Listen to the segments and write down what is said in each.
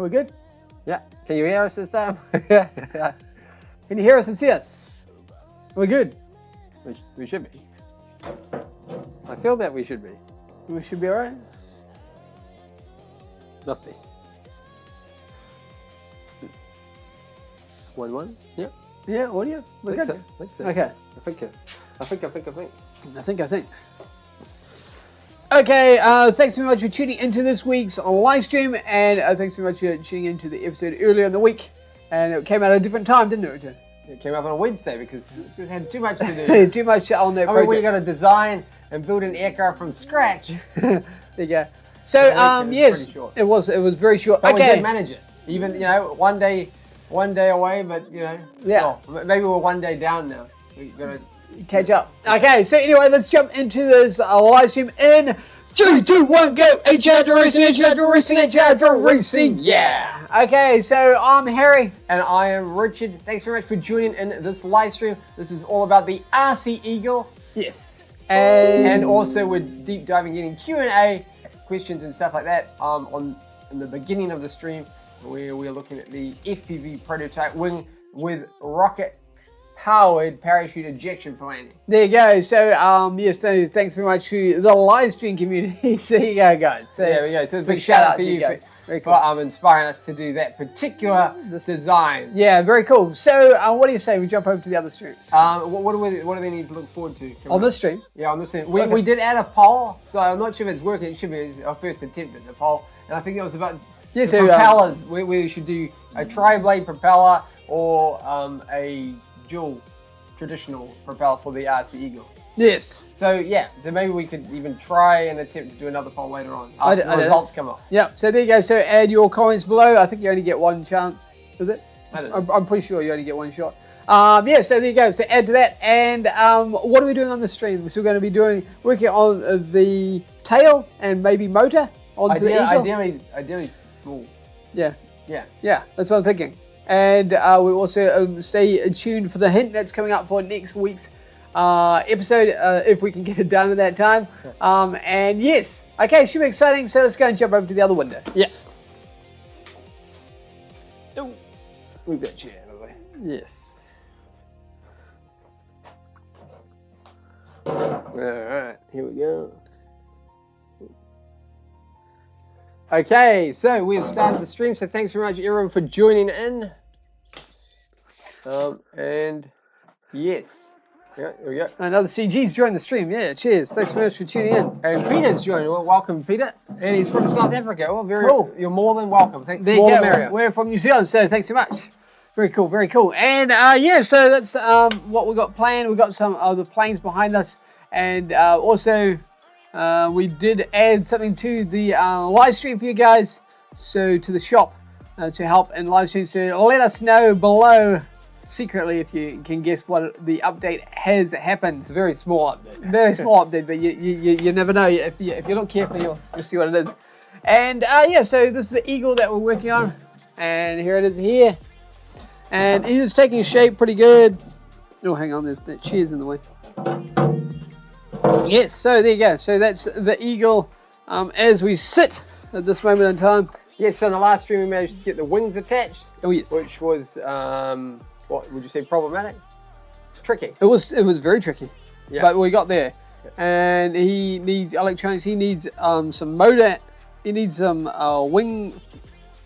Are we good? Yeah. Can you hear us this time? Can you hear us and see us? Are we good? We should be. I feel that we should be. We should be all right? Must be. 1-1? Yeah. Yeah, audio? We're good? I think so. Okay. I think. I think. Okay, thanks very much for tuning into this week's live stream, and thanks very much for tuning into the episode earlier in the week. And it came out at a different time, didn't it, Richard? It came up on a Wednesday because we had too much to do. Too much on that I mean, project. we got to design and build an aircraft from scratch. There you go. So, yes, it was very short. But okay. we did manage it. Even, you know, one day away, but, you know, yeah. Still, maybe we're one day down now. We got to catch up. Okay, so anyway, let's jump into this live stream in 3, 2, 1, go! HRD Racing, yeah! Okay, so I'm Harry. And I am Richard. Thanks very much for joining in this live stream. This is all about the RC Eagle. Yes. And also we're deep diving getting Q&A, questions and stuff like that in the beginning of the stream, where we're looking at the FPV Prototype Wing with rocket-powered parachute ejection planning. There you go. So, yes, thanks very much to the live stream community. There you go, guys. So, there we go. So it's a big shout shout out to for you guys. for inspiring us to do that particular design. Yeah, very cool. So, what do you say we jump over to the other streams? What do they need to look forward to? On this stream? Yeah, on this stream. We did add a poll, so I'm not sure if it's working. It should be our first attempt at the poll. And I think it was about the propellers. We should do a tri-blade propeller or a dual traditional propeller for the RC Eagle. Yes. So yeah, so maybe we could even try and attempt to do another poll later on after the results come up. Yeah, so there you go. So add your comments below. I think you only get one chance, is it? I don't know. I'm pretty sure you only get one shot. Yeah, so there you go. So add to that. And what are we doing on the stream? We're still going to be working on the tail and maybe motor onto the Eagle. Ideally, cool. Yeah, that's what I'm thinking. And we also stay tuned for the hint that's coming up for next week's episode, if we can get it done at that time. And yes, okay, should be exciting. So let's go and jump over to the other window. Yeah. Oh, move that chair out of the way. Yes. All right, here we go. Okay, so we have started the stream, so thanks very much everyone for joining in. And yes, yeah, there we go. Another CG's joined the stream. Yeah, cheers. Thanks very much for tuning in. And Peter's joining. Well, welcome, Peter. And he's from South Africa. Well, very cool. You're more than welcome. Thanks. There you go. We're from New Zealand, so thanks so much. Very cool, very cool. And yeah, so that's what we got planned. We've got some of the planes behind us, and also we did add something to the live stream for you guys, so to the shop to help in live stream. So let us know below secretly if you can guess what the update has happened. It's a very small update. Very small update, but you never know. If you look carefully, you'll see what it is. And yeah, so this is the Eagle that we're working on, and here it is here. And it is taking shape pretty good. Oh, hang on, there's that chair's in the way. Yes, so there you go. So that's the Eagle as we sit at this moment in time. Yes, so in the last stream we managed to get the wings attached. Oh yes. Which was, what would you say, problematic? It's tricky. It was very tricky. Yeah. But we got there. Yeah. And he needs electronics, he needs some motor, he needs some wing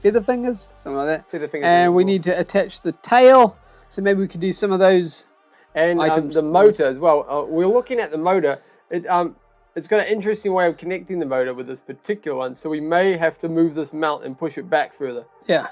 feather fingers, something like that. Feather fingers. And we need to attach the tail, so maybe we could do some of those. And the motor as well. We're looking at the motor. It's got an interesting way of connecting the motor with this particular one, so we may have to move this mount and push it back further. Yeah.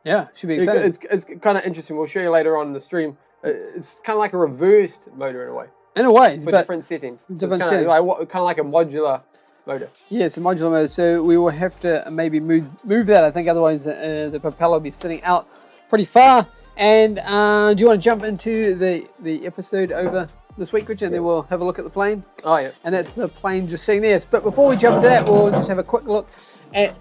Yeah, should be exciting. It's kind of interesting. We'll show you later on in the stream. It's kind of like a reversed motor in a way. In a way, but different settings. Different settings. Kind of like a modular motor. Yeah, it's a modular motor. So we will have to maybe move that. I think otherwise the propeller will be sitting out pretty far. And do you want to jump into the episode over this week, Richard? And then we'll have a look at the plane. Oh yeah. And that's the plane just sitting there. But before we jump into that, we'll just have a quick look at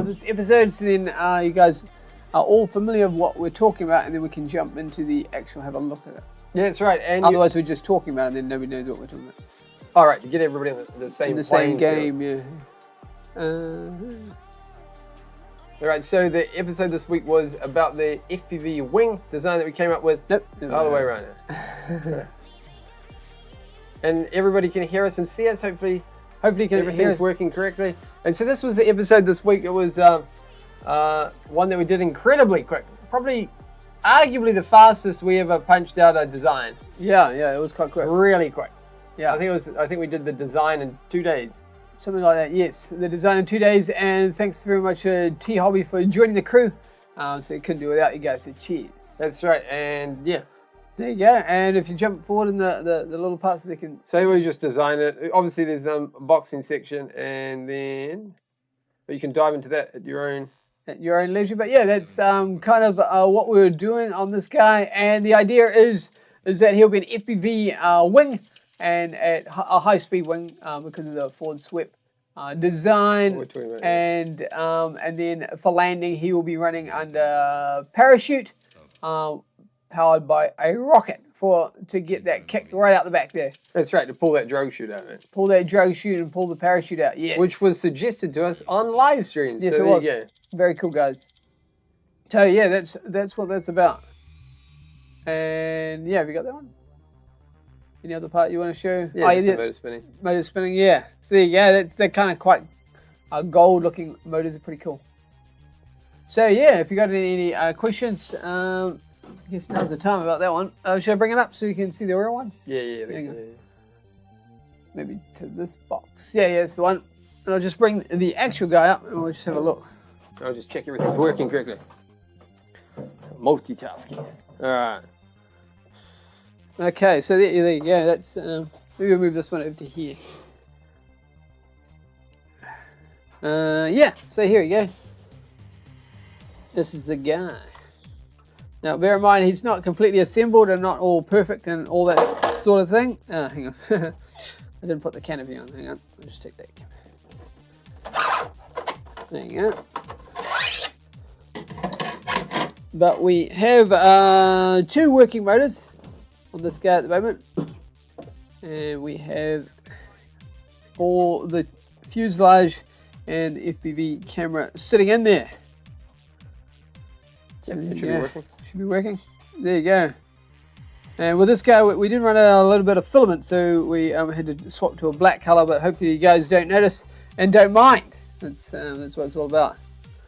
this episode, so then you guys are all familiar with what we're talking about, and then we can jump into the actual, have a look at it. Yeah, that's right. And otherwise we're just talking about it and then nobody knows what we're talking about. All right, you get everybody in the same same game, yeah. All right, so the episode this week was about the FPV wing design that we came up with. Nope. The other way around. And everybody can hear us and see us, hopefully everything's working correctly. And so this was the episode this week. It was one that we did incredibly quick. Probably, arguably the fastest we ever punched out a design. Yeah, it was quite quick. Really quick. Yeah. I think we did the design in 2 days. Something like that, yes. The design in 2 days, and thanks very much T Hobby for joining the crew. So we couldn't do without you guys, so cheers. That's right, and yeah. There you go, and if you jump forward in the little parts that they can... So we just design it. Obviously there's the unboxing section, and then you can dive into that at your own... At your own leisure, but yeah, that's kind of what we were doing on this guy, and the idea is that he'll be an FPV wing, and at a high-speed wing because of the forward sweep design, and then for landing he will be running under parachute, powered by a rocket to get that kick right out the back there. That's right, to pull that drogue chute out, man. Pull that drogue chute and pull the parachute out. Yes, which was suggested to us on Livestream. Yes, so it was. There you go. Very cool, guys. So yeah, that's what that's about. And yeah, have you got that one? Any other part you want to show? Yeah, just the motor spinning. Motor spinning, yeah. So there you go. They're kind of quite gold-looking motors. Are pretty cool. So yeah, if you got any questions, I guess now's the time about that one. Should I bring it up so you can see the real one? Yeah. Maybe to this box. Yeah, it's the one. And I'll just bring the actual guy up and we'll just have a look. I'll just check everything's working correctly. Multitasking. All right. Okay, so there you go. That's maybe we'll move this one over to here. Yeah. So here we go. This is the guy. Now, bear in mind he's not completely assembled and not all perfect and all that sort of thing. Hang on. I didn't put the canopy on. Hang on. I'll just take that canopy. There you go. But we have 2 working motors on this guy at the moment, and we have all the fuselage and the FPV camera sitting in there. So it should be working. Should be working. There you go. And with this guy, we did run a little bit of filament, so we had to swap to a black color. But hopefully, you guys don't notice and don't mind. That's what it's all about.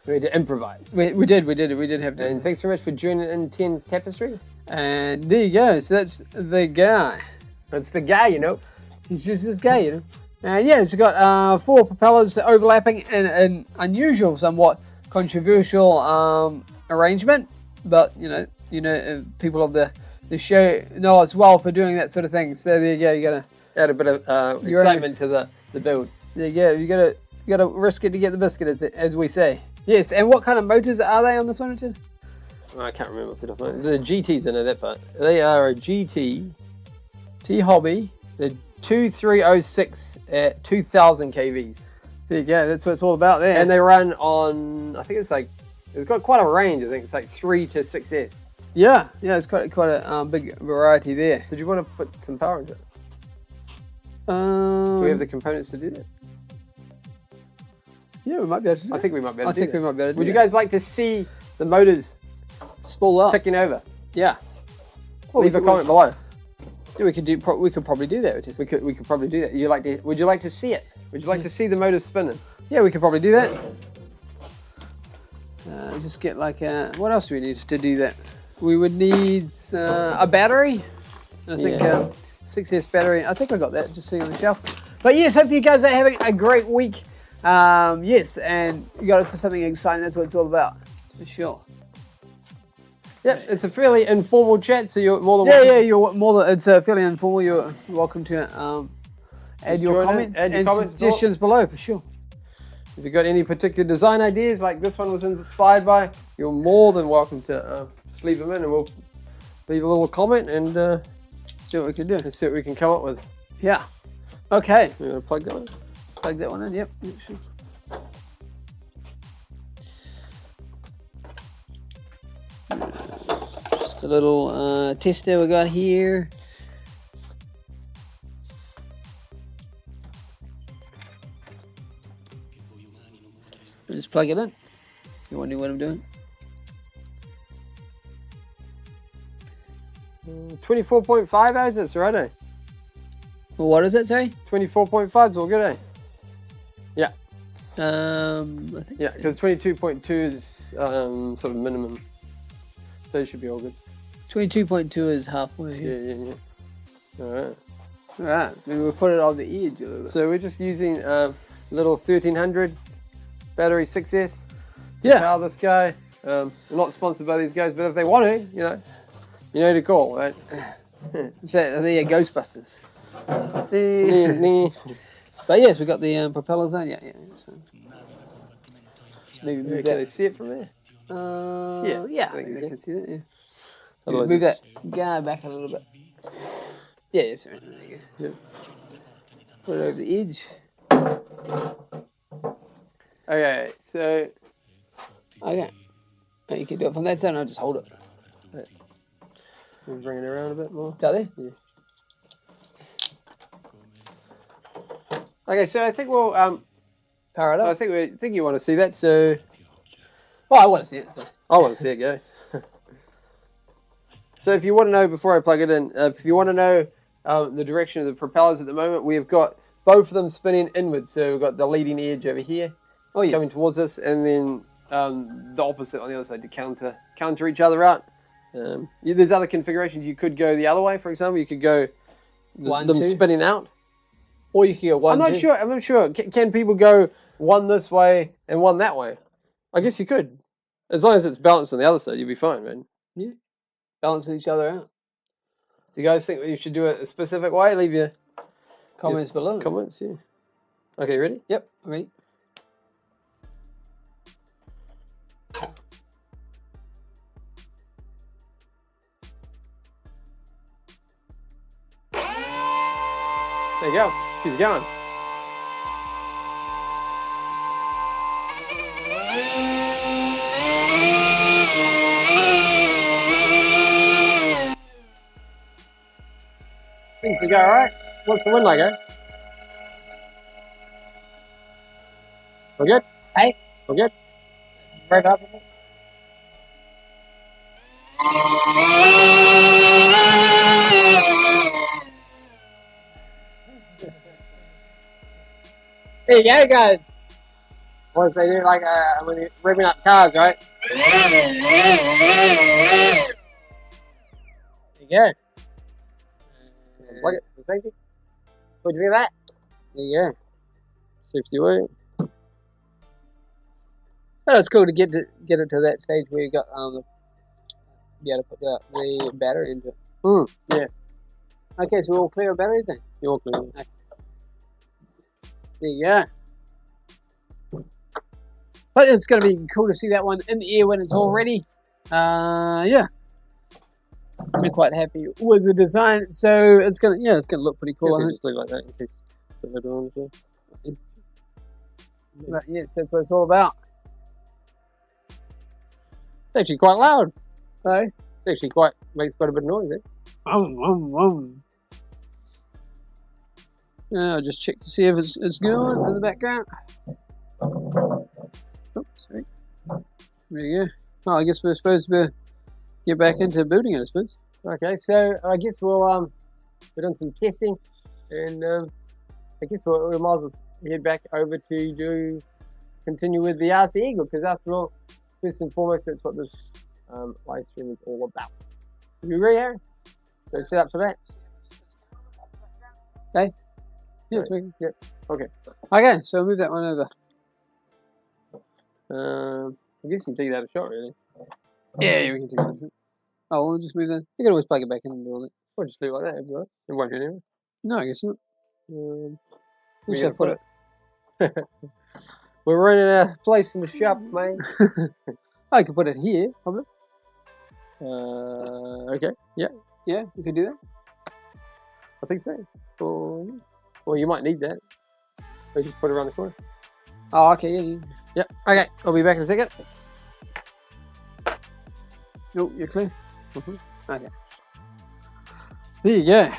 We had to improvise. We did have to. And thanks very much for joining in 10 Tapestry. And there you go. So that's the guy. That's the guy, you know. He's just this guy, you know. And yeah, it's got 4 propellers overlapping in an unusual, somewhat controversial arrangement. But you know, people of the show know us well for doing that sort of thing. So there you go. You gotta add a bit of excitement to the build. There you go. You gotta risk it to get the biscuit, as we say. Yes. And what kind of motors are they on this one, Richard? Oh, I can't remember off the top of my head. The GTs, I know that part. They are a GT T Hobby. They're 2306 at 2000 kVs. There you go. That's what it's all about there. And they run on, I think it's got quite a range. I think it's like 3 to 6S. Yeah, it's quite a big variety there. Did you want to put some power into it? Do we have the components to do that? Yeah, we might be able to do that. I think we might be able to do that. we might be able to do Would you guys like to see the motors spool up? ticking over? Yeah. Well, leave a comment below. Yeah, we could probably do that. We could probably do that. Would you like to see it? Would you like to see the motors spinning? Yeah, we could probably do that. Just get what else do we need to do that? We would need a battery. I think 6S battery. I think I got that just sitting on the shelf. But yes, hope you guys are having a great week. Yes, and you got up to something exciting. That's what it's all about, for sure. Yep, it's a fairly informal chat, so you're more than welcome. Yeah, you're more than, it's fairly informal. You're welcome to add your comments and suggestions below, for sure. If you've got any particular design ideas, like this one was inspired by, you're more than welcome to just leave them in, and we'll leave a little comment and see what we can do. And see what we can come up with. Yeah. Okay. You want to plug that one? Plug that one in. Yep. Sure. Just a little tester we got here. Just plug it in. You're wondering what I'm doing? 24.5 hours, that's right, eh? Well, what does it say? 24.5 is all good, eh? Yeah. I think Yeah, so. because 22.2 is sort of minimum. So it should be all good. 22.2 is halfway. Yeah. Alright. Alright, maybe we'll put it on the edge a little bit. So we're just using little 1300 battery 6S to Yeah. power this guy. We're not sponsored by these guys, but if they want to, you know to call, right? So they're Ghostbusters. But yes, we got the propellers on. Yeah, that's fine. Maybe move Can that. they see it from there? Yeah, I think they can see that. Yeah. Otherwise Move that it's- guy back a little bit. Yeah, that's right. There you go. Yeah. Put it over the edge. Okay, so Okay. Oh, you can do it from that side. I'll just hold it. we'll bring it around a bit more. Got there? Yeah. Okay, so I think we'll Power it up. I think you want to see that, so Oh, I want to see it. So. I want to see it go. So if you want to know, before I plug it in, if you want to know the direction of the propellers at the moment, we've got both of them spinning inwards. So we've got the leading edge over here coming towards us, and then the opposite on the other side to counter each other out. There's other configurations. You could go the other way, for example. You could go One, them two. spinning out. Or you can go one, I'm not sure. Can people go one this way and one that way? I guess you could. As long as it's balanced on the other side, you'll be fine, man. Yeah. Balancing each other out. Do you guys think you should do it a specific way? Leave your Comments below. comments, yeah. Okay, ready? Yep, ready. There you go. She's going. Things to go alright. What's the wind like, eh? We're good? Hey. We're good? Break up. There you go, guys. Once they do like when you're revving up cars, right? There you go. Plug it for safety. What'd you think of that? There you go. Safety way. But it's cool to get it to that stage where you got be able to put the battery into it. Yeah. Okay, so we're all clear of batteries then? You're clear. Okay. There you go. But it's going to be cool to see that one in the air when it's all ready. Yeah. I'm quite happy with the design. So it's gonna look pretty cool. I think. Just leave like that in case the lid on as well. But yes, that's what it's all about. It's actually quite loud. So It's actually makes quite a bit of noise, eh? I'll just check to see if it's going in the background. Oops, sorry. There you go. Oh, I guess we're supposed to get back into building it, I suppose. Okay, so I guess we'll we've done some testing, and I guess we might as well head back over to continue with the RC Eagle, because after all, first and foremost, that's what this live stream is all about. You ready, Harry? So set up for that. Okay. Yeah, it's working. Yep. Okay. Okay, so move that one over. I guess you can take that a shot, really. Yeah, we can take that a shot. Oh, we'll just move that. You can always plug it back in and do all that. Or just leave it like that, if you want. It won't do anything. No, I guess not. Where Should I put it? We're running out of place in the shop, man. I could put it here, probably. Okay. Yeah, We could do that. I think so. Well, you might need that. Or just put it around the corner. Oh, okay, yeah. Yep. Okay, I'll be back in a second. Oh, you're clear? Okay. There you go.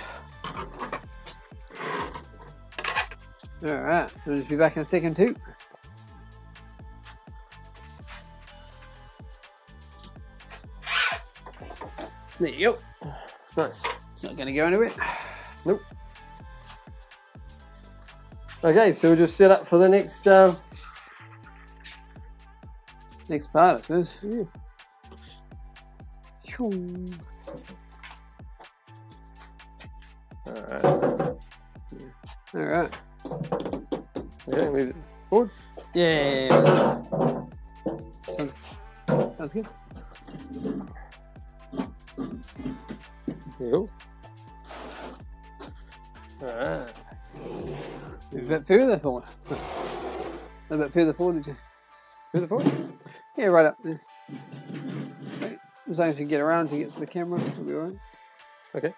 Alright, we'll just be back in a second too. There you go. It's nice. It's not going to go anywhere. Nope. Okay, so we'll just set up for the next next part, I suppose. yeah. Alright. Alright. Okay, move it forward. Yeah. Sounds good. There you go. Alright. Move a bit further forward. A bit further forward, did you? Further forward? Yeah, right up there. So, as long as you get around to get to the camera, it'll be alright. Okay.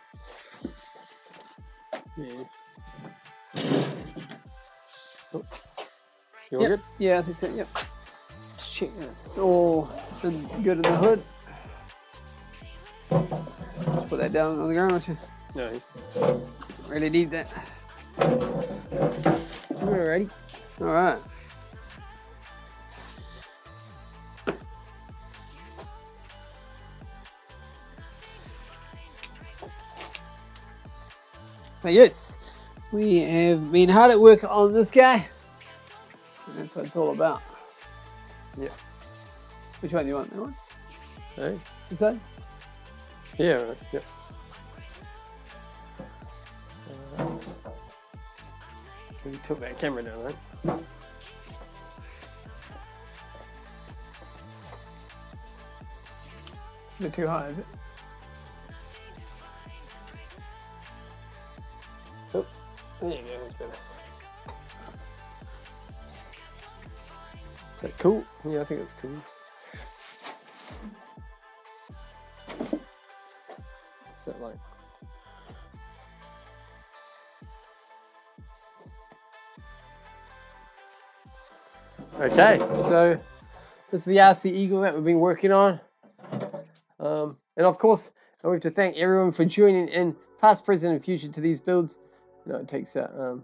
Yeah. Oh. You all Yep. good? Yeah, I think so, yep. Just check that it's all good in the hood. Just put that down on the ground, don't you? No. Really need that. Alrighty. Alright. So yes, we have been hard at work on this guy. And that's what it's all about. Yeah. Which one do you want? That one? Hey. This side? Yeah, right. Yep. We took that camera down, right? A bit too high, is it? Oh, there you go, that's better. Is that cool? Yeah, I think that's cool. What's that like? Okay, so this is the RC Eagle that we've been working on. And of course, I want to thank everyone for joining in, past, present, and future, to these builds. You know, it takes a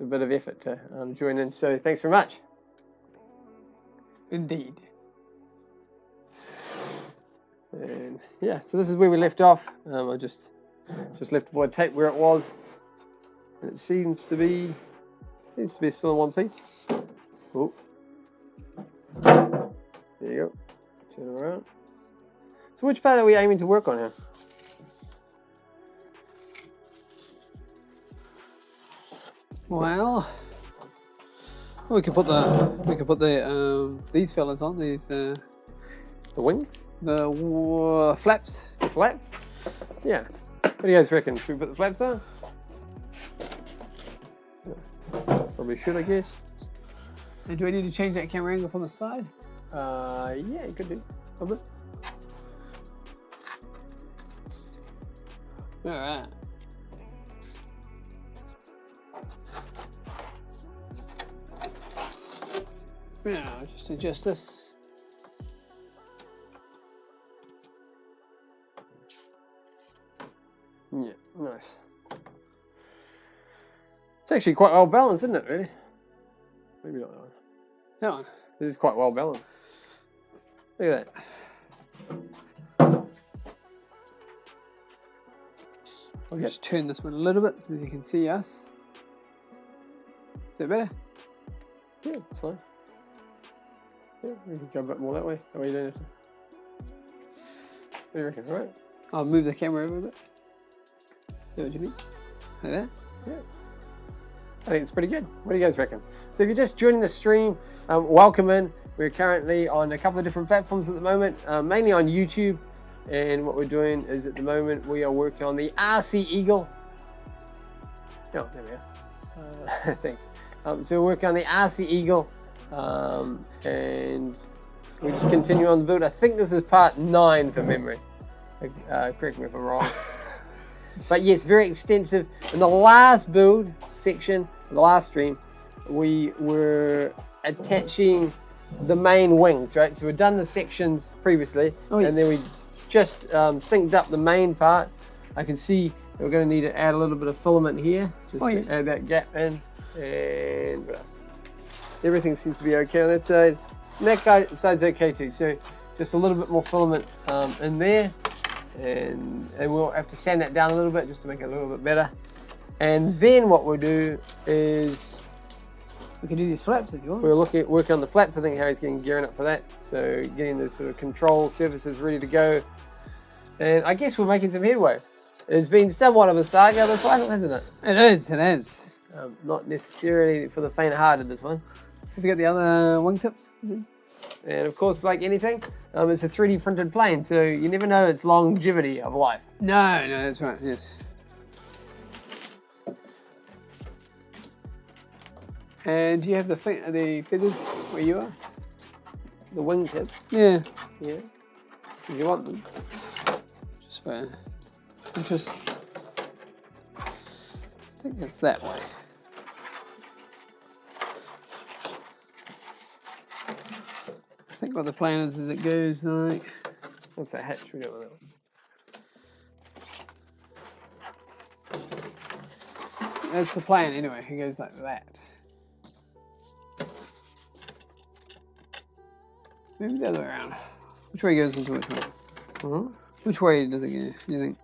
bit of effort to join in, so thanks very much. Indeed. And yeah, so this is where we left off. I just left the void tape where it was, and it seems to be still in one piece. Oh, there you go. Turn it around. So which part are we aiming to work on here? Well, we could put the these fellas on these The wing? the flaps. The flaps? Yeah. What do you guys reckon? Should we put the flaps on? Probably should, I guess. And do we need to change that camera angle from the side? Yeah, you could do. A bit. All right. Yeah, just adjust this. Yeah, nice. It's actually quite well balanced, isn't it, really? Maybe not that one. That one. This is quite well balanced. Look at that. I'll just turn this one a little bit so that you can see us. Is that better? Yeah, it's fine. Yeah, we can go a bit more that way. That way you don't have to. What do you reckon, right? I'll move the camera over a bit. Is that what you mean? Like that? Yeah. I think it's pretty good. What do you guys reckon? So if you're just joining the stream, welcome in. We're currently on a couple of different platforms at the moment, mainly on YouTube. And what we're doing is at the moment we are working on the RC Eagle. Oh, there we are. Thanks. So we're working on the RC Eagle, and we just continue on the build. I think this is part 9 from memory. Correct me if I'm wrong. But yes, very extensive. In the last build section, the last stream, we were attaching the main wings, right? So we've done the sections previously, and then we just synced up the main part. I can see that we're going to need to add a little bit of filament here, just to add that gap in. And what else? Everything seems to be okay on that side. And that side's okay too. So just a little bit more filament in there. and we'll have to sand that down a little bit just to make it a little bit better. And then what we'll do is we can do these flaps if you want. we'll work on the flaps. I think Harry's gearing up for that. So getting the sort of control surfaces ready to go. And I guess we're making some headway. It's been somewhat of a saga this one, hasn't it? It is. Not necessarily for the faint-hearted, this one. Have you got the other wingtips? And of course, like anything, it's a 3D printed plane, so you never know its longevity of life. No, that's right, yes. And do you have the feathers where you are? The wingtips? Yeah. Yeah. Do you want them? Just for interest. I think it's that way. I think what the plan is it goes like... What's that hatch we got with that? That's the plan anyway, it goes like that. Maybe the other way around. Which way goes into which way? Mm-hmm. Which way does it go, do you think?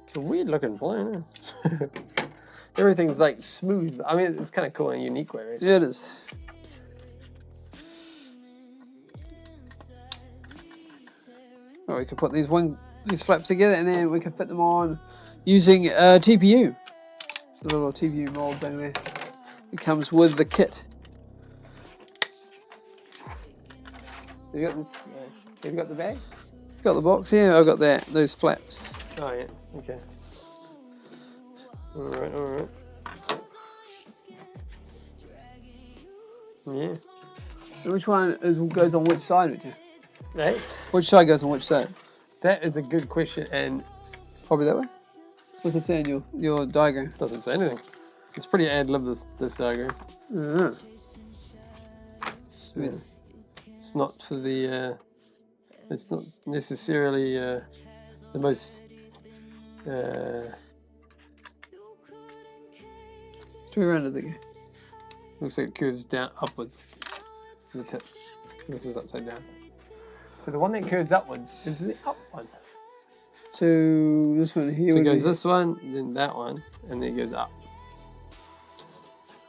It's a weird looking plane, huh? Everything's like smooth. I mean, it's kind of cool in a unique way, right? Yeah, it is. Well, we could put these flaps together and then we can fit them on using a TPU. It's a little TPU mold thing there. It comes with the kit. Have you got this? Have you got the bag? Got the box here. I've got those flaps. Oh yeah. Okay. All right. All right. Yeah. So which one goes on which side, Richard? Hey? Which side goes on which side? That is a good question, and probably that way. What's it say in your diagram? Doesn't say anything. It's pretty ad lib, this diagram. Yeah. It's not for the. It's not necessarily the most. Which way around does it go? Looks like it curves down upwards. To the tip. This is upside down. So the one that curves upwards is the up one. So this one here. So it goes this one, then that one, and then it goes up.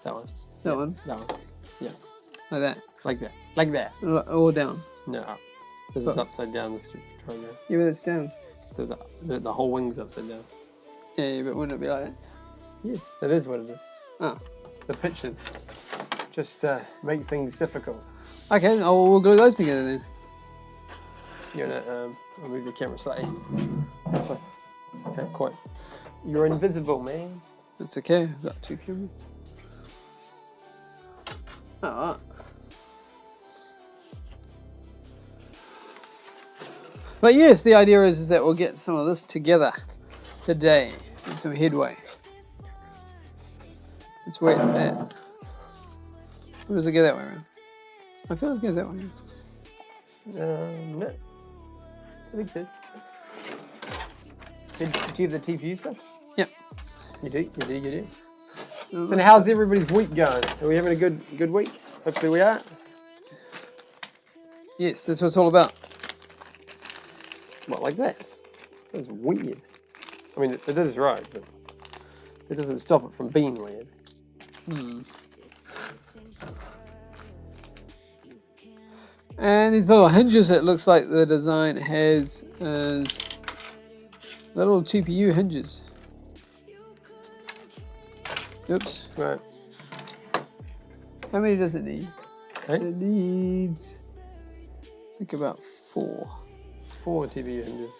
That one. That one. That one. Yeah. Like that. Like that. Like that. Or down. No, up. This is upside down. This triangle. Yeah, but it's down. The whole wing's upside down. Yeah, but wouldn't it be like that? Yes, that is what it is. Oh. The pictures just make things difficult. Okay, we'll glue those together then. You're gonna I'll move the camera slightly. This way. Okay, quite. You're invisible, man. That's okay. I've got two cameras. Alright. But yes, the idea is that we'll get some of this together today. Get some headway. That's where it's at. Or does it go that way around? I feel it goes that way around. No. I think so. Do you have the TPU stuff? Yep. You do. So now how's everybody's week going? Are we having a good week? Hopefully we are. Yes, that's what it's all about. What, like that? That's weird. I mean, it is right, but it doesn't stop it from being weird. And these little hinges, it looks like the design has is little TPU hinges. Oops. Right. How many does it need? Hey? It needs, I think, about 4. 4 TPU hinges.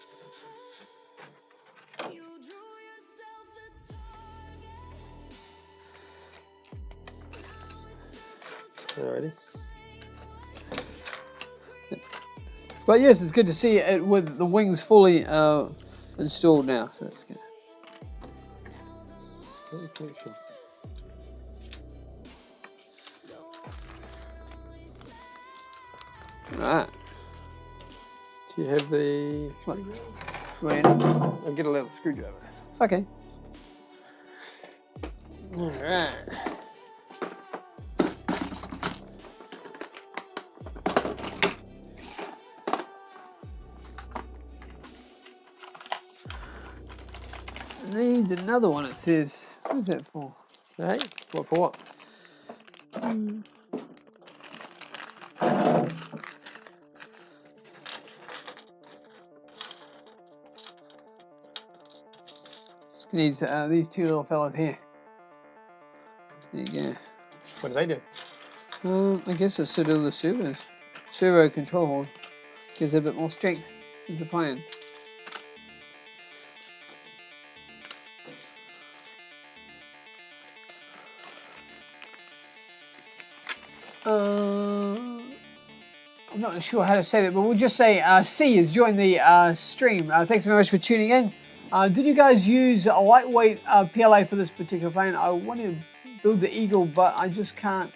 Alrighty. But yes, it's good to see it with the wings fully installed now, so that's good. Alright. Do you have the... I'll get a little screwdriver. Okay. Alright. needs another one, it says. What is that for? Hey, what for what? This needs these two little fellas here. There you go. What do they do? I guess it's to do with the servos. Servo control horn gives it a bit more strength, is the plan. I'm not sure how to say that, but we'll just say C has joined the stream. Thanks very much for tuning in. Did you guys use a lightweight PLA for this particular plane? I want to build the Eagle, but I just can't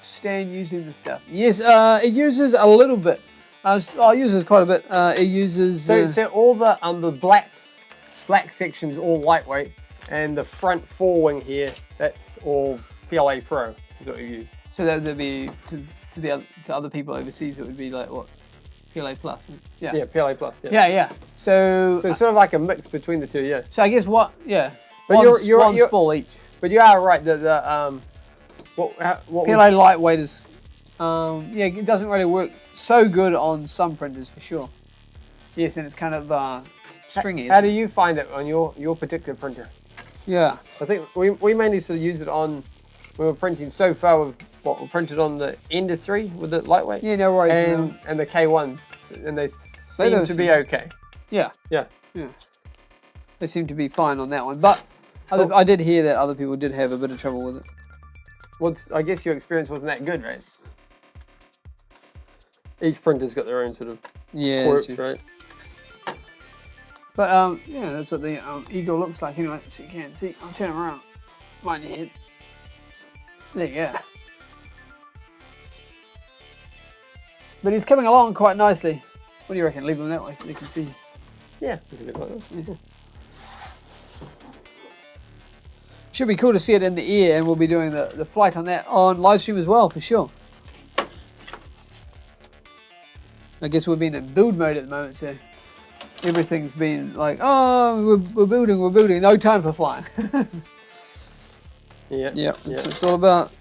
stand using the stuff. Yes, it uses a little bit. It uses quite a bit. It uses... So all the black section's all lightweight, and the front forewing here, that's all PLA Pro, is what you use. So that would be to other people overseas. It would be like what, PLA Plus? Yeah. Yeah, PLA Plus. Yeah. Yeah. So it's sort of like a mix between the two. Yeah. So I guess what? Yeah. But you're one spool each. But you are right that the what PLA lightweight is yeah, it doesn't really work so good on some printers for sure. Yes, and it's kind of stringy. How do you find it on your particular printer? Yeah. I think we mainly sort of use it on when we're printing so far with what we printed on the Ender 3 with the lightweight. Yeah, no worries. And the K1, and they seem to be okay. Yeah. Yeah. Yeah. They seem to be fine on that one, but I did hear that other people did have a bit of trouble with it. Well, I guess your experience wasn't that good, right? Each printer's got their own sort of quirks, right? But yeah, that's what the Eagle looks like anyway, so you can't see. I'll turn around. Mind your head. There you go. But he's coming along quite nicely. What do you reckon? Leave him that way so they can see. Yeah, we can do like this. Yeah. Should be cool to see it in the air, and we'll be doing the flight on that on live stream as well, for sure. I guess we've been in build mode at the moment, so everything's been like, oh, we're building, no time for flying. Yeah. That's what it's all about.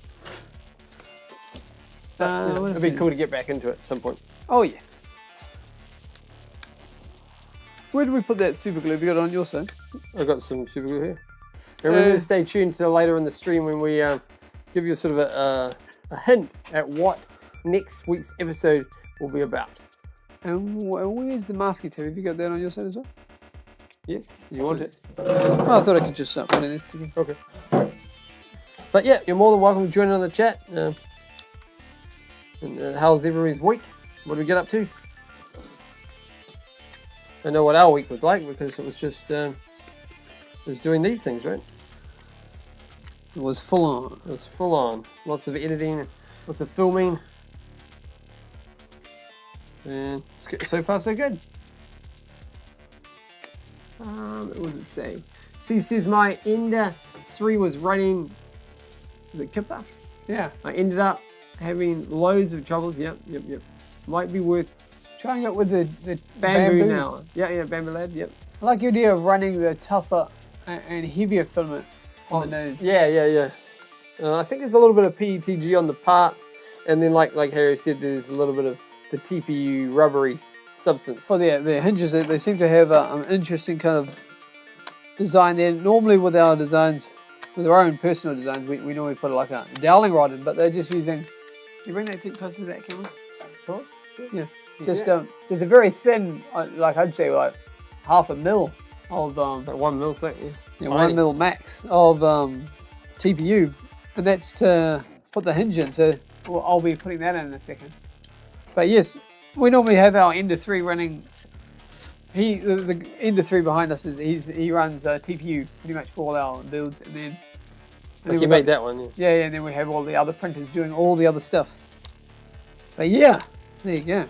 It'd be cool to get back into it at some point. Oh, yes. Where did we put that super glue? Have you got it on your side? I've got some super glue here. And we're going to stay tuned till later in the stream when we give you sort of a hint at what next week's episode will be about. And where's the masking tape? Have you got that on your side as well? Yes, you want it? Oh, I thought I could just put in this together. Okay. But yeah, you're more than welcome to join in on the chat. And how's everybody's week? What did we get up to? I know what our week was like because it was just doing these things, right? It was full on. It was full on. Lots of editing, lots of filming. And so far so good. What does it say? See, it says my Ender 3 was running, was it Kipper? Yeah. I ended up having loads of troubles. Yep. Might be worth trying it with the bamboo now. Yeah, Bamboo Lab, yep. I like the idea of running the tougher and heavier filament on the nose. Yeah. I think there's a little bit of PETG on the parts, and then like Harry said, there's a little bit of the TPU rubbery substance. For the hinges, they seem to have an interesting kind of design there. Normally with our designs, with our own personal designs, we normally put like a dowling rod in, but they're just using... You bring that thing closer to that camera? Sure. Yeah. Just there's a very thin, like I'd say like 1/2 mil of like 1 mil thick. Yeah, 1 mil max of TPU, and that's to put the hinge in. So I'll be putting that in a second. But yes, we normally have our Ender 3 running. The Ender 3 behind us he runs TPU pretty much for all our builds, and then. Like you made that one. Yeah, and then we have all the other printers doing all the other stuff. But yeah, there you go.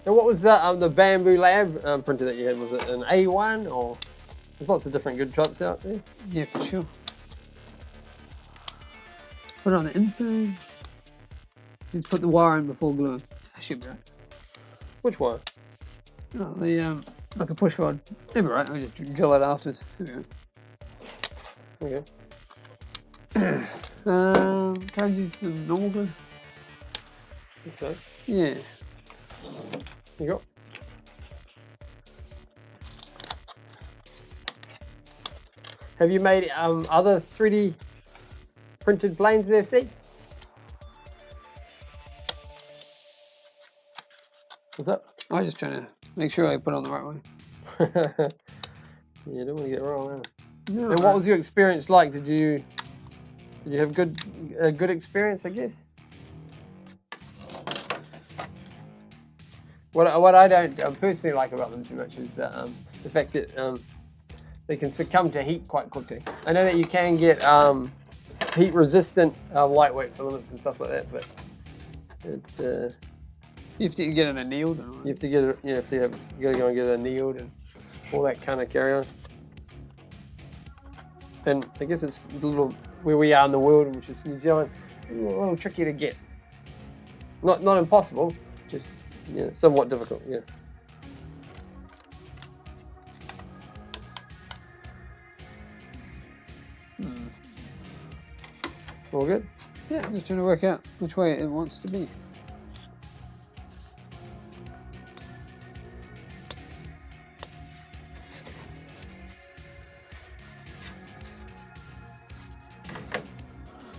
And what was the Bamboo Lab printer that you had? Was it an A1 or? There's lots of different good types out there. Yeah, for sure. Put it on the inside. Let's put the wire in before gluing. That should be right. Which one? Oh, the Like a push rod. Maybe right. I'll just drill it afterwards. There we go. Okay. Can I use some normal glue? This guy. Yeah. You go. Have you made other 3D printed planes there, see? What's up? I was just trying to make sure I put it on the right way. You don't want to get it wrong, huh? No. And what was your experience like? Did you have a good experience, I guess? What I don't personally like about them too much is the fact that they can succumb to heat quite quickly. I know that you can get heat resistant lightweight filaments and stuff like that, but it, you have to get it annealed. you have to get it. You got to go and get it annealed and all that kind of carry on. And I guess it's a little where we are in the world, which is New Zealand, a little tricky to get. Not impossible, just somewhat difficult. Yeah. All good? Yeah, I'm just trying to work out which way it wants to be.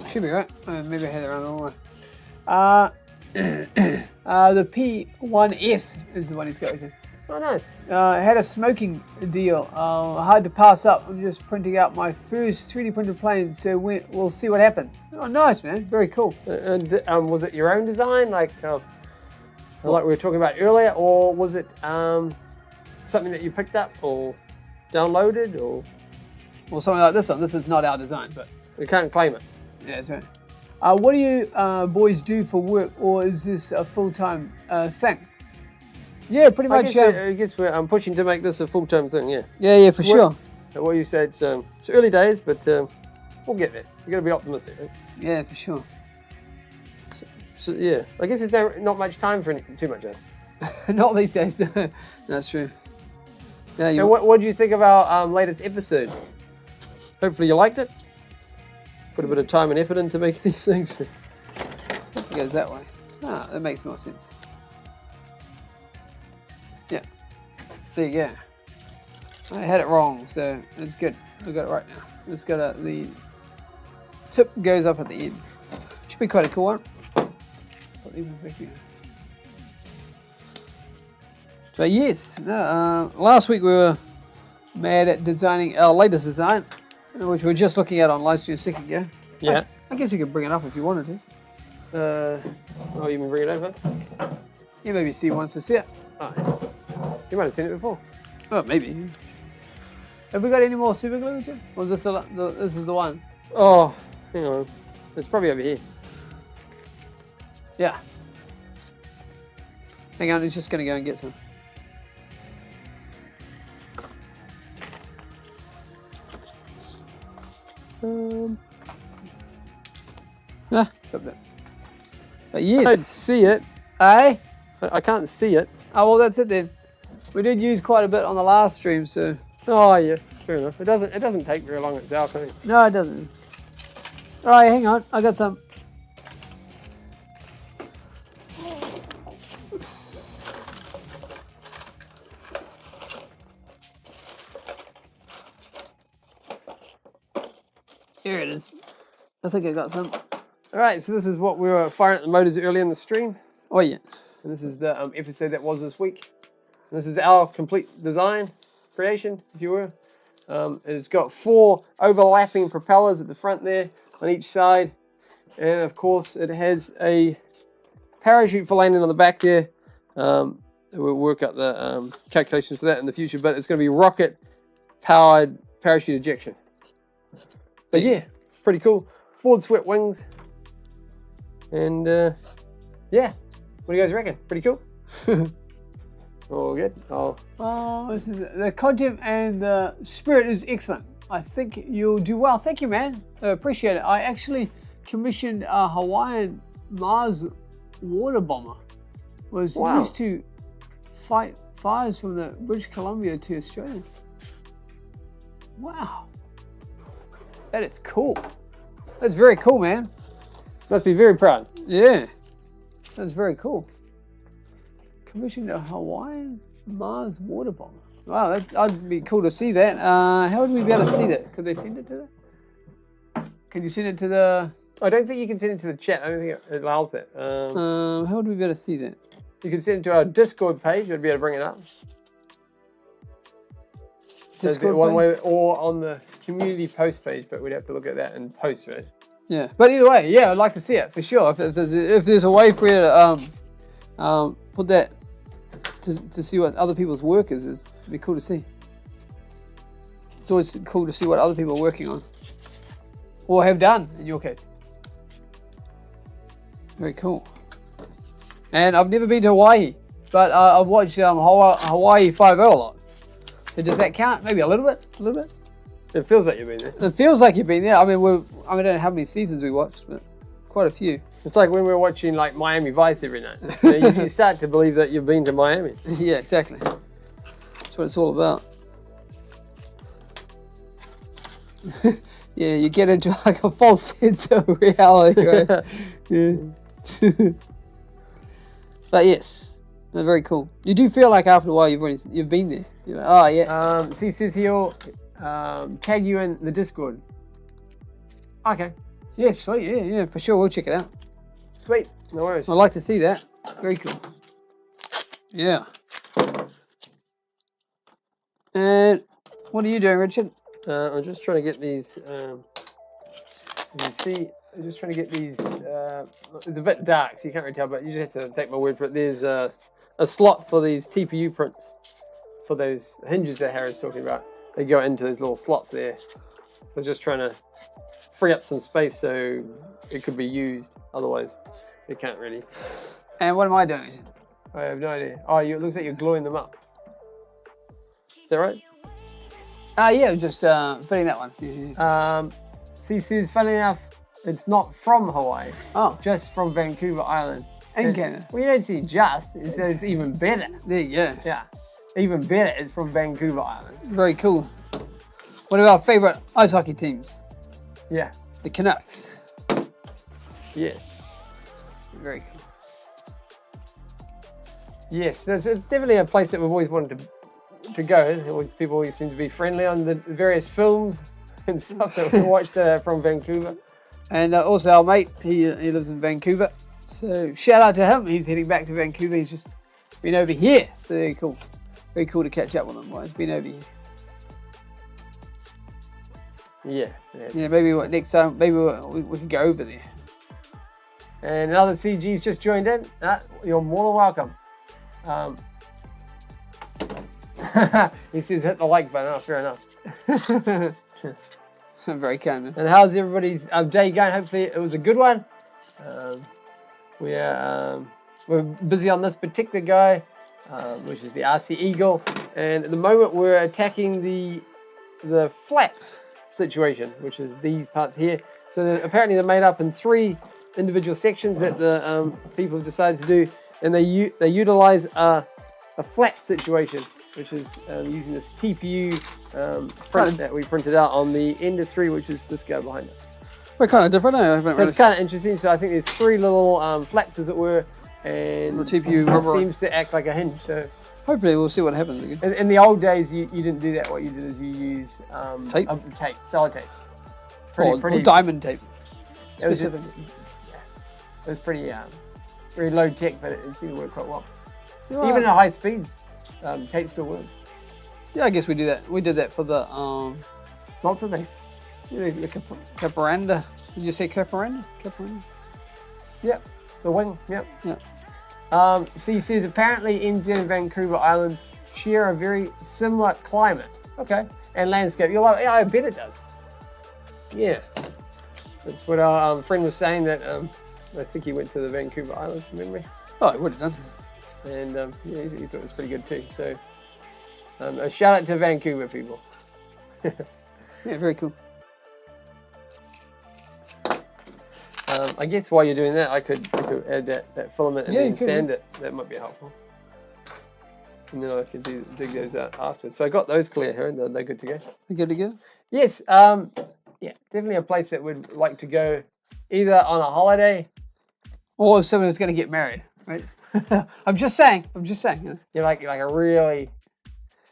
Should be right. Maybe I had it around the wrong way. The P1S is the one he's going to. Oh, nice. Had a smoking deal. Hard to pass up. I'm just printing out my first 3D printed plane, so we'll see what happens. Oh, nice, man. Very cool. Was it your own design, like we were talking about earlier, or was it something that you picked up or downloaded, or? Well, something like this one. This is not our design, but You can't claim it. yeah, that's right. What do you boys do for work, or is this a full-time thing? Yeah, pretty much. I guess I'm pushing to make this a full-time thing. Yeah. Yeah, for sure. What you said, it's early days, but we'll get there. You got to be optimistic. Right? Yeah, for sure. So yeah, I guess there's not much time for too much else. Not these days. That's true. Yeah. And what do you think of our latest episode? Hopefully you liked it. Put a bit of time and effort into making these things. It goes that way. Ah, that makes more sense. Yeah. There you go. I had it wrong, so it's good. I got it right now. It's got the tip goes up at the end. Should be quite a cool one. Put these ones back here. So yes, last week we were mad at designing our latest design, which we were just looking at on Livestream a second ago. Yeah. I guess you could bring it up if you wanted to. Oh, you can bring it over? Yeah, maybe Steve wants to see it. Oh, you might have seen it before. Oh, maybe. Have we got any more super glue, Jim? Or is this this is the one? Oh, hang on. It's probably over here. Yeah. Hang on, it's just going to go and get some. It's up there. But yes. I see it. Eh? I can't see it. Oh, well, that's it then. We did use quite a bit on the last stream, so. Oh yeah, fair enough. It doesn't take very long itself, I think. No, it doesn't. All right, hang on. I got some. Here it is. I think I got some. All right, so this is what we were firing at the motors earlier in the stream. Oh, yeah. And this is the episode that was this week. And this is our complete design, creation, if you will. It's got 4 overlapping propellers at the front there on each side. And of course, it has a parachute for landing on the back there. We'll work out the calculations for that in the future, but it's going to be rocket-powered parachute ejection. But yeah, pretty cool. Forward swept wings. And yeah, what do you guys reckon? Pretty cool? All good? This is the content and the spirit is excellent. I think you'll do well. Thank you, man. I appreciate it. I actually commissioned a Hawaiian Mars water bomber. Was used to fight fires from the British Columbia to Australia. Wow. That is cool. That's very cool, man. Must be very proud. Yeah. That's very cool. Commissioned a Hawaiian Mars water bomber. Wow, that'd be cool to see that. How would we be able to see that? Could they send it to that? Can you send it to the... I don't think you can send it to the chat. I don't think it allows that. how would we be able to see that? You can send it to our Discord page. I'd be able to bring it up. Discord one page? way, or on the community post page, but we'd have to look at that and post it. Yeah, but either way, yeah, I'd like to see it for sure. If there's a way for you to put that to see what other people's work is, it'd be cool to see. It's always cool to see what other people are working on or have done in your case. Very cool. And I've never been to Hawaii, but I've watched Hawaii 5.0 a lot. So does that count? Maybe a little bit. A little bit. It feels like you've been there. It feels like you've been there. I mean, I don't know how many seasons we watched, but quite a few. It's like when we're watching like Miami Vice every night. You start to believe that you've been to Miami. Yeah, exactly. That's what it's all about. Yeah, you get into like a false sense of reality, right? Yeah. But yes, they're very cool. You do feel like after a while you've been there. You're like, oh yeah. See, it says here, tag you in the Discord. Okay. Yeah, sweet. Yeah, for sure. We'll check it out. Sweet. No worries. I'd like to see that. Very cool. Yeah. And what are you doing, Richard? I'm just trying to get these. You see, I'm just trying to get these. It's a bit dark, so you can't really tell, but you just have to take my word for it. There's a slot for these TPU prints for those hinges that Harry's talking about. They go into those little slots there. So just trying to free up some space so it could be used. Otherwise, it can't really. And what am I doing? I have no idea. Oh, it looks like you're gluing them up. Is that right? Yeah, just fitting that one. See, says, funny enough, it's not from Hawaii. Oh. Just from Vancouver Island. In Canada. Well, you don't see just, it says even better. There you go. Yeah. Even better, it's from Vancouver Island. Very cool. One of our favourite ice hockey teams. Yeah. The Canucks. Yes. Very cool. Yes, there's definitely a place that we've always wanted to go. People always seem to be friendly on the various films and stuff that we watched from Vancouver. And also our mate, he lives in Vancouver. So shout out to him. He's heading back to Vancouver. He's just been over here. So very cool. Very cool to catch up with him while he's been over here. Yeah. Yeah, maybe next time, maybe we can go over there. And another CG's just joined in. You're more than welcome. He says hit the like button. Oh, fair enough. Very kind. Man. And how's everybody's day going? Hopefully it was a good one. We're busy on this particular guy, which is the RC Eagle, and at the moment we're attacking the flaps situation, which is these parts here. So apparently they're made up in 3 individual sections that the people have decided to do, and they utilize a flap situation, which is using this TPU print that we printed out on the Ender 3, which is this guy behind us. We're kind of different, eh? So it's kind of interesting. So I think there's 3 little flaps, as it were, and the TPU rubber seems to act like a hinge. So hopefully we'll see what happens again. in the old days, you didn't do that. What you did is you use tape, solid tape, or diamond tape. It was pretty very low tech, but it seemed to work quite well. Yeah. Even at high speeds, tape still works. Yeah, I guess we do that. We did that for the lots of things. Yeah, the Caparanda. Did you say Caparanda? Caparanda. Yep. The wing. Yep. Yeah. So he says apparently NZ and Vancouver Islands share a very similar climate. Okay. And landscape. You're like, yeah, I bet it does. Yeah. That's what our friend was saying, that I think he went to the Vancouver Islands from memory. Oh, he would have done. And yeah, he thought it was pretty good too. So a shout out to Vancouver people. Yeah, very cool. I guess while you're doing that, I could add that filament and then sand it. That might be helpful. and then I can dig those out afterwards. So I got those clear here, and they're good to go. They're good to go? Yes, yeah, definitely a place that would like to go either on a holiday. Or if someone was going to get married, right? I'm just saying. You know? Like a really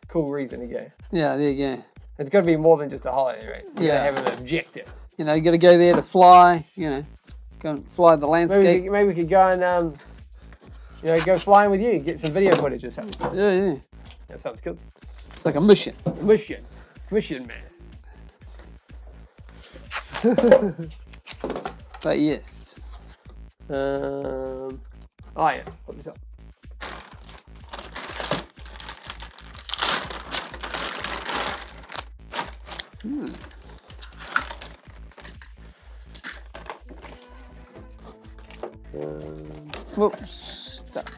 cool reason to go. Yeah, there you go. It's got to be more than just a holiday, right? You Yeah. gotta have an objective. You know, you got to go there to fly, you know, go and fly the landscape. Maybe we could go and, you know, go flying with you, get some video footage or something. Yeah. That sounds good. It's like a mission. Mission man. But yes. Oh yeah, put this up. Whoops. Stuck.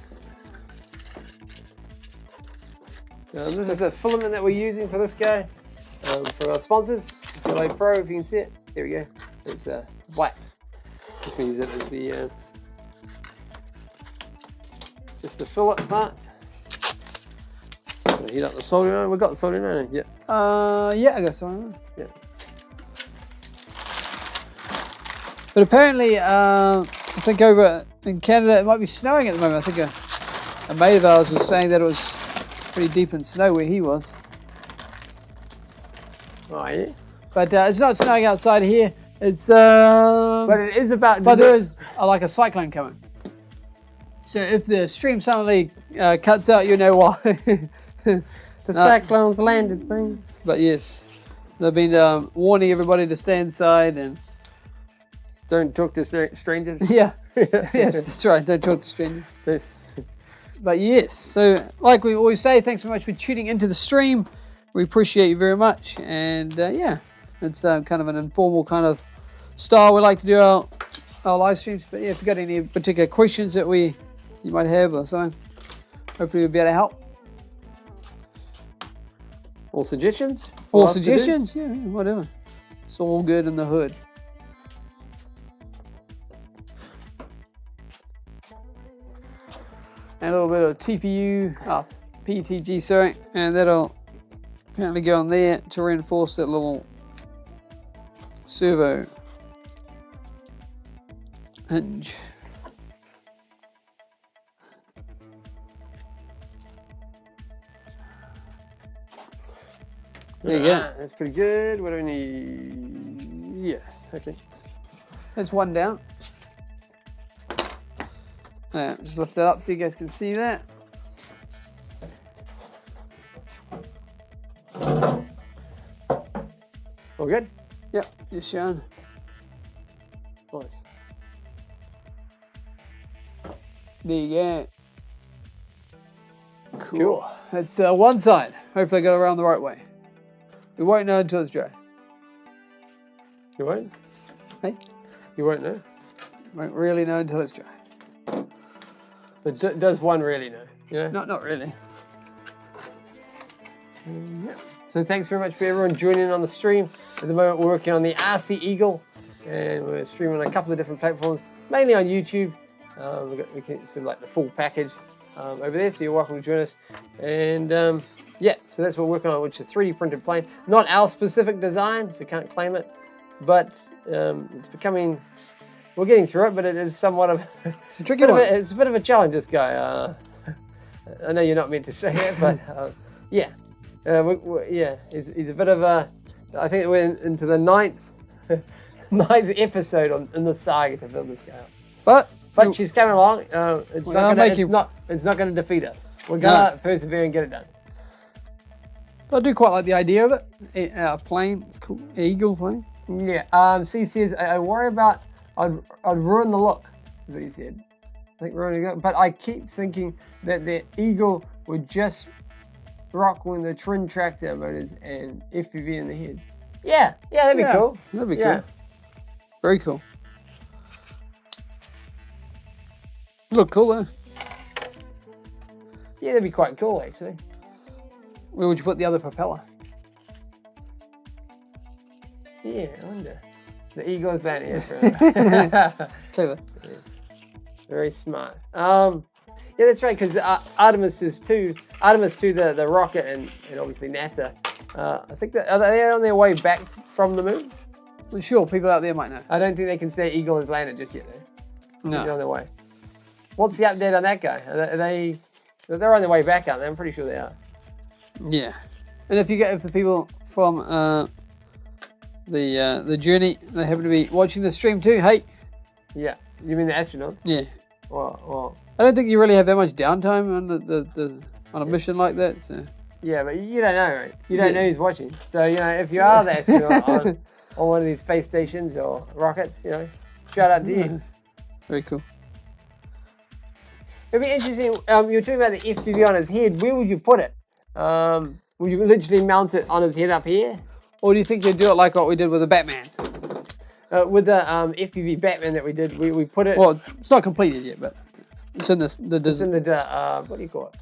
This is the filament that we're using for this guy. For our sponsors, FPV Pro, if you can see it. There we go. It's white. Just gonna use it as the just the fillet part. Gonna heat up the soldering iron. We've got the soldering iron. Yeah. Yeah, I guess so. Yeah. But apparently, I think over in Canada it might be snowing at the moment. I think a mate of ours was saying that it was pretty deep in snow where he was. Oh yeah. But it's not snowing outside here. It's but it is about. But there is like a cyclone coming. So if the stream suddenly cuts out, you know why. The cyclone's landed, man. But yes, they've been warning everybody to stay inside and don't talk to strangers. Yeah. Yes, that's right. Don't talk to strangers. But yes, so like we always say, thanks so much for tuning into the stream. We appreciate you very much. And yeah, it's kind of an informal kind of style we like to do our live streams. But yeah, if you've got any particular questions that you might have or something, hopefully we'll be able to help. Or suggestions? Or suggestions? Yeah, whatever. It's all good in the hood. And a little bit of TPU, PTG, sorry, and that'll apparently go on there to reinforce that little servo hinge. There you go. That's pretty good. What do we need? Yes, okay. That's one down. Just lift that up so you guys can see that. All good? Yep, just showing. Nice. There you go. Cool. That's one side. Hopefully I got it around the right way. We won't know until it's dry. You won't? Hey? You won't know? Won't really know until it's dry. But does one really know? You know? Not really. Yeah. So thanks very much for everyone joining on the stream. At the moment we're working on the RC Eagle and we're streaming on a couple of different platforms, mainly on YouTube. We can sort of like the full package over there, so you're welcome to join us. And yeah, so that's what we're working on, which is a 3D printed plane. Not our specific design, so we can't claim it, but it's becoming, we're getting through it, but it is somewhat of it's a tricky one. It's a bit of a challenge, this guy. I know you're not meant to say it, but yeah. Yeah, he's a bit of a, I think we're into the ninth episode in the saga to build this guy up. But she's coming along. It's not going to defeat us. We're going to persevere and get it done. I do quite like the idea of it. A plane, it's cool. Eagle plane. Yeah. So he says, I worry about, I'd ruin the look, is what he said. I think ruining it. But I keep thinking that the Eagle would just rock with the twin tractor motors and FPV in the head. Yeah, that'd be cool. That'd be cool. Very cool. Look cool though. Yeah, that'd be quite cool actually. Where would you put the other propeller? Yeah, I wonder. The Eagle's down here. Right. Clever. Yes. Very smart. Yeah, that's right, because Artemis is 2 Artemis 2, the rocket, and obviously NASA. I think that are they on their way back from the moon? I'm sure people out there might know. I don't think they can say Eagle has landed just yet, though. No. They're on their way. What's the update on that guy? They're on their way back, aren't they? I'm pretty sure they are. Yeah. And if the people from the journey, they happen to be watching the stream too, hey. Yeah. You mean the astronauts? Yeah. Well. I don't think you really have that much downtime on on a mission like that. So. Yeah, but you don't know, right? You don't know who's watching. So, you know, if you are the astronaut on one of these space stations or rockets, you know, shout out to you. Very cool. It'd be interesting. You were talking about the FPV on his head. Where would you put it? Would you literally mount it on his head up here? Or do you think you'd do it like what we did with the Batman? With the FPV Batman that we did, we put it. Well, it's not completed yet, but it's in It's in the what do you call it?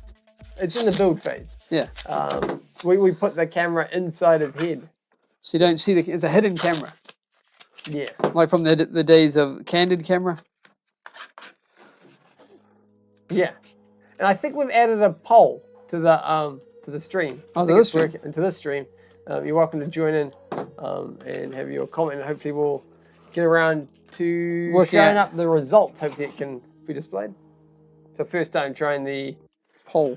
It's in the build phase. Yeah. We put the camera inside his head, so you don't see it's a hidden camera. Yeah. Like from the days of candid camera. Yeah. And I think we've added a poll to the stream. Oh, to this stream. Into this stream. You're welcome to join in and have your comment, and hopefully we'll get around to showing up the results. Hopefully it can be displayed. So first time trying the poll.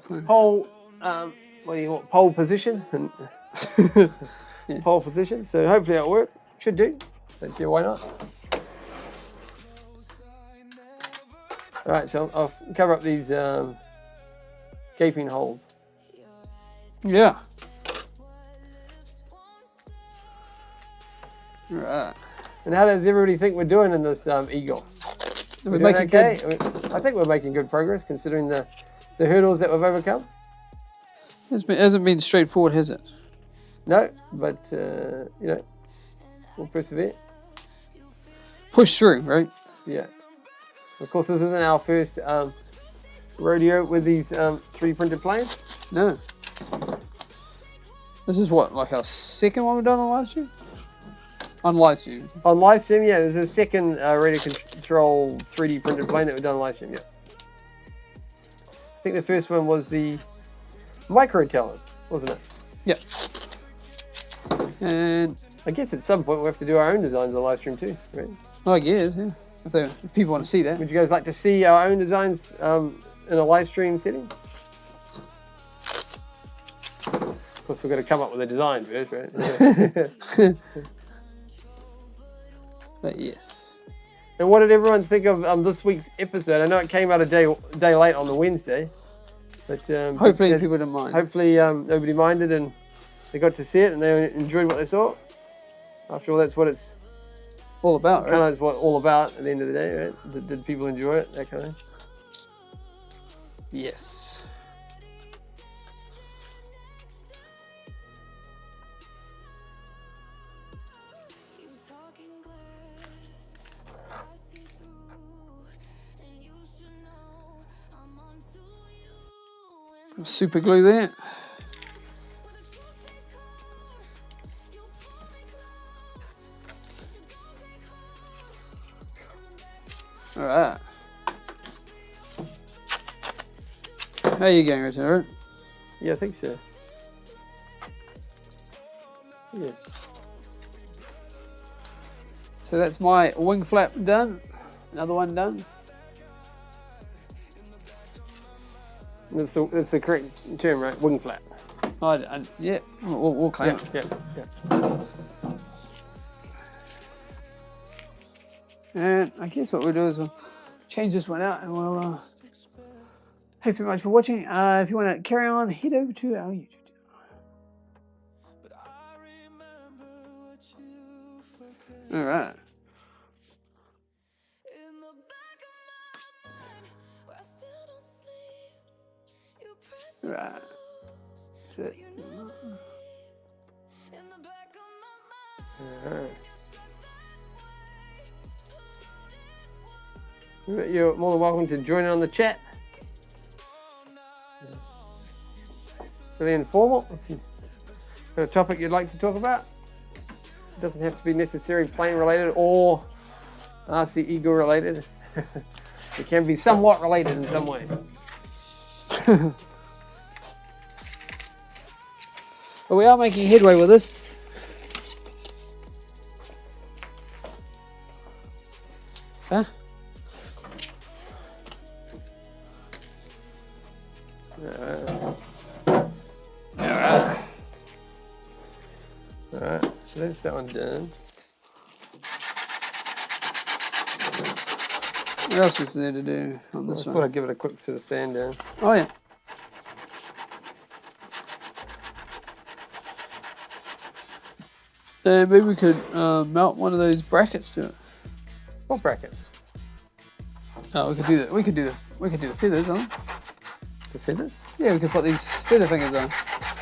What do you want? Pole position. Yeah. Pole position. So hopefully it'll work. Should do. Let's see why not. All right, so I'll cover up these gaping holes. Yeah. Right. And how does everybody think we're doing in this Eagle? We're making okay? I think we're making good progress considering the hurdles that we've overcome. It hasn't been straightforward, has it? No, but you know, we'll persevere. Push through, right? Yeah. Of course, this isn't our first rodeo with these 3D printed planes. No. This is what, like our second one we've done on live stream? On live stream. On live stream, yeah. There's a second radio control 3D printed plane that we've done on live stream, yeah. I think the first one was the micro talent, wasn't it? Yeah. And I guess at some point we'll have to do our own designs on live stream too, right? I guess, yeah. If people want to see that. Would you guys like to see our own designs in a live stream setting? Of course, we've got to come up with a design first, right? But yes. And what did everyone think of this week's episode? I know it came out a day late on the Wednesday, but hopefully people didn't mind. Hopefully nobody minded and they got to see it and they enjoyed what they saw. After all, that's what it's all about, right? Kind of is what all about at the end of the day, right? Did people enjoy it? That kind of thing. Yes. Super glue there. All right. How are you going, Richard? Yeah, I think so. Yes. So that's my wing flap done. Another one done. That's the correct term, right? Wing flap. Yeah, we'll claim it. Yeah. And I guess what we'll do is we'll change this one out and we'll... Thanks very much for watching. If you want to carry on, head over to our YouTube channel. All right. Right. That's it. You're more than welcome to join in on the chat. Really informal. If you've got a topic you'd like to talk about, it doesn't have to be necessarily plane related or RC Eagle related. It can be somewhat related in some way. But we are making headway with this. Huh? Alright, so that's that one done. What else is there to do on this I one? thought I'd give it a quick sort of sand down. Oh yeah. Maybe we could mount one of those brackets to it. What brackets? Oh, we could do that. We could do the feathers on. The feathers? Yeah, we could put these feather fingers on.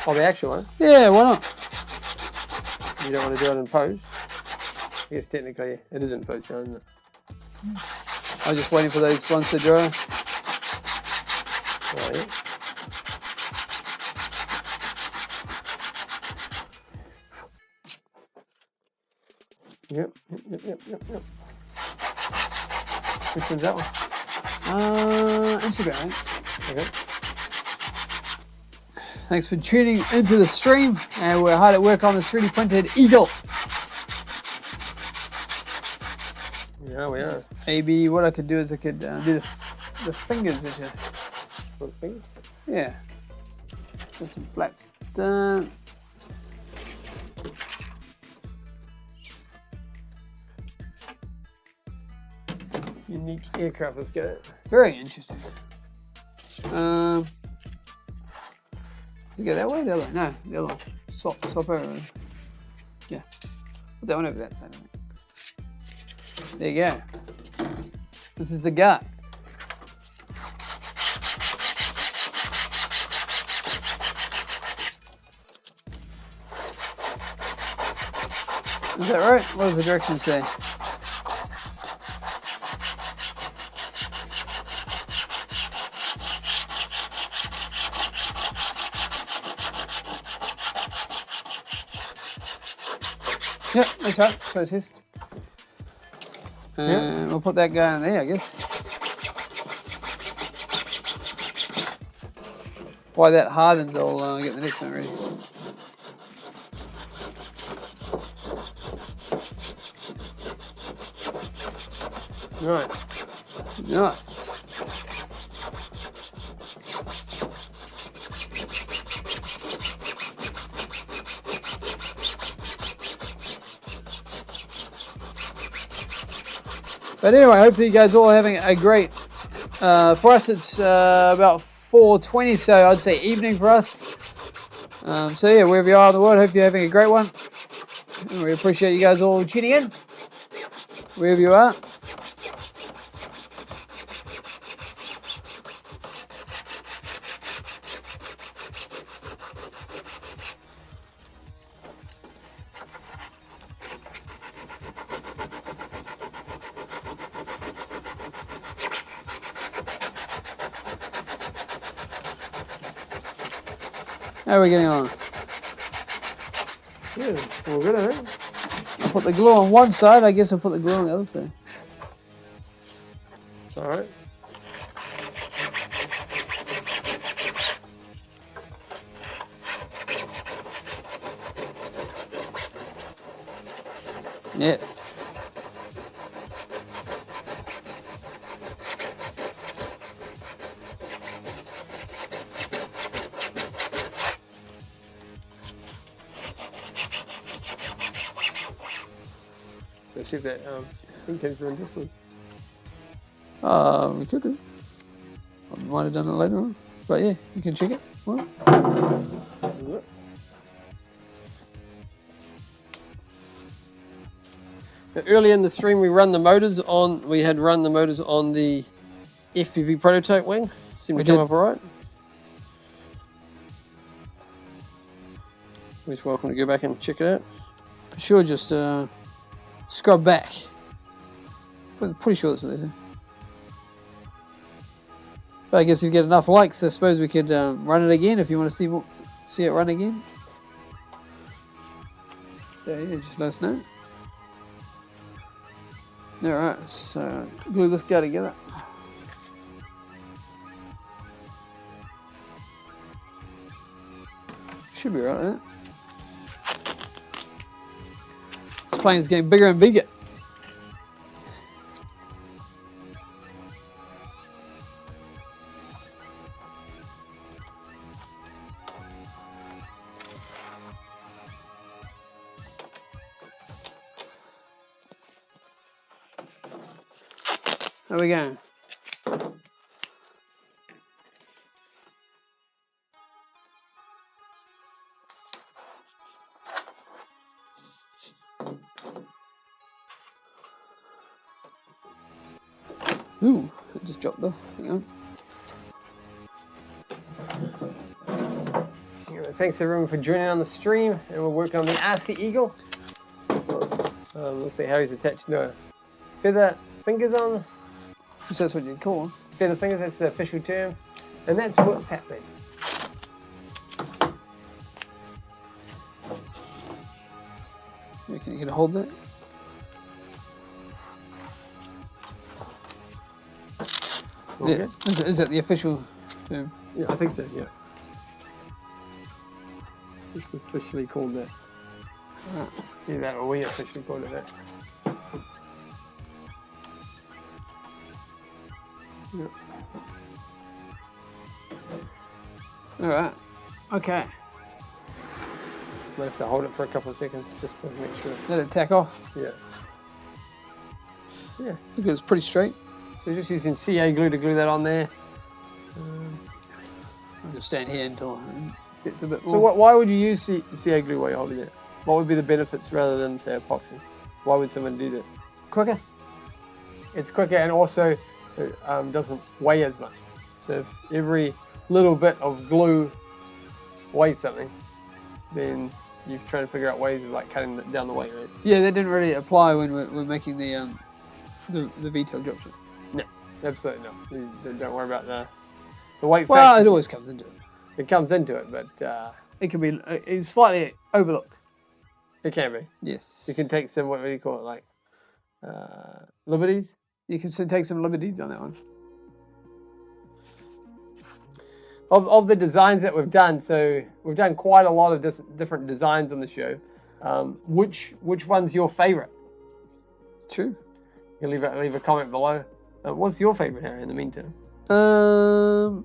Oh, the actual one? Yeah, why not? You don't want to do it in post? I guess technically it is in post now, isn't it? I'm just waiting for those ones to dry. Oh, yeah. Yep. Which one's that one? Instagram. Okay. Thanks for tuning into the stream, and we're hard at work on this 3D printed eagle. Yeah, we are. Maybe what I could do is I could do the fingers. What thing? Yeah. Put some flaps done. Unique aircraft, let's get it. Very interesting. Does it go that way? The other way? No, the other one. Swap over. Yeah. Put that one over that side. There you go. This is the gut. Is that right? What does the directions say? Yep, that's right. That's what it says. Yep. We'll put that guy in there, I guess. While that hardens, I'll get the next one ready. Nice. Nice. But anyway, hopefully you guys are all having a great, for us it's about 4:20, so I'd say evening for us. So yeah, wherever you are in the world, hope you're having a great one. And we appreciate you guys all tuning in, wherever you are. How are we getting on? Yeah, all good, I think. I'll put the glue on one side, I guess I'll put the glue on the other side. It's alright. Yes. Let's see if that thing came through in Discord. We could do. I might have done it later on. But yeah, you can check it. Well, earlier in the stream, we had run the motors on the FPV Prototype Wing. Seemed to come up all right. We're just welcome to go back and check it out. for sure, just scrub back. Pretty sure that's what they do. But I guess if you get enough likes, I suppose we could run it again if you want to see it run again. So yeah, just let us know. Alright, so glue this guy together. Should be right there. plane is getting bigger and bigger. There we go. Ooh, it just dropped off. Hang on. Anyway, thanks everyone for joining on the stream, and we're working on the Ask the Eagle. Looks like Harry's attached the feather fingers on. So that's what you call them. Feather fingers, that's the official term. And that's what's happening. You reckon you can hold that? Yeah. Is that the official term? Yeah, I think so, yeah. It's officially called that. Right. Yeah, that, or we officially called it that. Yeah. All right. Okay. Might have to hold it for a couple of seconds just to make sure. Let it tack off. Yeah. Yeah. Look, it's pretty straight. So you're just using CA glue to glue that on there. I'll just stand here until it sets a bit more. So why would you use CA glue while you're holding it? What would be the benefits rather than, say, epoxy? Why would someone do that? Quicker. It's quicker, and also it doesn't weigh as much. So if every little bit of glue weighs something, then you're trying to figure out ways of like cutting down the weight, right? Yeah, that didn't really apply when we're making the V-tail dropship. No, absolutely not. You don't worry about the weight factor. Well, it always comes into it. It comes into it, but It can be it's slightly overlooked. it can be. Yes. You can take some, what do you call it, like liberties? You can take some liberties on that one. Of the designs that we've done, so we've done quite a lot of different designs on the show. Which one's your favorite? True. You can leave a comment below. What's your favorite, Harry, in the meantime? Of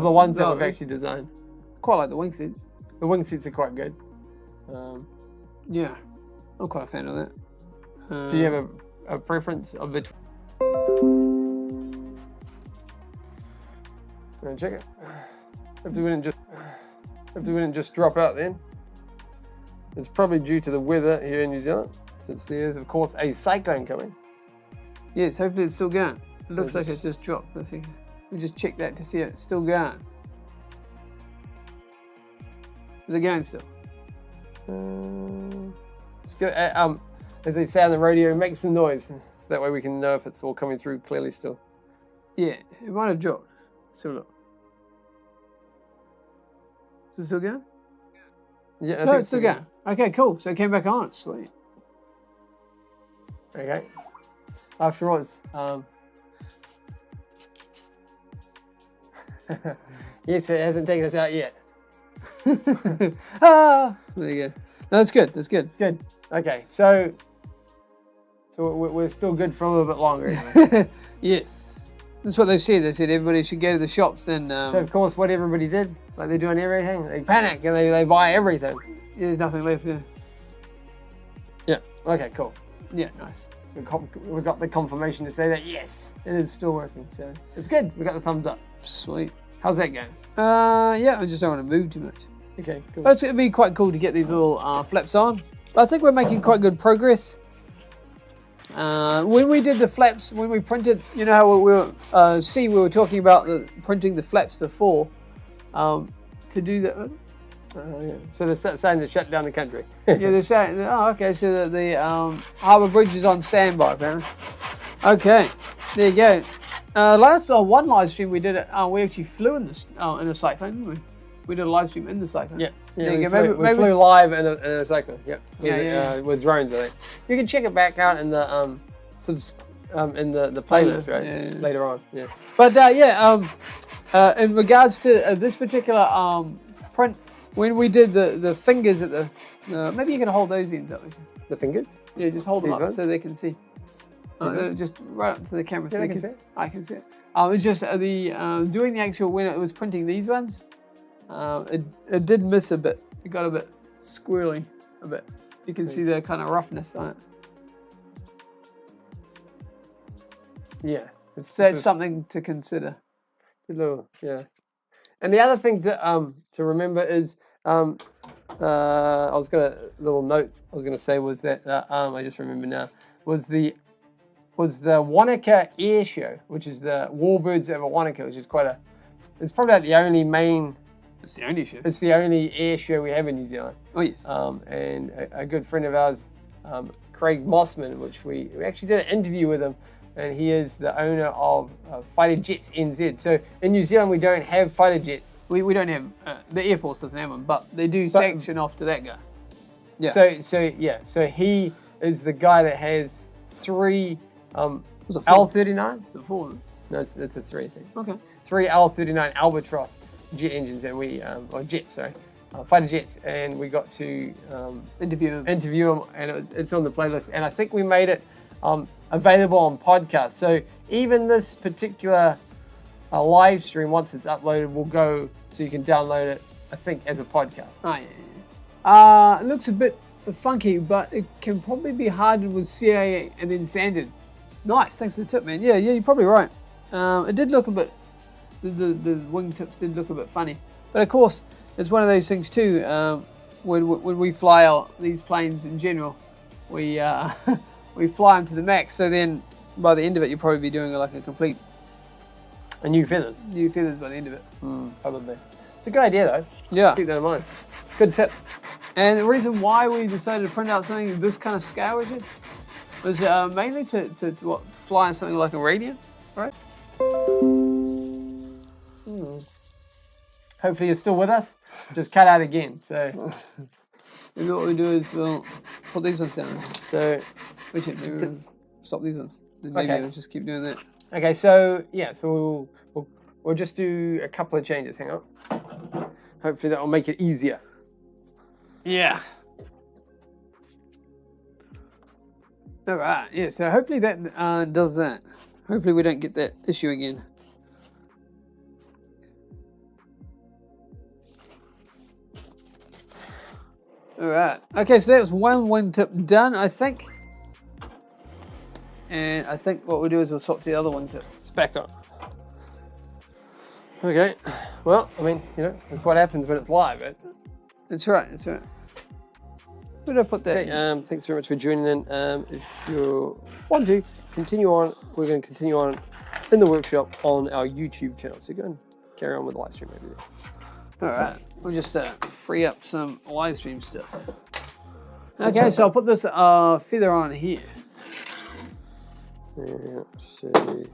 the ones that we've actually designed. Quite like the wingsuits. The wingsuits are quite good. Yeah, I'm quite a fan of that. Do you have a preference of the? Check it. If we didn't just drop out, then it's probably due to the weather here in New Zealand, since there is, of course, a cyclone coming. Yes, hopefully it's still going. It looks like it just dropped. I think we just check that to see it's still going. Is it going still? It's good. As they say on the radio, make some noise, so that way we can know if it's all coming through clearly still. Yeah, it might have dropped. So look. Is it still going? Yeah, No, it's still going. Okay, cool. So it came back on. Sweet. Okay. After all, it's yes, it hasn't taken us out yet. Ah, there you go. No, that's good. That's good. It's good. Okay, so we're still good for a little bit longer. Yes. That's what they said. They said everybody should go to the shops and... so, of course, what everybody did, like they do on everything, they panic and they buy everything. Yeah, there's nothing left there. Yeah, okay, cool. Yeah, nice. We got the confirmation to say that, yes, it is still working. So, it's good. We got the thumbs up. Sweet. How's that going? Yeah, I just don't want to move too much. Okay, cool. But it's going to be quite cool to get these little flaps on. But I think we're making quite good progress. When we did the flaps, when we printed, you know how we were talking about printing the flaps before. To do that. Yeah. So they're saying to shut down the country. Yeah, they're saying, oh, okay, so the Harbour Bridge is on standby, apparently. Okay, there you go. Last one live stream we did it. We actually flew in a cyclone, didn't we? We did a live stream in the cyclone. Yeah, Yeah, we flew live in a cyclone. Yep. Yeah, with drones, I think. You can check it back out in the in the playlist, right? Yeah. Later on. Yeah. But in regards to this particular print when we did the fingers at the, maybe you can hold those ends up. The fingers? Yeah, just hold them These up ones? so they can see. No, just right up to the camera so Yeah, they I can can see. see it. I can see it. It's just doing the actual, when it was printing these ones, it did miss a bit. It got a bit squirrely a bit. You can see the kind of roughness on it. Yeah. So it's something to consider. A little, yeah. And the other thing to remember is I was gonna say was that I just remember now was the Wanaka Air Show, which is the Warbirds over Wanaka, which is it's probably like the only main. It's the only show. It's the only air show we have in New Zealand. Oh yes. And a good friend of ours, Craig Mossman, which we actually did an interview with him, and he is the owner of Fighter Jets NZ. So in New Zealand we don't have fighter jets. We don't have the Air Force doesn't have them, but they do sanction off to that guy. Yeah. So he is the guy that has 3 L39. Is it 4? No, it's a 3 thing. Okay. 3 L39 Albatross jet engines, and fighter jets, and we got to interview him, and it's on the playlist, and I think we made it available on podcast. So even this particular live stream, once it's uploaded, will go so you can download it, I think, as a podcast. Oh yeah. It looks a bit funky, but it can probably be hardened with CA and then sanded. Nice, thanks for the tip, man. Yeah, you're probably right. It did look a bit. The wingtips did look a bit funny, but of course it's one of those things too. When we fly out these planes in general, we we fly them to the max. So then by the end of it, you'll probably be doing like a complete new feathers by the end of it. Probably. It's a good idea though. Yeah. Keep that in mind. Good tip. And the reason why we decided to print out something this kind of scale, Richard, was mainly to fly in something like a Radiant, right? Hopefully you're still with us. Just cut out again. So maybe what we do is we'll put these ones down. So Richard, maybe we'll stop these ones. Then maybe we'll just keep doing that. Okay, so yeah, so we'll just do a couple of changes. Hang on. Hopefully that will make it easier. Yeah. All right. Yeah. So hopefully that does that. Hopefully we don't get that issue again. All right. Okay. So that's one wingtip done, I think. And I think what we'll do is we'll swap the other wingtip. It's back on. Okay. Well, I mean, you know, that's what happens when it's live, right? That's right. That's right. Where did I put that? Okay, thanks very much for joining in. If you want to continue on, we're going to continue on in the workshop on our YouTube channel. So go and carry on with the live stream over there. All right, we'll just free up some live stream stuff. Okay, so I'll put this feather on here. Yeah, so I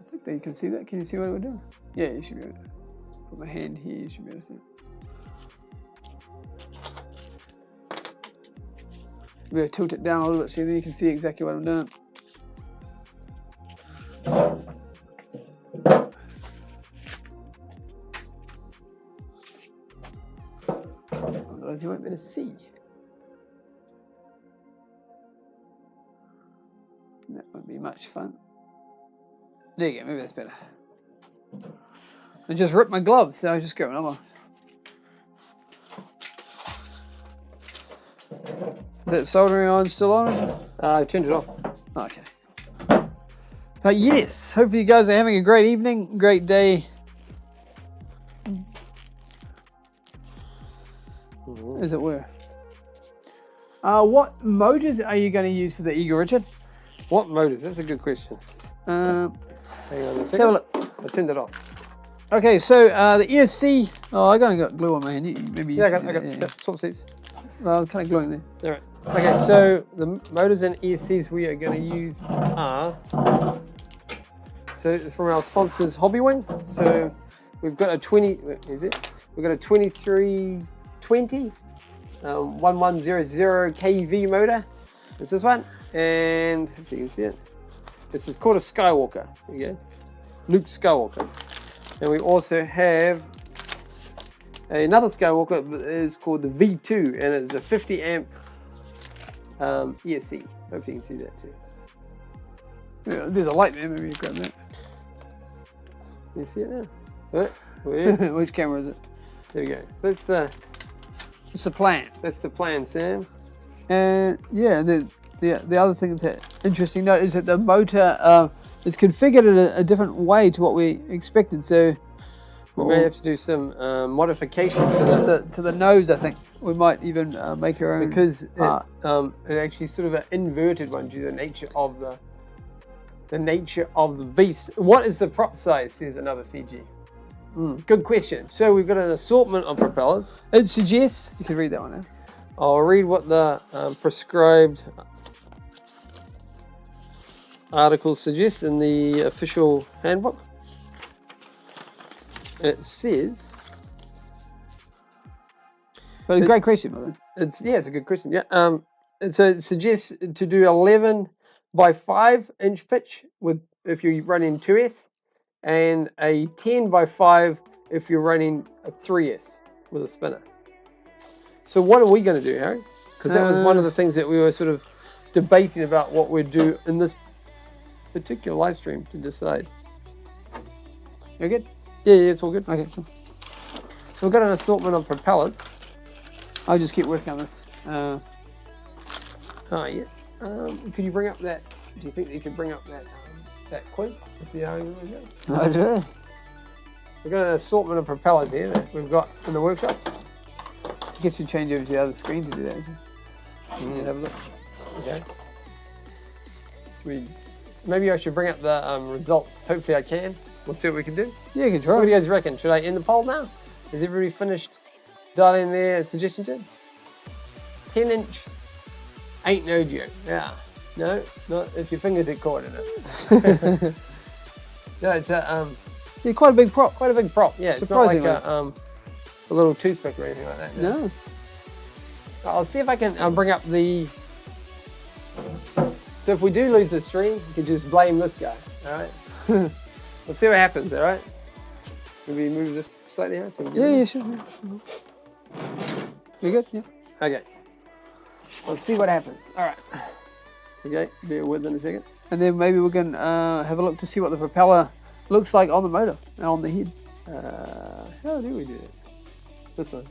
think that you can see that. Can you see what we're doing? Yeah, you should be able to. Put my hand here, you should be able to see it. We'll tilt it down a little bit so then you can see exactly what I'm doing. Otherwise you won't be able to see. That won't be much fun. There you go, maybe that's better. I just ripped my gloves, so I'll just grab another one. Is that soldering iron still on? I turned it off. Okay. But yes, hopefully you guys are having a great evening, great day. As it were. What motors are you going to use for the Eagle, Richard? What motors? That's a good question. Hang on a second. Have a look. I turned it off. Okay, so the ESC. Oh, I got glue on my hand. Maybe you I should got do that, yeah. Swap seats. Well, I'm kind of gluing there. All right. Okay, so the motors and ESCs we are going to use are, so it's from our sponsors Hobby Wing. So we've got a 2320 1100 kV motor. It's this one, and if you can see it, this is called a Skywalker. There you go, Luke Skywalker. And we also have Another Skywalker is called the V2, and it's a 50 amp ESC. Hope you can see that too. Yeah, there's a light there, maybe you grab that. You see it now? Where? Which camera is it? There we go. So that's the... It's the plan. That's the plan, Sam. And yeah, the other thing that's interesting note is that the motor is configured in a different way to what we expected. So we may have to do some modification to the nose. I think we might even make our own, because it actually sort of an inverted one due to the nature of the beast. What is the prop size? Says another CG. Good question. So we've got an assortment of propellers. It suggests, you can read that one now. I'll read what the prescribed articles suggest in the official handbook. It says... But a great question, brother. It's a good question. Yeah. And so it suggests to do 11 by 5 inch pitch if you're running 2S, and a 10 by 5 if you're running a 3S with a spinner. So what are we going to do, Harry? Because that was one of the things that we were sort of debating about what we'd do in this particular live stream to decide. You good? Yeah, it's all good. Okay, cool. So we've got an assortment of propellers. I'll just keep working on this. Oh, yeah. Could you bring up that? Do you think you could bring up that quiz to see how you want to go? I do. We've got an assortment of propellers here that we've got in the workshop. I guess you change over to the other screen to do that. Have a look. Okay. Maybe I should bring up the results. Hopefully I can. We'll see what we can do. Yeah, you can try. What do you guys reckon? Should I end the poll now? Has everybody finished dialing their suggestions in? 10 inch ain't no joke. Yeah. No, not if your fingers get caught in it. No, it's a yeah, quite a big prop. Quite a big prop. Yeah, it's not like a little toothpick or anything like that. No. I'll see if I can bring up the. So if we do lose the stream, you can just blame this guy. All right. We'll see what happens. All right. Maybe move this slightly here. So yeah, sure. You good? Yeah. Okay. Let's see what happens. All right. Okay. Bear with in a second. And then maybe we can have a look to see what the propeller looks like on the motor and on the head. How do we do that? This one.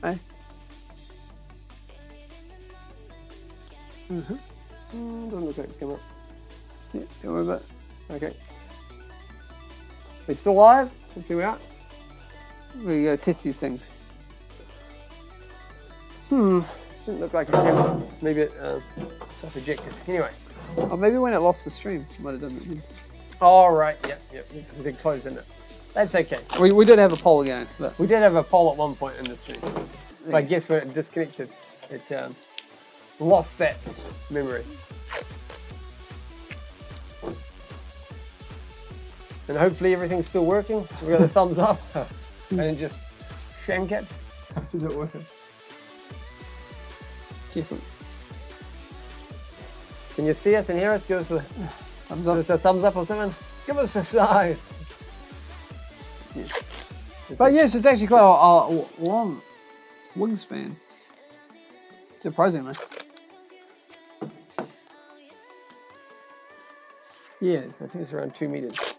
Hey. Doesn't look like it's come up. Yeah, don't worry about it. Okay. We still live? Here we are. We go test these things. Didn't look like it came up. Maybe it self-ejected. Anyway. Or maybe when it lost the stream, it might have done it. All right. Yep. Because it did close, didn't it? That's okay. We did have a poll again. But we did have a poll at one point in the stream. But I guess when it disconnected, it lost that memory. And hopefully everything's still working. We got the thumbs up. And then just shank it. Does it work? Careful. Can you see us and hear us? Give us a thumbs up. Give us a thumbs up or something. Give us a sign. Yes. But yes, it's actually quite a long wingspan. Surprisingly. Yeah, I think it's around 2 meters.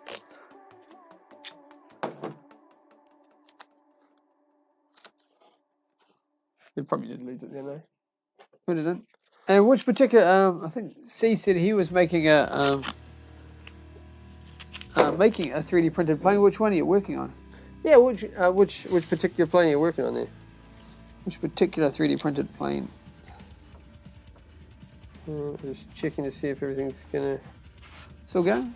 They probably did lose it then, though. Put it in. And which particular? I think C said he was making a 3D printed plane. Which one are you working on? Yeah, which particular plane are you working on there? Which particular 3D printed plane? Just checking to see if everything's gonna. Still going?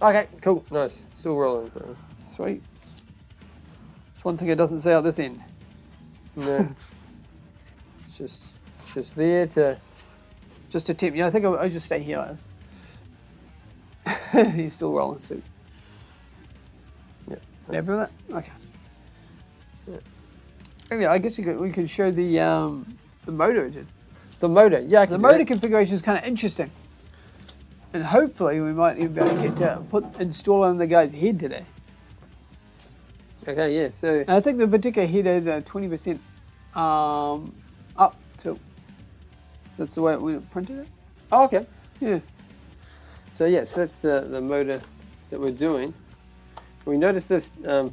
Okay, cool, nice. Still rolling. Sweet. It's one thing it doesn't say out this end. No. It's just there to. Just to tip. Yeah, I think I'll just stay here like this. He's still rolling, Sue. Yeah. You happy with that? Okay. Yeah, I guess we could show the motor engine. The motor, yeah. The motor configuration is kind of interesting. And hopefully we might even be able to get to install on the guy's head today. Okay, yeah, so... And I think the particular head is 20% up tilt. That's the way we printed it. Oh, okay. Yeah. So yeah, so that's the motor that we're doing. We noticed this, this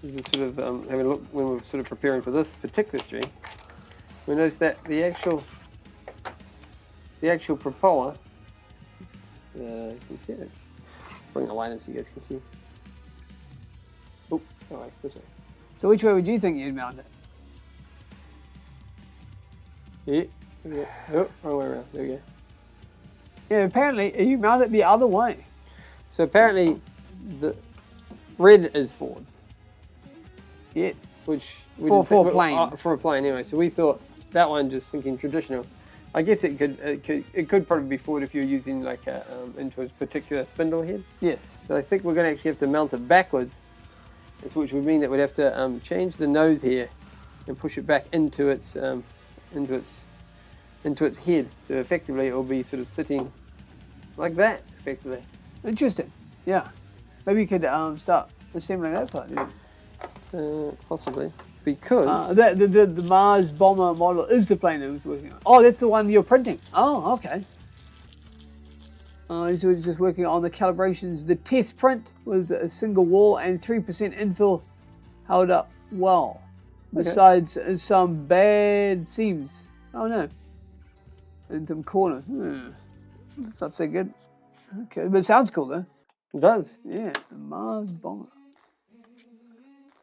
is sort of having a look when we're sort of preparing for this particular stream. We noticed that the actual propeller, you can see it. Bring the light in so you guys can see. Oh, all right, this way. So which way would you think you'd mount it? Yeah. Oh, wrong way around. There we go. Yeah, apparently you mount it the other way. So apparently the red is forwards. Yes. Which for a plane. For a plane anyway. So we thought that one, just thinking traditional. I guess it could probably be forward if you're using like a into a particular spindle head. Yes. So I think we're going to actually have to mount it backwards, which would mean that we'd have to change the nose here and push it back into its head. So effectively it will be sort of sitting like that, effectively. Interesting. Yeah. Maybe you could start assembling that part. Yeah. Possibly. Because the Mars bomber model is the plane that was working on. Oh, that's the one you're printing. Oh, okay. So we're just working on the calibrations, the test print with a single wall and 3% infill held up well. Okay. Besides some bad seams. Oh no. And some corners. That's not so good. Okay, but it sounds cool though. It does. Yeah, the Mars bomber.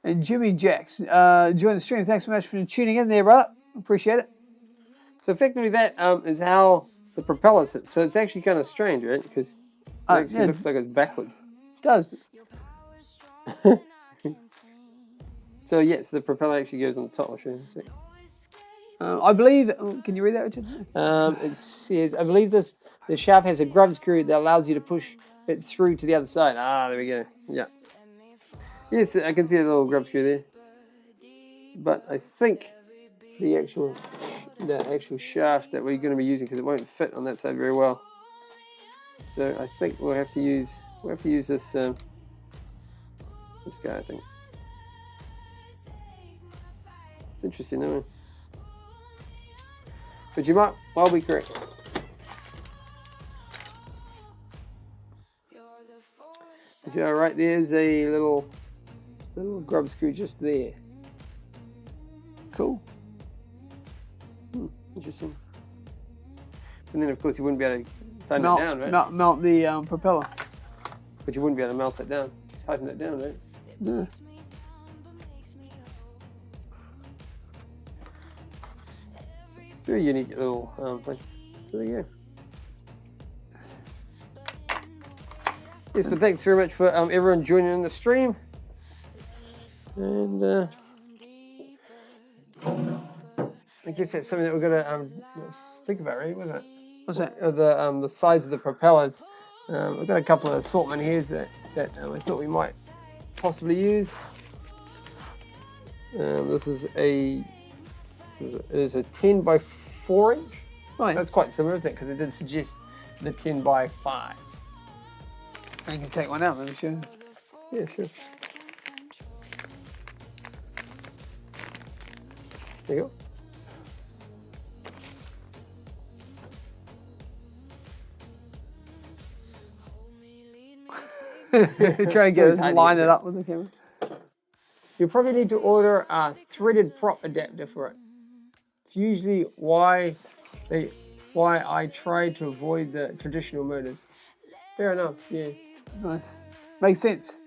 And Jimmy Jacks joined the stream. Thanks so much for tuning in there, brother. Appreciate it. So effectively that is how the propeller sits. So it's actually kind of strange, right? Because it actually looks like it's backwards. It does. So yes, the propeller actually goes on the top. I'll show you. I believe, can you read that, Richard? It says, I believe the shaft has a grub screw that allows you to push it through to the other side. Ah, there we go. Yeah. Yes, I can see a little grub screw there. But I think the actual shaft that we're going to be using, because it won't fit on that side very well. So I think we'll have to use this this guy, I think. It's interesting, isn't it? But you might well be correct. If you're right, there's a little grub screw just there. Cool. Interesting. And then of course you wouldn't be able to tighten it down, right? Mount the propeller. But you wouldn't be able to melt it down, tighten it down, right? Yeah. Very unique little thing. So there you go. Yes, but thanks very much for everyone joining in the stream. And I guess that's something that we're gonna think about, right? Wasn't it? What's that? The size of the propellers. We've got a couple of assortment here that I thought we might possibly use. This is a 10 by 4 inch. Right. That's quite similar, isn't it? Because it did suggest the 10 by 5. I can take one out, maybe, sure. Yeah, sure. There you go. Try to line it up with the camera. You probably need to order a threaded prop adapter for it. It's usually why I try to avoid the traditional motors. Fair enough, yeah. Nice. Makes sense.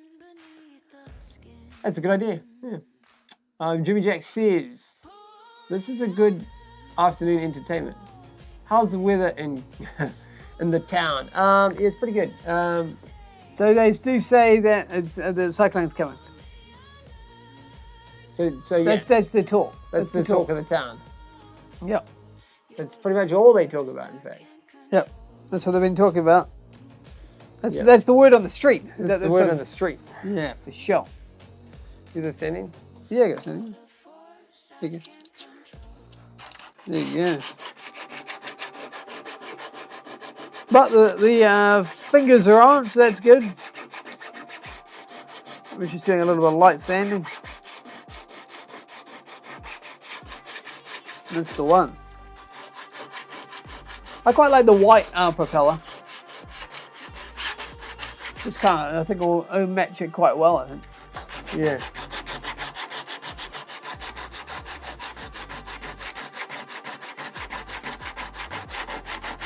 That's a good idea, yeah. Jimmy Jack says, this is a good afternoon entertainment. How's the weather in in the town? Yeah, it's pretty good. So they do say that the cyclone's coming. So yeah. That's the talk. That's the talk of the town. Yep. That's pretty much all they talk about, in fact. Yep. That's what they've been talking about. That's the word on the street. That's the word on the street. Yeah, for sure. You the standing? Yeah, I got standing. There you go. There you go. But the fingers are on, so that's good. We're just doing a little bit of light sanding. That's the one. I quite like the white propeller. Just kind of, I think it'll match it quite well, I think. Yeah.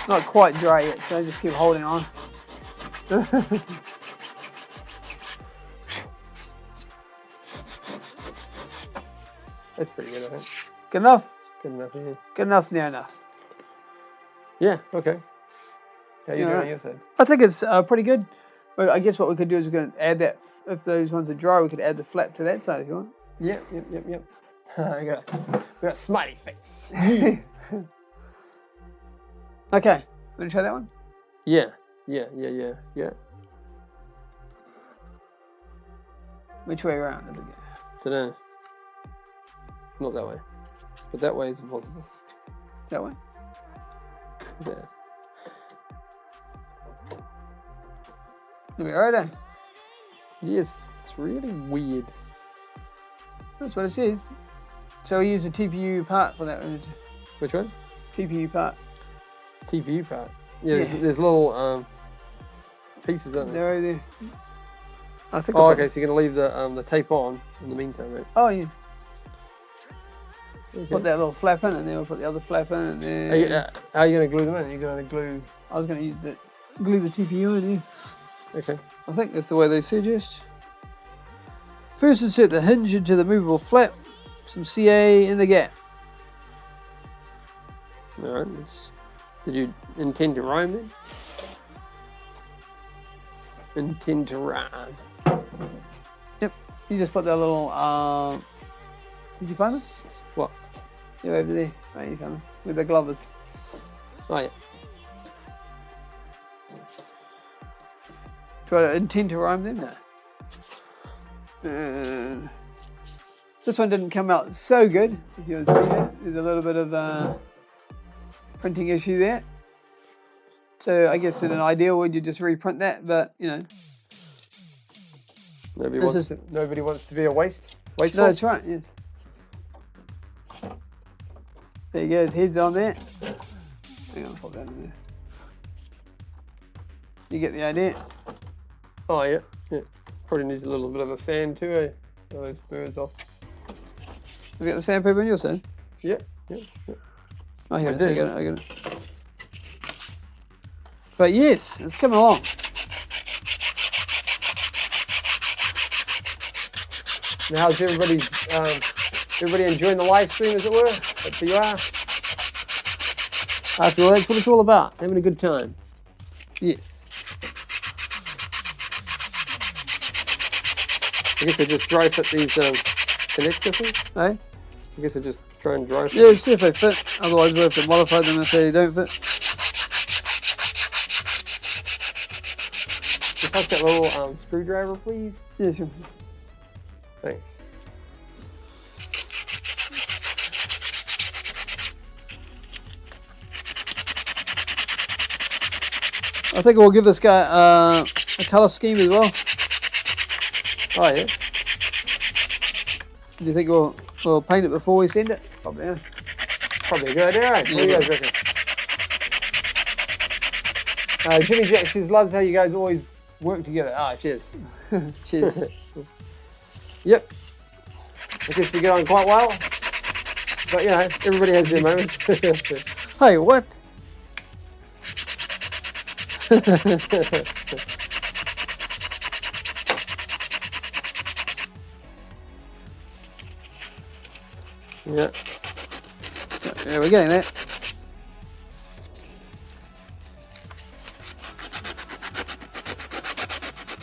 Not quite dry yet, so I just keep holding on. That's pretty good, I think. Good enough? Good enough, yeah. Good enough's near enough. Yeah, okay. How you doing on your side? I think it's pretty good. But I guess what we could do is we can add that, if those ones are dry, we could add the flap to that side if you want. Yep. I got a smiley face. Okay, want to try that one? Yeah. Which way around does it go? Dunno. Not that way. But that way is impossible. That way? There. There we are, then. Yes, it's really weird. That's what it says. So we use a TPU part for that. Which one? TPU part. TPU part. Yeah, there's little pieces on it. They're over there. I think. Oh, okay. So you're gonna leave the tape on in the meantime, right? Oh yeah. Okay. Put that little flap in, and then we'll put the other flap in, and then. How are you gonna glue them in? Are you gonna glue? I was gonna glue the TPU in here. Okay. I think that's the way they suggest. First, insert the hinge into the movable flap. Some CA in the gap. All right. Did you intend to rhyme then? Intend to rhyme. Yep. You just put that little. Did you find it? What? Yeah, over there. Right, you found it with the glovers. Oh yeah. Do I intend to rhyme them? No. This one didn't come out so good. If you want to see that, there's a little bit of printing issue there. So I guess in an ideal would you just reprint that, but you know. Nobody wants to be a wasteful. No, that's right. Yes. There you go. His head's on there. Hang on, pop that in there. You get the idea. Oh yeah. Probably needs a little bit of a sand too, eh? All those birds off. Have you got the sandpaper on your side? Yeah. Oh, here it is. I got it. But yes, it's coming along. Now, how's everybody enjoying the live stream, as it were? Hopefully you are. After all, that's what it's all about. Having a good time. Yes. I guess I just dry fit these connector things. Eh? I guess I just try and dry fit. Yeah, see if they fit. Otherwise, we'll have to modify them if they don't fit. Can you pass that little screwdriver, please? Yeah, sure. Thanks. I think we'll give this guy a colour scheme as well. Oh yeah. Do you think we'll paint it before we send it? Probably. Yeah. Probably a good idea, right? What do you guys reckon? Jimmy Jack says loves how you guys always work together. Ah, cheers. Cheers. Yep. I guess we get on quite well. But you know, everybody has their moments. Hey, what? Yeah. Yeah, we're getting there.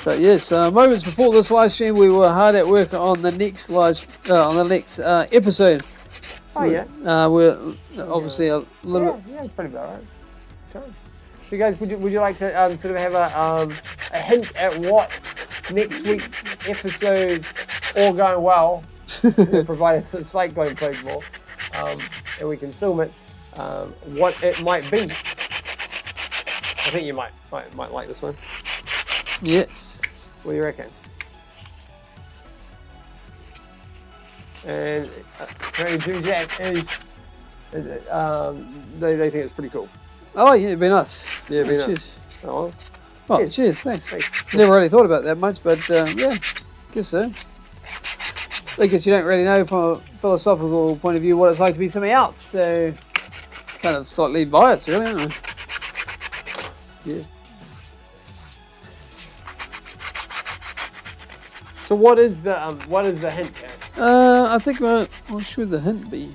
But yes, moments before this live stream, we were hard at work on the next episode. Oh yeah. We're obviously a little bit. Yeah, it's pretty about right. So you guys, would you like to sort of have a hint at what next week's episode, all going well, provided the site going playable, and we can film it, what it might be? I think you might like this one. Yes. What do you reckon? And apparently Jack is they think it's pretty cool. Oh yeah, it'd be nice. Yeah, it'd be nice. Cheers. Oh, well. Cheers. Cheers. Thanks. Never really thought about that much, but yeah, guess so. I guess you don't really know from a philosophical point of view what it's like to be somebody else, so kind of slightly biased, really, aren't we? Yeah. So what is the hint here? I think what should the hint be?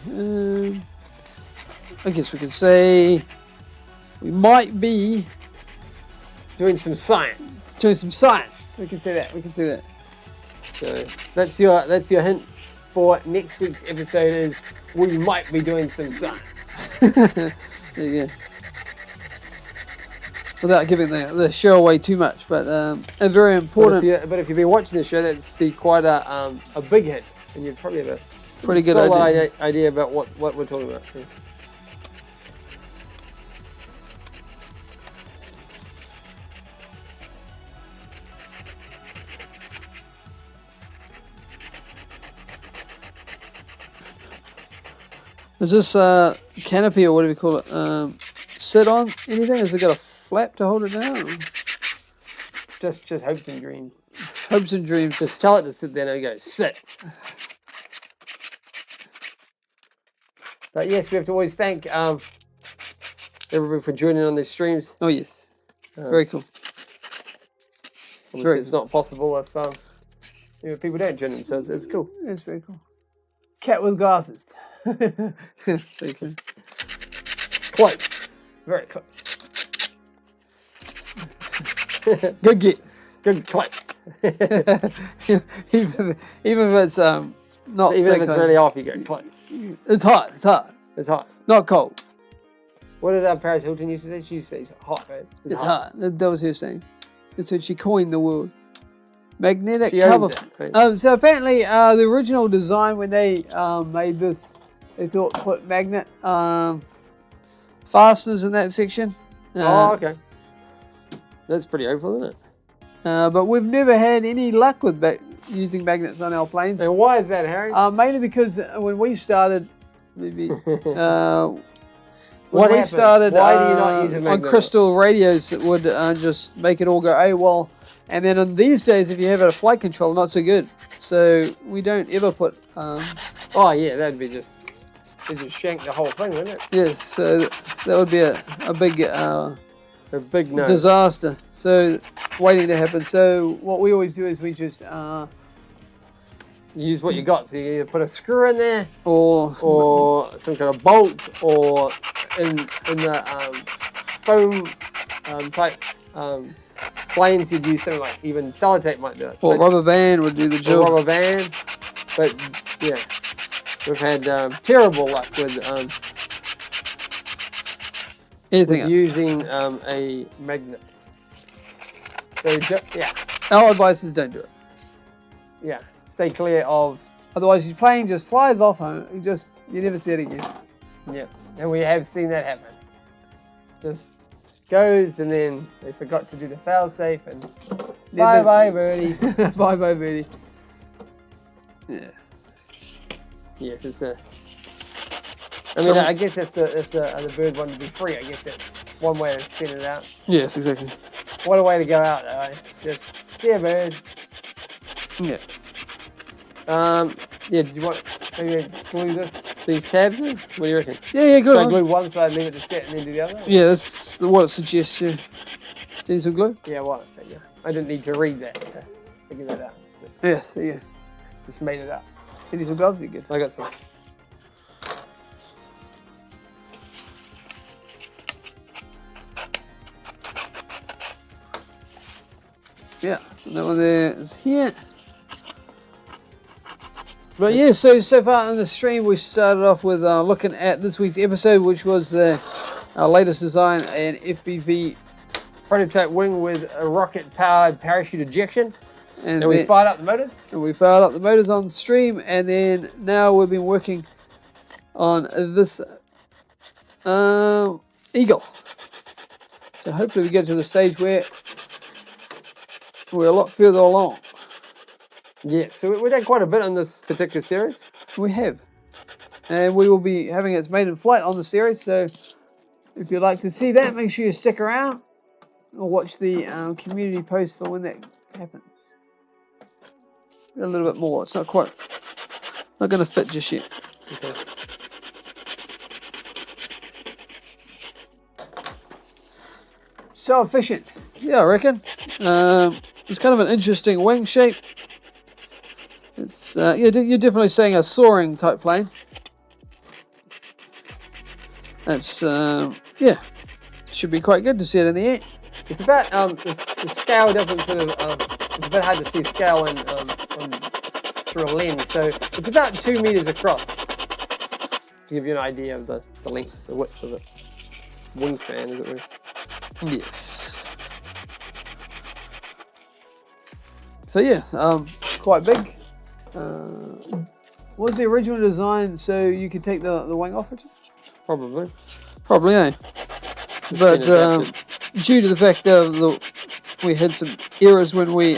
I guess we could say we might be doing some science. Doing some science. We can say that. So that's your hint for next week's episode is we might be doing some science. There you go. Without giving the show away too much, but a very important. But if you've been watching the show, that'd be quite a big hit, and you'd probably have a pretty good idea about what we're talking about. Yeah. Is this canopy or whatever you call it sit on anything? Has it got a flap to hold it down? Just hopes and dreams. Hopes and dreams. Just tell it to sit there and go sit. But yes, we have to always thank everybody for joining on these streams. Oh yes, very cool. Obviously, it's not possible if people don't join in, so it's cool. It's very cool. Cat with glasses. Thank you. Close. Very close. Good guess. Good close. even if it's not. Even if it's really off, you go close. It's hot. It's hot. It's hot. Not cold. What did Paris Hilton used to say? She used to say it's hot, right? It's hot. That was her saying. That's what she coined the word. Magnetic she cover. It, right? So apparently, the original design when they made this, they thought put magnet fasteners in that section. Oh, okay. That's pretty hopeful, isn't it? But we've never had any luck with using magnets on our planes. And why is that, Harry? Mainly because when we started, maybe What happened? started Why do you not use a magnet? on crystal radios, it would just make it all go AWOL. And then in these days, if you have it a flight control, not so good. So we don't ever put. Oh yeah, that'd be just shank the whole thing, wouldn't it? Yes, so that would be a big no. disaster. So waiting to happen. So what we always do is we just use what you got. So you either put a screw in there, or some kind of bolt, or in the foam type planes, you'd use something like even sellotape might do it. Or rubber band would do the job. Or rubber band, but yeah, we've had terrible luck with anything using a magnet. So yeah, our advice is don't do it. Yeah, stay clear of. Otherwise, your plane just flies off home. You never see it again. Yeah, and we have seen that happen. Just goes, and then they forgot to do the fail safe, and bye birdie. Bye birdie. Yeah. Yes, it's a. I mean, I guess if the bird wanted to be free, I guess that's one way to send it out. Yes, exactly. What a way to go out, though. Eh? Just see a bird. Yeah. Yeah. Did you want maybe glue these tabs in? What do you reckon? Yeah, good. So glue one side, leave it to set, and then do the other. Yeah, that's what it suggests. Yeah. Do you need some glue? Yeah, what? Yeah. I didn't need to read that to figure that out. Yes. Just made it up. You need some gloves? You good? I got some. Yeah, that one there is here. But yeah, so far in the stream, we started off with looking at this week's episode, which was our latest design, an FPV Prototype Wing with a rocket-powered parachute ejection. And we then, fired up the motors? And we fired up the motors on the stream, and then now we've been working on this Eagle. So hopefully we get to the stage where we're a lot further along. Yeah, so we've done quite a bit on this particular series. We have. And we will be having its maiden flight on the series, so if you'd like to see that, make sure you stick around or watch the community post for when that happens. A little bit more. It's not going to fit just yet. Okay. So efficient. Yeah, I reckon. It's kind of an interesting wing shape. It's you're definitely seeing a soaring type plane. That's yeah, should be quite good to see it in the air. It's about the scale doesn't sort of it's a bit hard to see scale in through a lens. So it's about 2 meters across to give you an idea of the length, the width of the wingspan, as it were. Yes. So yeah, quite big. Was the original design so you could take the wing off it? Probably, eh? But due to the fact that we had some errors when we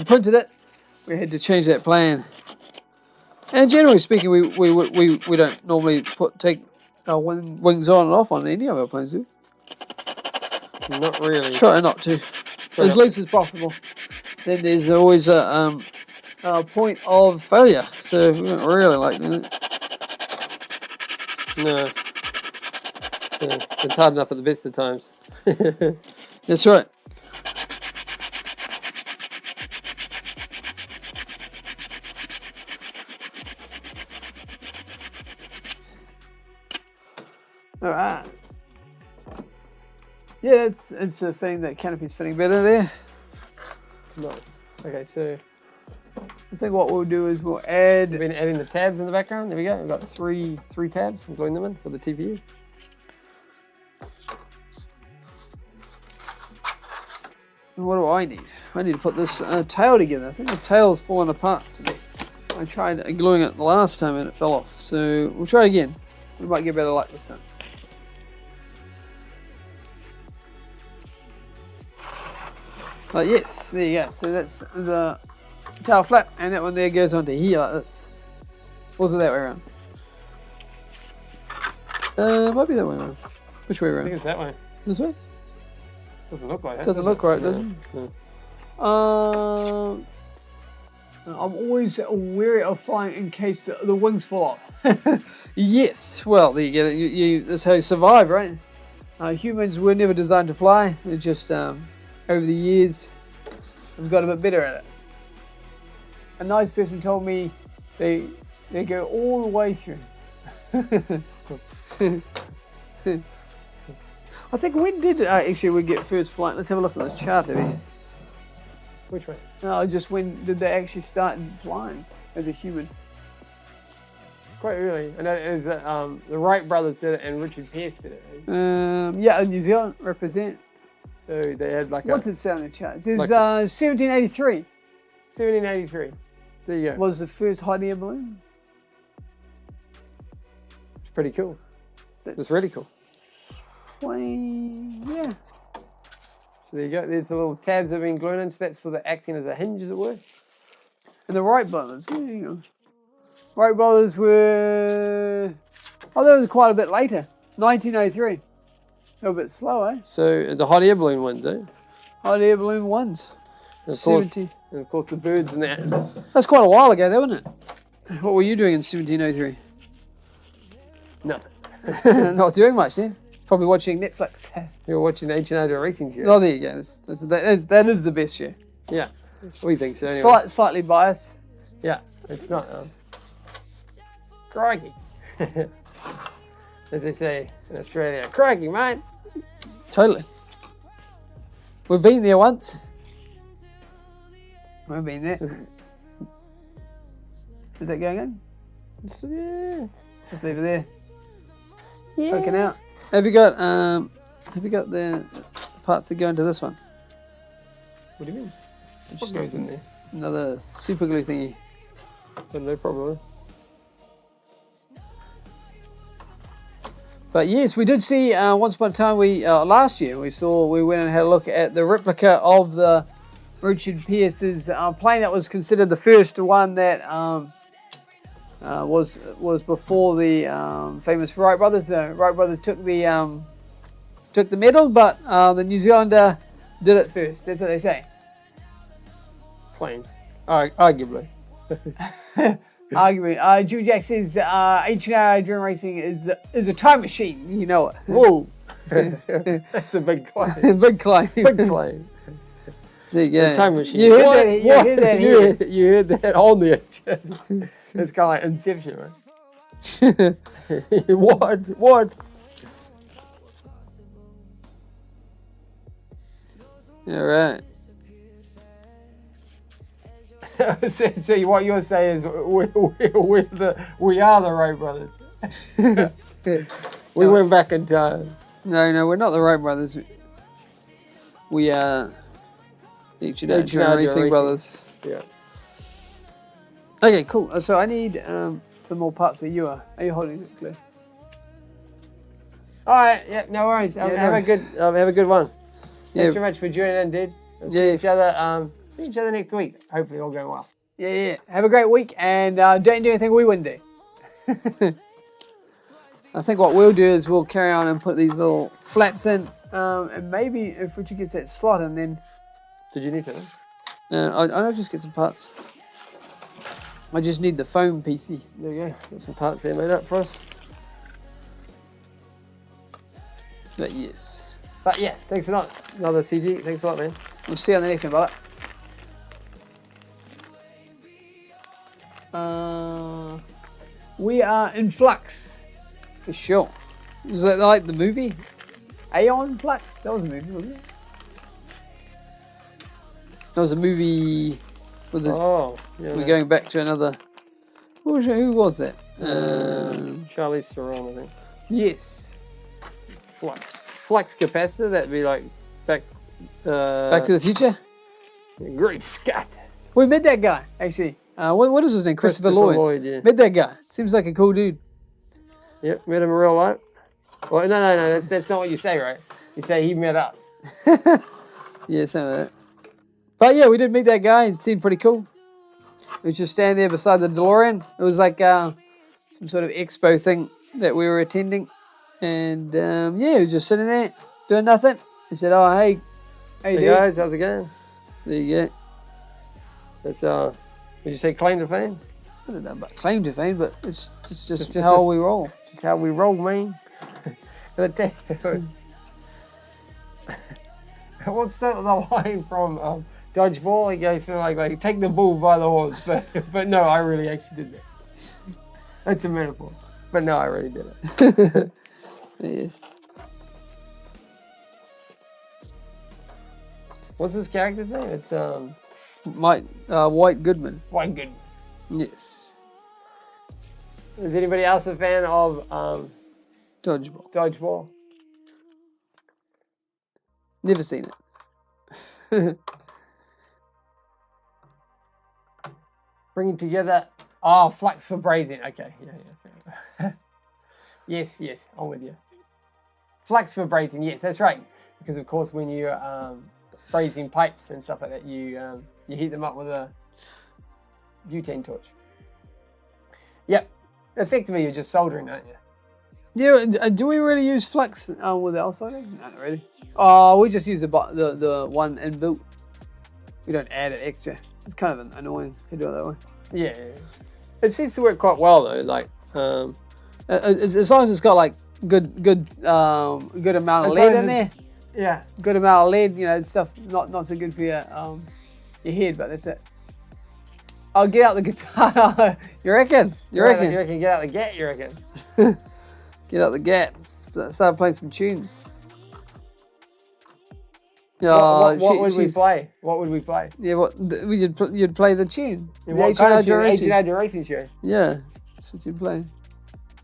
printed it, we had to change that plan. And generally speaking, we don't normally take our wings on and off on any of our planes, do we? not really. Try not to, as least as possible. Then there's always a point of failure, so we don't really like doing it. No. It's hard enough at the best of times. That's right. All right. Yeah, it's fitting, that canopy's fitting better there. Nice. Okay, so I think what we'll do is we'll add. we've been adding the tabs in the background. There we go. We've got three tabs. I'm gluing them in for the TPU. And what do I need? I need to put this tail together. I think this tail's fallen apart today. I tried gluing it the last time and it fell off. So we'll try again. We might get better luck this time. Yes, there you go. So that's the tail flap, and that one there goes onto here like this. Or was it that way around? Might be that way around. Which way I around? think it's that way. This way? Doesn't look like that. Doesn't look right, does it? No. I'm always wary of flying in case the wings fall off. Yes, well, there you go. That's how you survive, right? Humans were never designed to fly. It's just over the years, we've got a bit better at it. A nice person told me they go all the way through. I think when did actually we get first flight? Let's have a look at this chart over here. Which way? No, just when did they actually start flying as a human? Quite early. And that is the Wright brothers did it and Richard Pearce did it. Yeah, New Zealand represent. So they had like What's it say on the chart? It says 1783. 1783. There you go. Was the first hot air balloon. It's pretty cool. It's really cool. Yeah. So there you go. There's the little tabs that have been glued in. So that's for the acting as a hinge, as it were. And the Wright brothers. Hang on. Wright brothers were. Oh, that was quite a bit later. 1903. A little bit slow, eh? So the hot air balloon ones, eh? Hot air balloon ones. And of course the birds and that. That's quite a while ago, though, wasn't it? What were you doing in 1703? Nothing. Not doing much then. Probably watching Netflix. You were watching the H&O racing show. Oh, there you go. That is the best show. Yeah. We think so anyway. Slightly biased. Yeah. It's not. Crikey. As they say in Australia. Crikey, mate. Totally. We've been there once. We've been there. Is that going in? Yeah. Just leave it there. Yeah. Poking out. Have you got the parts that go into this one? What do you mean? What goes in there? Another super glue thingy. No, probably. But yes, we did see once upon a time. Last year we went and had a look at the replica of the Richard Pearce's plane that was considered the first one that was before the famous Wright brothers. The Wright brothers took the medal, but the New Zealander did it first. That's what they say. Plane, arguably. Arguably. Jimmy Jack says H&R Drone Racing is a time machine. You know it. Whoa. That's a big claim. Big claim. Big claim. There you go. The time machine. You heard that here. You heard that on the edge. It's kind of like Inception, right? What? All right. So what you're saying is we are the Wright brothers. We went back in time. No, we're not the Wright brothers. We are H&R Drone Racing brothers. Yeah. Okay, cool. So I need some more parts where you are. Are you holding it, Claire? All right. Yeah. No worries. Have a good one. Thanks very much for joining in, dude. See each other. See each other next week. Hopefully all going well. Yeah. Have a great week, and don't do anything we wouldn't do. I think what we'll do is we'll carry on and put these little flaps in, and maybe if Richard gets that slot in, then. Did you need something? I'll just get some parts. I just need the foam PC. There you go. Got some parts there made up for us. But yes. But yeah, thanks a lot. Another CG. Thanks a lot, man. We'll see you on the next one, brother. We are in flux. For sure. Is that like the movie? Aeon Flux? That was a movie, wasn't it? That was a movie with the... we're going back to another... Who was that? Charlize Theron, I think. Yes. Flux capacitor, that'd be like back to the Future? Great Scott. We met that guy, actually. What is his name? Christopher Lloyd. Yeah. Met that guy. Seems like a cool dude. Yep, met him in real life. Well, no, that's not what you say, right? You say he met us. Yeah, something like that. But yeah, we did meet that guy. It seemed pretty cool. We was just standing there beside the DeLorean. It was like some sort of expo thing that we were attending. And yeah, we were just sitting there doing nothing. He said, "Oh, hey guys, how's it going?" There you go. That's did you say claim to fame? I don't know about claim to fame, but it's just how we roll. Just how we roll, man. What's the line from Dodgeball? He goes something like take the bull by the horns, but no, I really actually did that. That's a metaphor. But no, I really did it. Yes. What's his character's name? It's White Goodman. White Goodman. Yes. Is anybody else a fan of Dodgeball? Never seen it. Bringing together. Flux for brazing. Okay. Yeah. Yes, I'm with you. Flux for brazing. Yes, that's right. Because of course, when you brazing pipes and stuff like that, you heat them up with a butane torch. Yep. Effectively, you're just soldering, aren't you? Yeah. Do we really use flux with our soldering? No, not really. Oh, we just use the one inbuilt. We don't add it extra. It's kind of annoying to do it that way. Yeah. It seems to work quite well though. Like, as long as it's got like good amount of lead in there. Yeah. Good amount of lead. You know, stuff not so good for your head, but that's it. I'll get out the guitar. You reckon? You reckon? Get out the gat. You reckon? Get out the gat. Start playing some tunes. What would we play? What would we play? Yeah, you'd play the tune. What kind of tune? H&R Racing show. Yeah, that's what you'd play.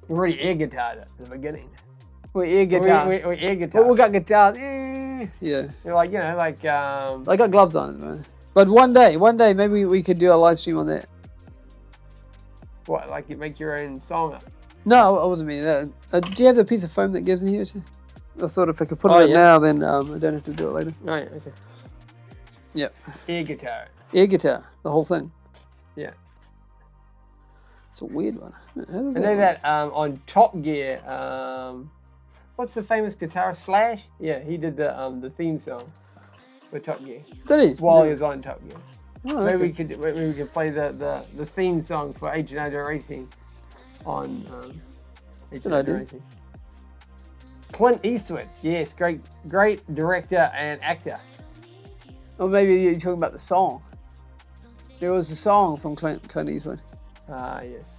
We're already air guitared at the beginning. We're air guitar. We're air guitar. Well, we got guitars. Yeah. Like I got gloves on at the moment. But one day, maybe we could do a live stream on that. What? Like you make your own song up? No, I wasn't meaning that. Do you have the piece of foam that goes in here too? I thought if I could put it in now, then I don't have to do it later. Right, okay. Yep. Air guitar. Air guitar, the whole thing. Yeah. It's a weird one. How does I know that on Top Gear, what's the famous guitarist, Slash? Yeah, he did the theme song for Top Gear. Did he? While he was on Top Gear. Oh, Maybe okay. we could play the theme song for Agent Racing on That's an idea. Racing. Clint Eastwood, yes, great director and actor. Or maybe you're talking about the song. There was a song from Clint Eastwood. Yes.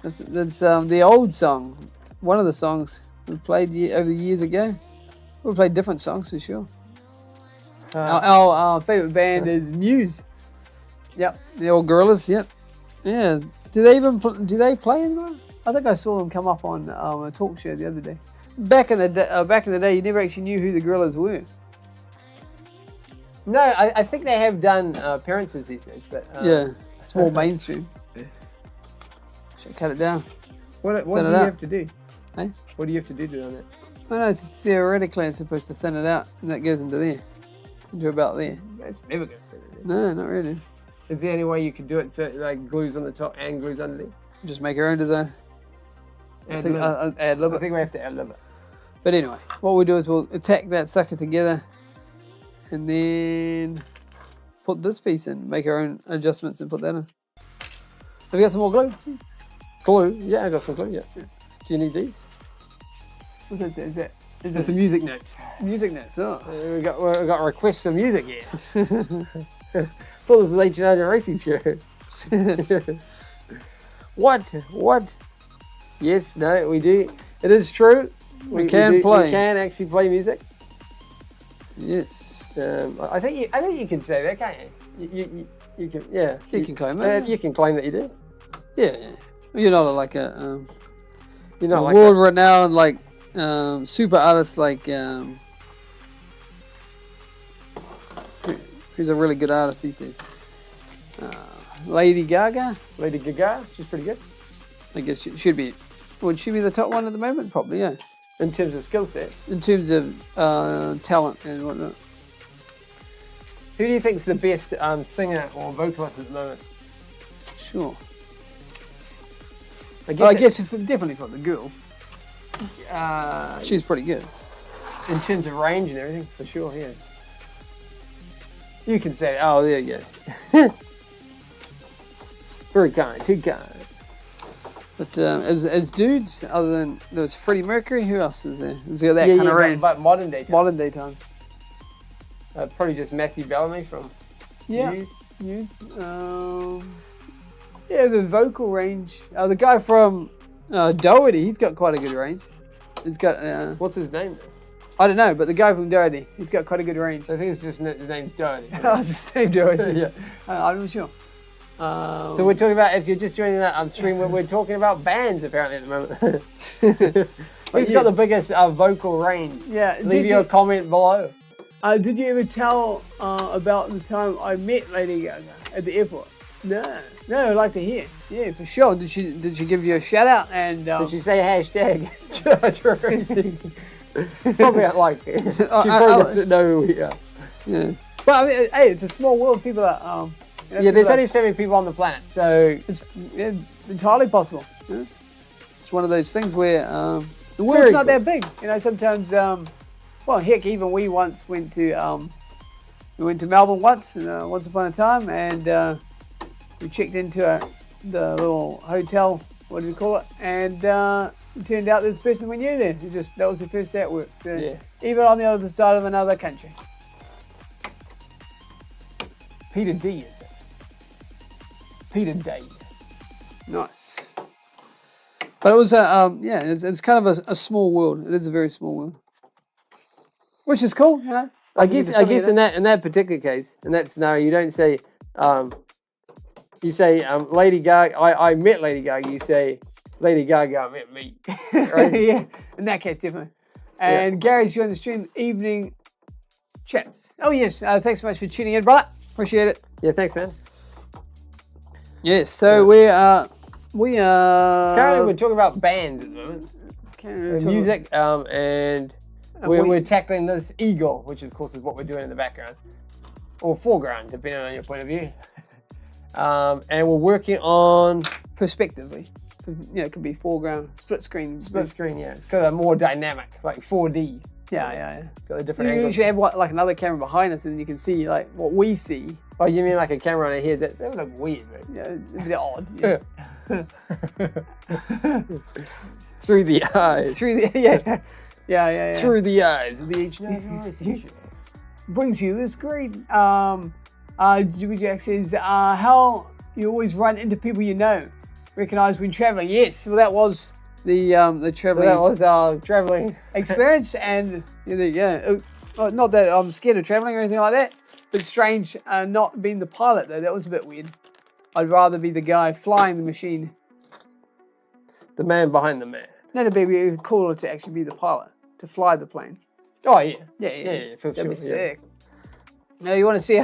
That's the old song. One of the songs we played over the years ago. We played different songs for sure. Our favorite band is Muse. Yep, the old Gorillas. Yep, yeah. Do they play anymore? I think I saw them come up on a talk show the other day. Back in the day, you never actually knew who the Gorillas were. No, I think they have done appearances these days, but yeah, it's more mainstream. Should I cut it down? What do you have to do? Hey? What do you have to do on that? I know, theoretically it's supposed to thin it out, and that goes into there, into about there. It's never going to fit in No, there. not really. Is there any way you could do it so it like glues on the top and glues underneath? Just make our own design. I think I'll add a little bit. I think we have to add a little bit. But anyway, what we'll do is we'll attack that sucker together and then put this piece in, make our own adjustments and put that in. Have you got some more glue? Glue? Yeah, I got some glue, yeah. Do you need these? What's that? Is that It's some music notes. music notes? Oh. We got a request for music here. Thought this was H&R Racing show. What? Yes, no, we do. It is true. We can play. We can actually play music. Yes. I think you can say that, can't you? You can, yeah. You can claim that. You can claim that you do. Yeah. You're not like a You're not like world-renowned like super artist like who's a really good artist these days? Lady Gaga. Lady Gaga. She's pretty good. I guess she should be. Would she be the top one at the moment? Probably, yeah. In terms of skill set. In terms of talent and whatnot. Who do you think is the best singer or vocalist at the moment? Sure. I guess it's definitely from the girls. She's pretty good. In terms of range and everything, for sure, yeah. You can say, oh, there you go. Very kind, too kind. But as dudes, other than there's Freddie Mercury, who else is there? Who's got that kind of range? But modern day time. Modern day time. Probably just Matthew Bellamy from Muse. Yeah, the vocal range. The guy from Doherty, he's got quite a good range. He's got. What's his name? I don't know, but the guy from Doherty, he's got quite a good range. I think it's just his name's Doherty. Oh, it's his name Doherty. Yeah. I'm not sure. So we're talking about, if you're just joining that on stream, we're talking about bands apparently at the moment. Who's got the biggest vocal range? Yeah. Leave your comment below. Did you ever tell about the time I met Lady Gaga at the airport? No, I'd like to hear. Yeah, for sure. Did she give you a shout out? And did she say hashtag? It's probably like she probably doesn't know who we are. Yeah, but I mean, hey, it's a small world. People are. Yeah, there's only so many people on the planet, so it's entirely possible. Yeah? It's one of those things where the world's not that big. You know, sometimes. Well, heck, even we once went to Melbourne once upon a time, and we checked into the little hotel. What do you call it? And it turned out there's a person we knew there. That was the first day at work. So yeah. Even on the other side of another country. Peter D. Is it? Peter D. Nice. But it was it's kind of a small world. It is a very small world. Which is cool, you know. I guess in that particular case, in that scenario, you don't say, you say Lady Gaga. I met Lady Gaga. You say Lady Gaga met me. Right? Yeah. In that case, definitely. And Gary's joined the stream. Evening, chaps. Oh yes. Thanks so much for tuning in, brother. Appreciate it. Yeah. Thanks, man. Yes. So we're We are... Currently, we're talking about bands at the moment. Music, and we're tackling this eagle, which of course is what we're doing in the background. Or foreground, depending on your point of view. And we're working on... Prospectively. It could be foreground, split screen. Split screen, yeah. It's got a more dynamic, like 4D. Yeah. Got a different You angle. should have like another camera behind us, and you can see like what we see. Oh, you mean like a camera on a head? That would look weird, right? Yeah, a bit odd. Yeah. Through the eyes. Through the yeah. Through the eyes of the aviation. Brings you this great. Jimmy Jack says, how you always run into people you know, recognize when traveling. Yes, well that was the traveling. So that was our traveling experience, and not that I'm scared of traveling or anything like that, but strange not being the pilot though. That was a bit weird. I'd rather be the guy flying the machine. The man behind the man. No, it'd be cooler to actually be the pilot, to fly the plane. Oh yeah, yeah, for that'd sure. be sick. Now you want to see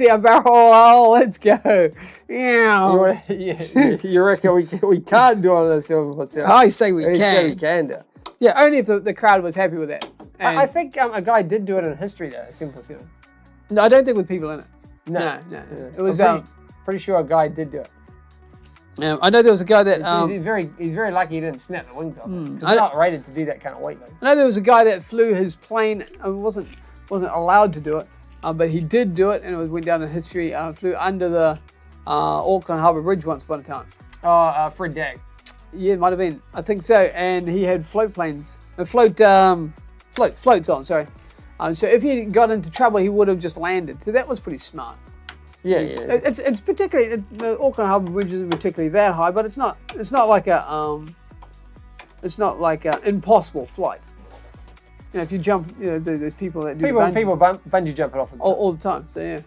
a barrel? Oh, let's go! Yeah. You reckon we can't do it on a silver? I say we can. Say we can do. Yeah, only if the crowd was happy with that. I think a guy did do it in history though, a simple seven. No, I don't think with people in it. No. It was pretty sure a guy did do it. I know there was a guy that he's very lucky he didn't snap the wings off. It's not rated to do that kind of weight. I know there was a guy that flew his plane. Wasn't allowed to do it, but he did do it, and it went down in history. Flew under the Auckland Harbour Bridge once upon a time. Fred Dagg. Yeah, it might have been. I think so. And he had floats on. Sorry. So if he got into trouble, he would have just landed. So that was pretty smart. Yeah. It's particularly the Auckland Harbour Bridge isn't particularly that high, but it's not like a impossible flight. If you jump, there's people that do bungee jumping off all the time. So yeah.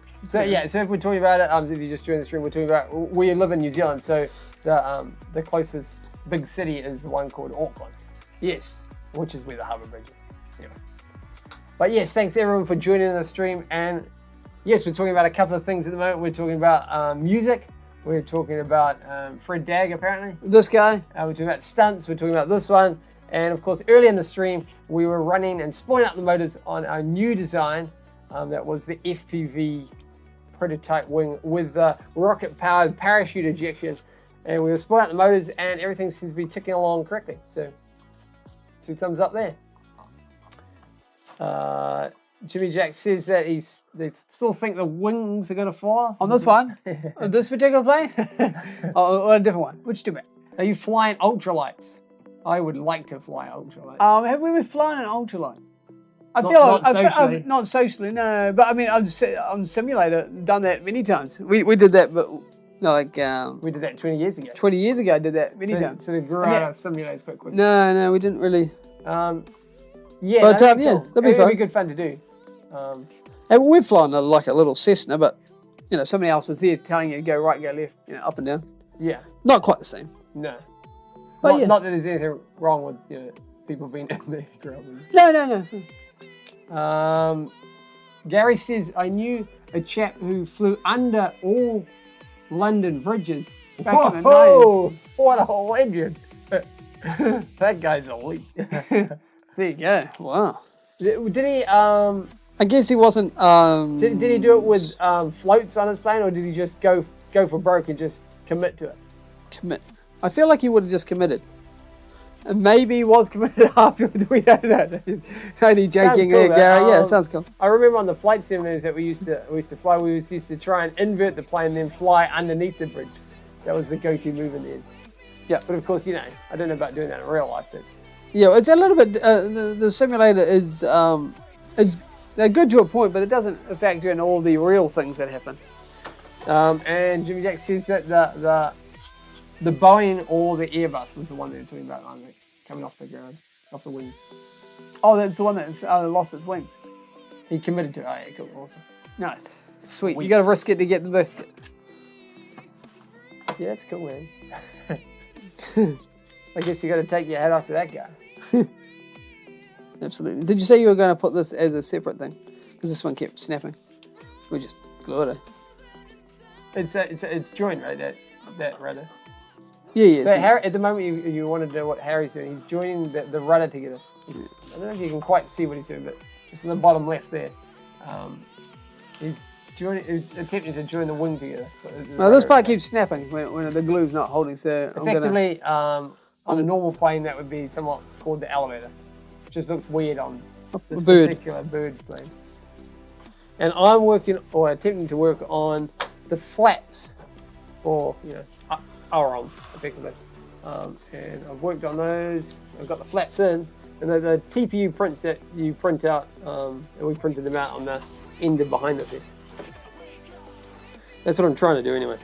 So if we're talking about it, if you just joined the stream, we're talking about we live in New Zealand, so the closest big city is the one called Auckland. Yes. Which is where the harbour bridge is. Anyway. But yes, thanks everyone for joining the stream, and yes, we're talking about a couple of things at the moment. We're talking about music. We're talking about Fred Dagg, apparently. This guy. We're talking about stunts. We're talking about this one. And of course, early in the stream, we were running and spooling up the motors on our new design. That was the FPV Prototype Wing with the rocket-powered parachute ejection. And we were spooling up the motors, and everything seems to be ticking along correctly. So, 2 thumbs up there. Jimmy Jack says that they still think the wings are going to fly. On this one? On this particular plane? or a different one? Which do we? Are you flying ultralights? I would like to fly ultralights. Have we been flying an ultralight? Not socially, no. But I mean, on simulator, done that many times. We did that, but we did that 20 years ago. 20 years ago, I did that many times. So they grew out of simulators quite quickly. No, we didn't really. Yeah, but that'd be fun. It'd be good fun to do. And we've flown like a little Cessna, but somebody else is there telling you to go right, go left, up and down. Yeah. Not quite the same. No. But not that there's anything wrong with people being in the ground. No. Gary says, I knew a chap who flew under all London bridges. Back in the 90s. What a legend. That guy's elite. There you go. Wow. Did he? I guess he wasn't. Did he do it with floats on his plane, or did he just go for broke and just commit to it? Commit. I feel like he would have just committed. And maybe he was committed afterwards. We don't know. Only joking there, Gary. Yeah, sounds cool. I remember on the flight simulators that we used to fly, we used to try and invert the plane and then fly underneath the bridge. That was the go-to move in the end. Yeah, but of course, I don't know about doing that in real life. Yeah, it's a little bit. The simulator is they're good to a point, but it doesn't factor in all the real things that happen. And Jimmy Jack says that the Boeing or the Airbus was the one they were talking about, coming off the ground, off the wings. Oh, that's the one that lost its wings. He committed to it. Oh, yeah, cool, awesome. Nice, sweet. You got to risk it to get the biscuit. Yeah, that's cool, man. I guess you got to take your hat off to that guy. Absolutely. Did you say you were going to put this as a separate thing? Because this one kept snapping. We just glued it. It's joined, right? That rudder. Yeah. So Harry, at the moment, you want to do what Harry's doing. He's joining the rudder together. I don't know if you can quite see what he's doing, but just in the bottom left there, he's attempting to join the wing together. Now this part keeps snapping when the glue's not holding. So effectively, on a normal plane, that would be somewhat called the elevator. It just looks weird on this particular bird plane. And I'm attempting to work on the flaps, or ailerons, effectively. And I've worked on those. I've got the flaps in, and the TPU prints that you print out, and we printed them out on the end and behind it there. That's what I'm trying to do anyway.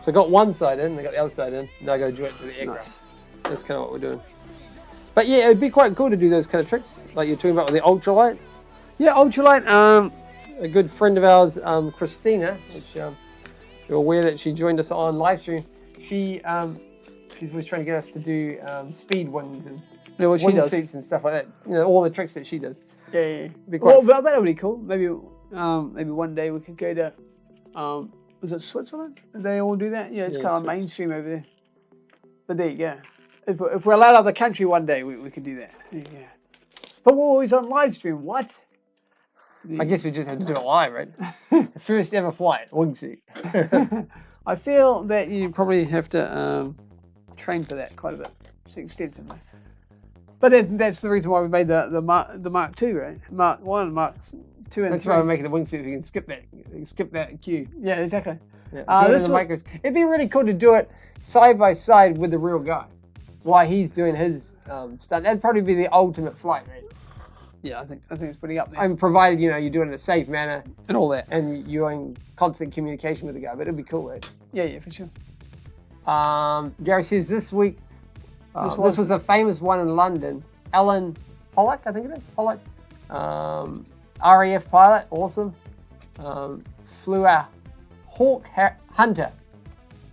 So I got one side in, I got the other side in, now I got to join it to the aircraft. Nice. That's kind of what we're doing. But yeah, it'd be quite cool to do those kind of tricks, like you're talking about with the ultralight. Yeah, ultralight. A good friend of ours, Christina, which you're aware that she joined us on Livestream. She's always trying to get us to do speed wings and wing suits and stuff like that. You know, all the tricks that she does. Yeah. Well, that would be cool. Maybe one day we could go to, was it Switzerland? Did they all do that? Yeah, it's kind of mainstream over there. But there you go. If we're allowed out of the country one day, we could do that. There you go. But we're always on live stream. What? I guess we just had to do it live, right? First ever flight, wingsuit. I feel that you probably have to train for that quite a bit, extensively. But that's the reason why we made the Mark II, right? Mark 1, Mark 2, and that's 3. why we're making the wingsuit. We can skip that queue. Yeah, exactly. Yeah. It'd be really cool to do it side by side with the real guy while he's doing his stunt. That'd probably be the ultimate flight, right? Yeah, I think it's pretty up there. And provided you're doing it in a safe manner and all that, and you're in constant communication with the guy. But it'd be cool, right? Yeah, for sure. Gary says this week, this was a famous one in London. Alan Pollock, I think it is. Pollock, RAF pilot, awesome. Flew a Hawk Hunter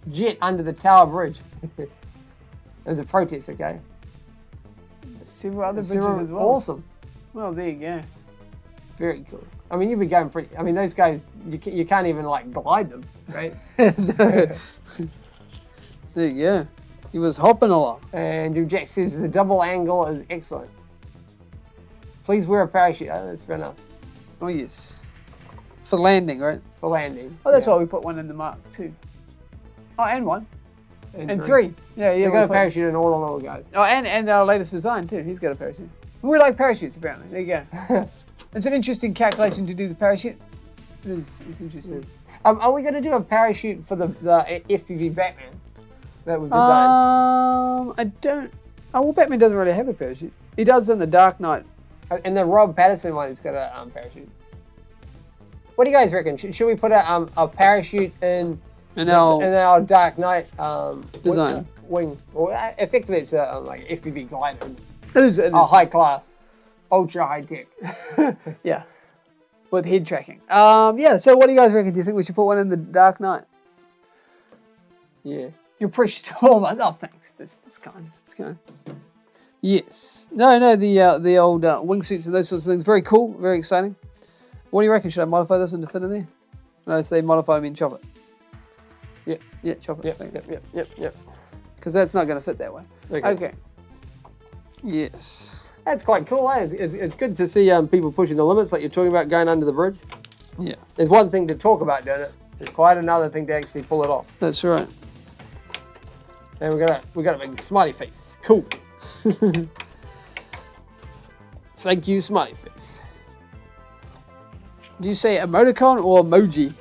jet under the Tower Bridge. There's a protest, okay? Several other bridges as well. Awesome. Well, there you go. Very cool. I mean, you've been going pretty. I mean, those guys, you can't even like glide them, right? So yeah, he was hopping along. And Jack says the double angle is excellent. Please wear a parachute. Oh, that's fair enough. Oh yes, for landing, right? For landing. Oh, that's why we put one in the Mark II. Oh, and 1. And 3. Yeah. They got a parachute in all the little guys. Oh, and our latest design too. He's got a parachute. We like parachutes, apparently. There you go. It's an interesting calculation to do the parachute. It's interesting. Are we going to do a parachute for the FPV Batman that we've designed? I don't. Oh, well, Batman doesn't really have a parachute. He does in the Dark Knight. And the Rob Patterson one, it's got a parachute. What do you guys reckon? Should we put a parachute in our Dark Knight design wing? Well, effectively, it's like an FPV glider. It is high class, ultra high tech. Yeah, with head tracking. Yeah. So, what do you guys reckon? Do you think we should put one in the Dark Knight? Yeah. You're precious. Oh, thanks. That's kind. It's kind. Yes. No. The old wingsuits and those sorts of things. Very cool. Very exciting. What do you reckon? Should I modify this one to fit in there? No, say modify. I mean chop it. Yeah. Yeah. Chop it. Yep. Because that's not going to fit that way. Okay. Yes. That's quite cool, eh? It's good to see people pushing the limits, like you're talking about going under the bridge. Yeah. There's one thing to talk about doing it. There's quite another thing to actually pull it off. That's right. And we got a big smiley face. Cool. Thank you, smiley face. Do you say emoticon or emoji?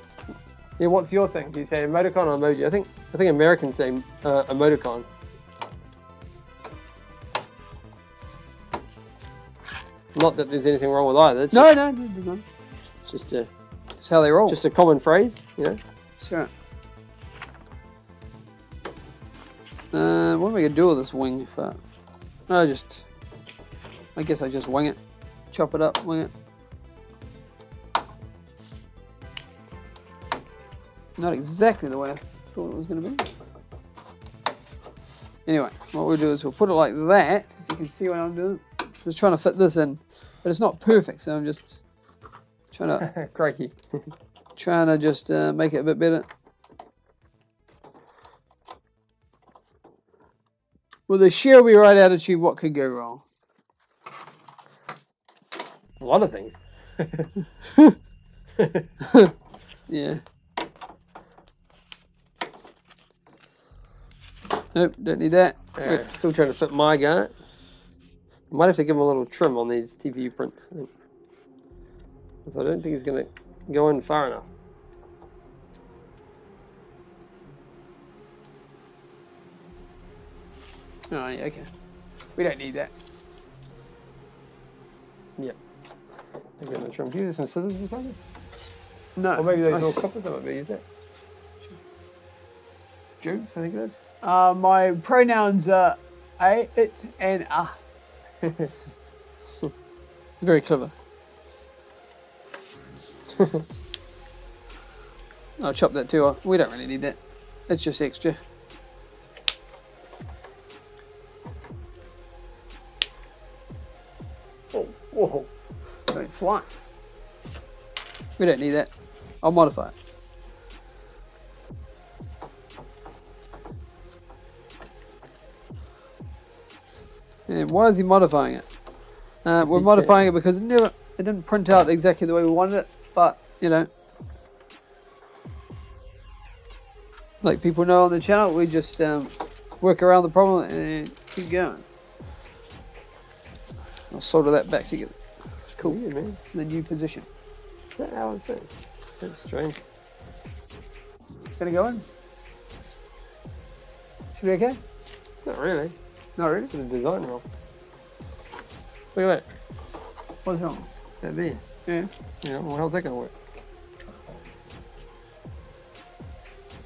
Yeah, what's your thing? Do you say emoticon or emoji? I think Americans say emoticon. Not that there's anything wrong with either. It's no. It's just a. It's how they roll. Just a common phrase, you know. Sure. What am I gonna do with this wing? I guess I just wing it, chop it up, wing it. Not exactly the way I thought it was gonna be. Anyway, what we'll do is we'll put it like that. If you can see what I'm doing. Just trying to fit this in, but it's not perfect, so I'm just trying to crikey, trying to just make it a bit better. With a sheer right attitude, what could go wrong? A lot of things. Yeah. Nope, don't need that. Yeah, still trying to fit my gun. Might have to give him a little trim on these TPU prints. So I don't think he's going to go in far enough. Oh, yeah, okay. We don't need that. Yeah. Maybe I'm trim. Do you use some scissors or something? No. Or maybe those little clippers, I might be use that. Juice, I think it is. My pronouns are I, it, and ah. Very clever. I'll chop that too off. We don't really need that. It's just extra. Oh, whoa. Don't fly. We don't need that. I'll modify it. And why is he modifying it? We're modifying it because it didn't print out exactly the way we wanted it, but you know, like people know on the channel, we just work around the problem and keep going. I'll solder that back together. It's cool, yeah, man. The new position. Is that how it fits? That's strange. Gonna go in? Should be okay? Not really. Not really. It's a design wrong. Look at that. What's wrong? That there. Yeah. You know, well, how's that going to work?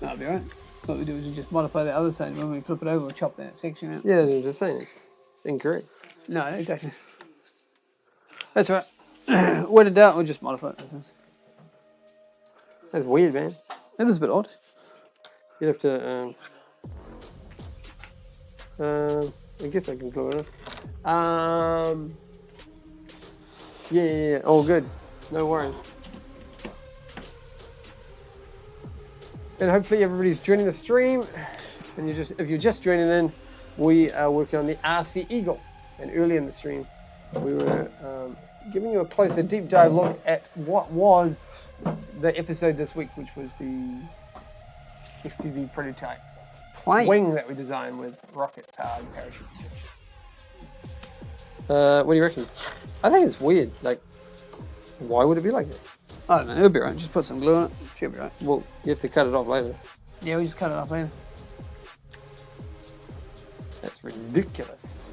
That'll be right. What we do is we just modify the other side. When we flip it over, we'll chop that section out. Yeah, they're just saying it's incorrect. No, exactly. That's right. When in doubt, we'll just modify it. That's weird, man. It is a bit odd. You'd have to, I guess I can glue it on. Yeah. All good. No worries. And hopefully everybody's joining the stream. And if you're just joining in, we are working on the RC Eagle. And early in the stream, we were giving you a closer deep dive look at what was the episode this week, which was the FPV Prototype Wing that we designed with rocket-powered parachute. What do you reckon? I think it's weird. Like, why would it be like that? I don't know. It'll be right. Just put some glue on it. Should be right. Well, you have to cut it off later. Yeah, we just cut it off later. That's ridiculous.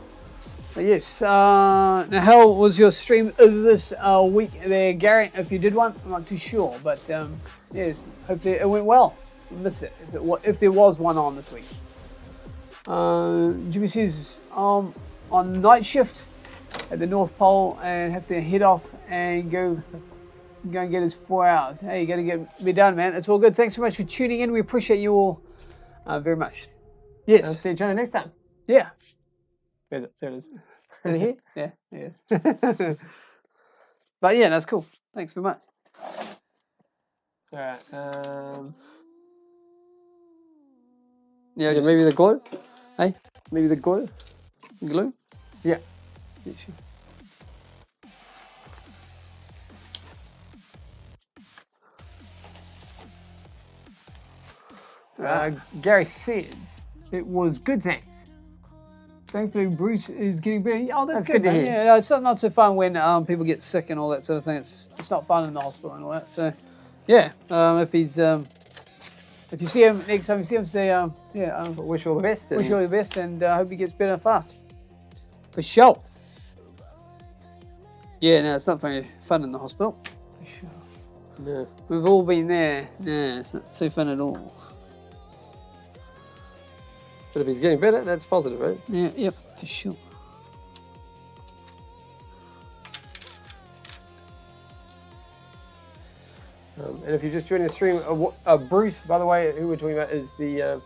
But yes. Now, how was your stream this week there, Gary? If you did one, I'm not too sure. But yes, hopefully it went well. Missed it. If there was one on this week. Jimmy says on night shift at the North Pole and have to head off and go and get his 4 hours. Hey, you got to be done, man. It's all good. Thanks so much for tuning in. We appreciate you all very much. Yes. I'll see each other next time. Yeah. There's it. There it is. Is it here? Yeah. But yeah, that's cool. Thanks very much. All right. Yeah, Yeah, maybe the glue? Hey? Maybe the glue? Glue? Yeah. Yeah, sure. Gary says it was good, thanks. Thankfully, Bruce is getting better. Oh, that's good to hear. Yeah, no, it's not so fun when people get sick and all that sort of thing. It's not fun in the hospital and all that. So, yeah, if you see him next time you see him, say Wish you all the best. Wish you all the best, and hope he gets better fast. For sure. Yeah, no, it's not very fun in the hospital. For sure. No. We've all been there. No, it's not so fun at all. But if he's getting better, that's positive, right? Yeah, yep, for sure. And if you're just joining the stream, Bruce, by the way, who we're talking about is the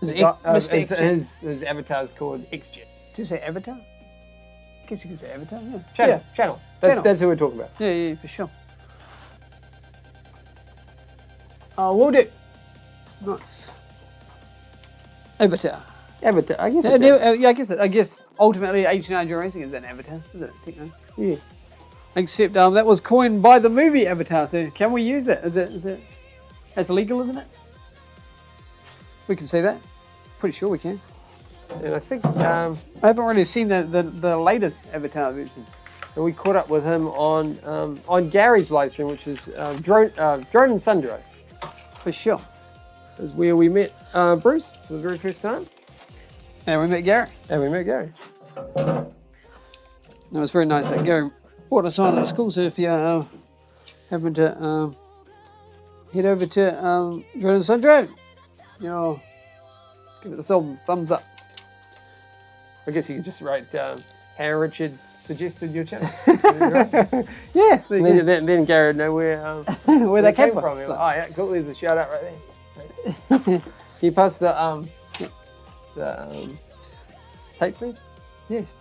his avatar is called EJECTION. Did you say avatar? I guess you can say avatar, yeah. Channel. That's who we're talking about. Yeah, for sure. We'll do. Nice. Avatar. Avatar. I guess. Yeah, I guess ultimately H&R Racing is an avatar, isn't it? Technically. Yeah. Except that was coined by the movie Avatar. So can we use it? Is it? That's illegal, isn't it? We can say that. Pretty sure we can. And I think I haven't really seen the latest Avatar version. and we caught up with him on Gary's live stream, which is drone and sun drive. For sure. Is where we met Bruce for the very first time. And we met Gary. And we met Gary. It was very nice that Gary brought us on. It was cool. So if you happen to head over to Drone and Sun Drive, you know, give it a thumbs up. I guess you could just write how Richard suggested your channel. Yeah. Then Gary would know where where they came from. So. Oh yeah, cool. There's a shout out right there. Can you pass the tape, please? Yes.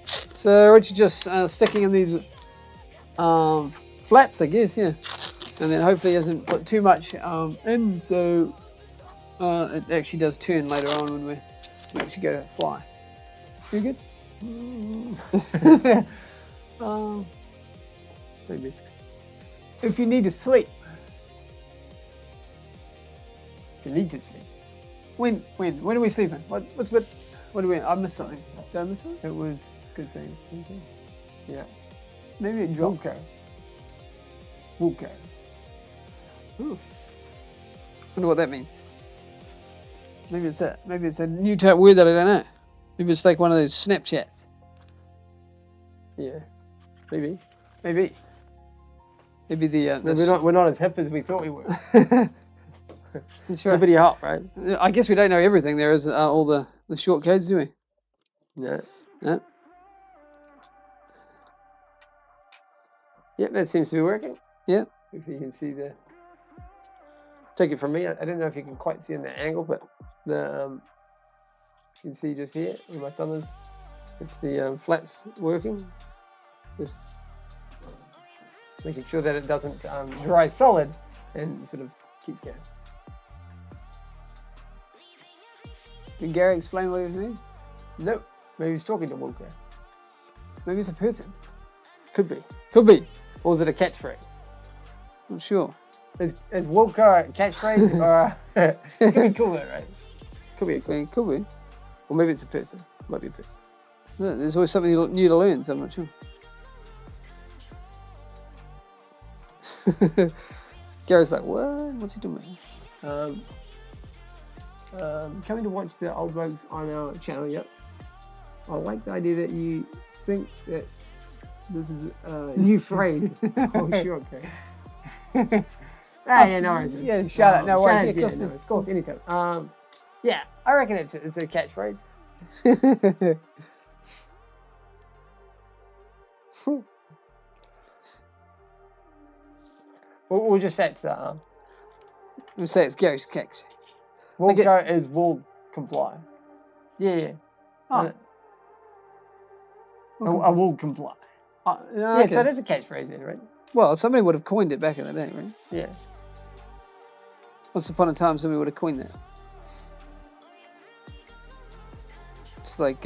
So Richard just sticking in these flaps, I guess, yeah. And then hopefully hasn't put too much in, so it actually does turn later on when we actually go to fly. You good? Maybe. If you need to sleep. If you need to sleep. When are we sleeping? What do we? I missed something. Did I miss something? It was good things. Yeah. Maybe it dropped. Vulko. Ooh. Wonder what that means. Maybe it's a new type word that I don't know. Maybe it's like one of those Snapchats. Yeah. Maybe. Maybe the we're not as hip as we thought we were. That's right. Pretty hot, right? I guess we don't know everything. There is all the short codes, do we? No. No. Yep, that seems to be working. Yeah. If you can see the... Take it from me. I don't know if you can quite see in the angle, but the you can see just here with my thumbs. It's the flaps working. Just making sure that it doesn't dry solid and sort of keeps going. Did Gary explain what he was meaning? Nope. Maybe he's talking to Wilco. Maybe it's a person. Could be. Could be. Or is it a catchphrase? Not sure. Is Wilco a catchphrase or it could be cool though, right? Could be. Could be. Or maybe it's a person. Might be a person. No, there's always something new to learn, so I'm not sure. Gary's like, what? What's he doing? Coming to watch the old blokes on our channel, yep. I like the idea that you think that this is a new phrase. Oh, sure, okay. Yeah, no worries. Man. Yeah, shout out. No worries. Yeah, of course, anytime. Yeah, I reckon it's a catchphrase. We'll just say it's that. We'll say it's Gary's catch. Wilco is will comply. Yeah. Oh. I will comply. Yeah, okay. So it is a catchphrase then, right? Well, somebody would have coined it back in the day, right? Yeah. Once upon a time, somebody would have coined that. It's like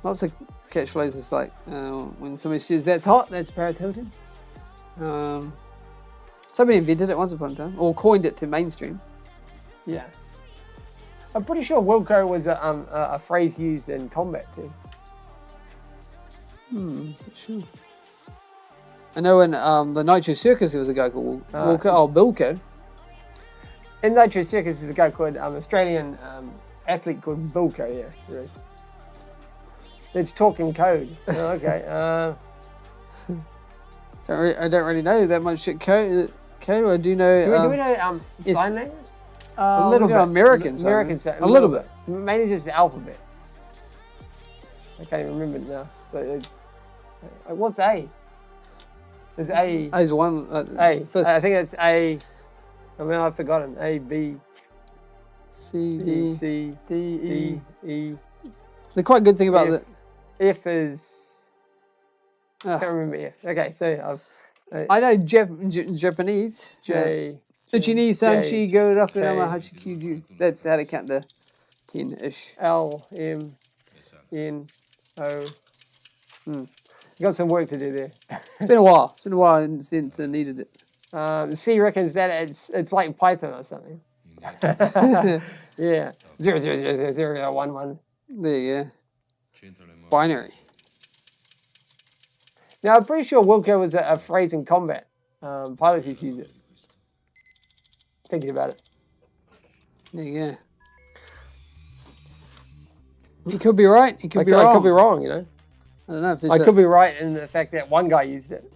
lots of catchphrases like when somebody says that's hot, that's Paris Hilton. Somebody invented it once upon a time, or coined it to mainstream. Yeah. I'm pretty sure Wilco was a phrase used in combat too. Sure. I know in the Nitro Circus there was a guy called Bilko. In Nitro Circus there's a guy called Australian athlete called Bilko, yeah. There is. It's talking code. Oh, okay. I don't really know that much code. I do know. Do we know sign language? A little bit. American sign. A little bit. Mainly just the alphabet. I can't even remember it now. So, what's A? There's A. A is one. A. I think it's A. I mean, I've forgotten. A, B, C, D, E. The quite good thing about that. F is. I can't remember F. Okay, so I know Japanese. J. Uchini Sanchi go it up and Hachikyuju. That's how to count the 10-ish. L M N O. Got some work to do there. It's been a while. It's been a while since I needed it. C reckons that it's like Python or something. Yeah. 0000011. There you go. Binary. Now I'm pretty sure Wilco was a phrase in combat. Pilots used to use it. Thinking about it. There you go. He could be right. He could be wrong. I could be wrong, you know. I don't know if I could be right in the fact that one guy used it.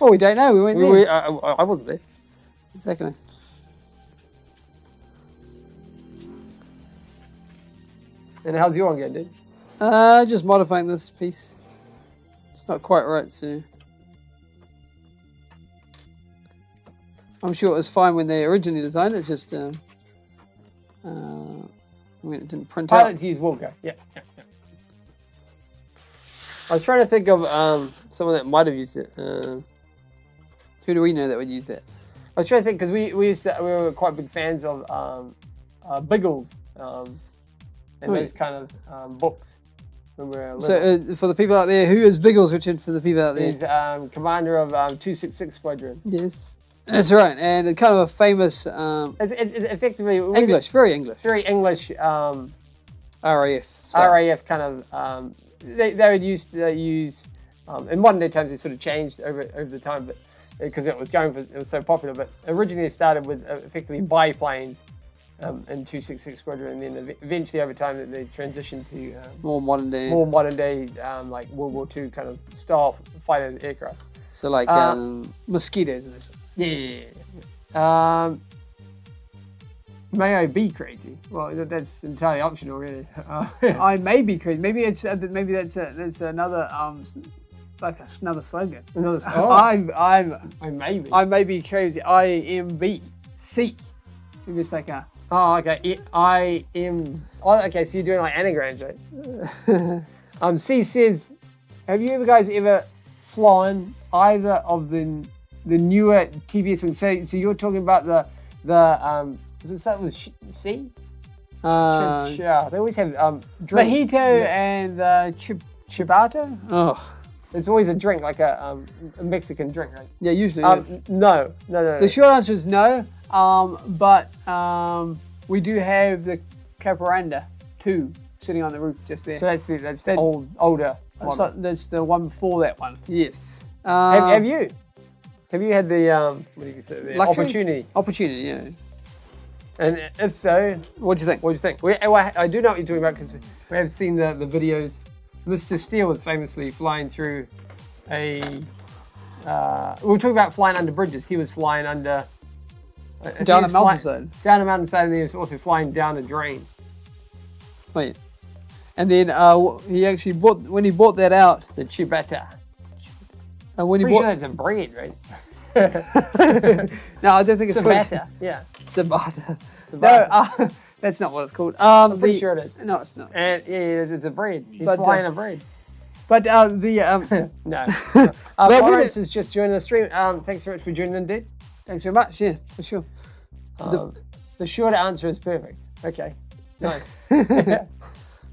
Well, we don't know. We weren't there. I wasn't there. Exactly. And how's your one going, dude? Just modifying this piece. It's not quite right, so I'm sure it was fine when they originally designed it. It's just when it didn't print out. Pilots use Wilco. Yeah. I was trying to think of someone that might have used it. Who do we know that would use that? I was trying to think because we were quite big fans of Biggles and those kind of books when we were little. So for the people out there, who is Biggles, Richard? For the people out there, he's commander of 266 Squadron. Yes, that's right, and kind of a famous. It's effectively English, very English. Very English. RAF. So. RAF kind of. They would use in modern day times. It sort of changed over the time, but because it was so popular. But originally it started with effectively biplanes in 266 Squadron, and then eventually over time they transitioned to more modern day, like World War II kind of style fighter aircraft. So like mosquitoes and this. Yeah. May I be crazy? Well, that's entirely optional, really. I may be crazy. Maybe that's another like another slogan. I may be crazy. IMBC. Maybe it's like a. Oh, okay. Okay, so you're doing like anagrams, right? C says, have you guys ever flown either of the newer TVS wings? So you're talking about the does it start with C? They always have drink. Mojito and Chibato. Oh, it's always a drink, like a Mexican drink, right? Yeah, usually. No. The short answer is no. But we do have the Caparanda 2 sitting on the roof just there. So that's the older one. That's the one before that one. Yes. Have you had the what do you say? The opportunity? Opportunity, yeah. And if so, what do you think? I do know what you're talking about because we have seen the videos. Mr. Steele was famously flying through we were talking about flying under bridges. He was flying under down a mountainside. Down a mountainside, and he was also flying down a drain. Oh yeah. And then he actually when he bought that out, the ciabatta. And when he bought that's a bread, right? No, I don't think it's ciabatta. Yeah. Ciabatta. No, that's not what it's called. I'm pretty sure it is. No, it's not. And it's a bread. He's flying a bread. But no. Lawrence is just joining the stream. Thanks very much for joining in, dude. Thanks very much. Yeah, for sure. The short answer is perfect. Okay. Nice.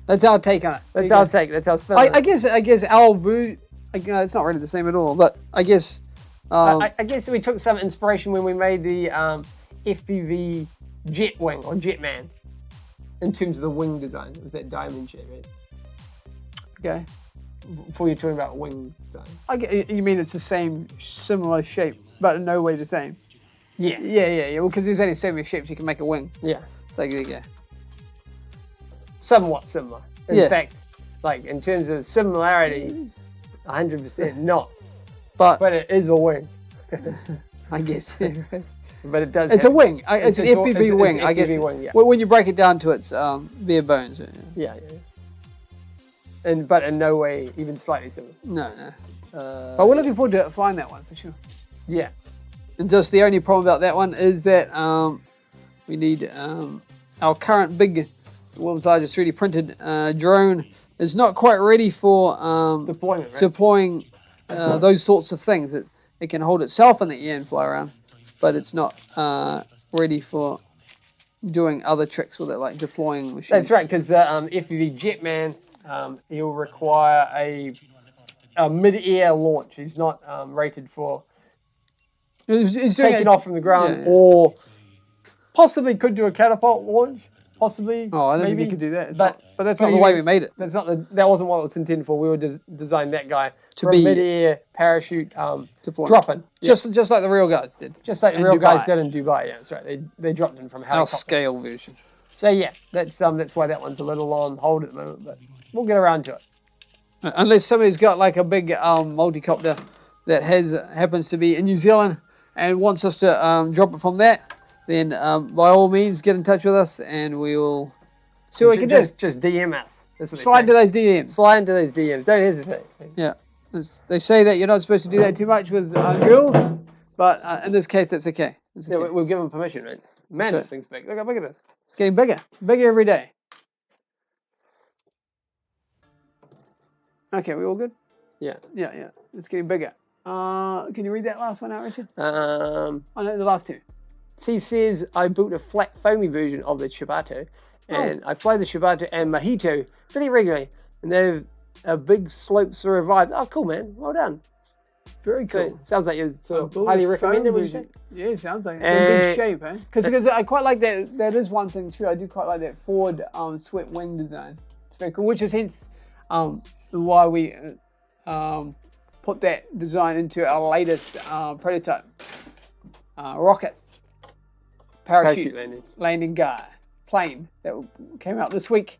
That's our take on it. That's our take. That's our spin. I guess our view. It's not really the same at all. But I guess. I guess we took some inspiration when we made the FPV jet wing or JETMAN in terms of the wing design. It was that diamond shape, right? Okay. Before you're talking about wing design. You mean it's the same, similar shape, but in no way the same? Yeah. Well, because there's only so many shapes you can make a wing. Yeah. So there you go. Somewhat similar. In fact, like in terms of similarity, 100% not. But it is a wing. I guess. Yeah, right. But it does. It's a wing. It's an FPV wing. I guess. Wing, yeah. When you break it down to its bare bones. Yeah. But in no way even slightly similar. No. But we're looking forward to flying that one for sure. Yeah. And just the only problem about that one is that we need our current big, world's largest 3D printed drone is not quite ready for deployment. Right? Deploying those sorts of things. It can hold itself in the air and fly around. but it's not ready for doing other tricks with it, like deploying machines. That's right, because the FPV JETMAN, he'll require a mid-air launch. He's not rated for taking off from the ground, or possibly could do a catapult launch. Possibly. Oh, I don't think maybe. he could do that. But that's not the way we made it. That's not that wasn't what it was intended for. We were designed that guy to for be a mid-air parachute dropping. Just like the real guys did. Just like the real guys did in Dubai. Yeah, that's right. They dropped in from helicopter. Our scale version. So yeah, that's why that one's a little on hold at the moment, but we'll get around to it. Unless somebody's got like a big multicopter that happens to be in New Zealand and wants us to drop it from that, then by all means get in touch with us and we will see what we can do. Just DM us. Slide into those DMs. Slide into those DMs. Don't hesitate. Yeah. They say that you're not supposed to do that too much with girls, but in this case, that's okay. Yeah, we'll give them permission, right? Man, this thing's big. Look how big it is. It's getting bigger. Bigger every day. Okay, we all good? Yeah. Yeah. It's getting bigger. Can you read that last one out, Richard? Oh, no, the last two. He says, I built a flat foamy version of the Shibato, and I fly the Shibato and Mojito pretty regularly, and they've a big slope survives. Oh, cool, man. Well done. Very cool. So, sounds like you're sort of highly recommended, would you say? Yeah, it sounds like it's in good shape, eh? Because I quite like that. That is one thing, too. I do quite like that forward swept wing design. It's very cool, which is hence why we put that design into our latest prototype rocket parachute landing guy plane that came out this week.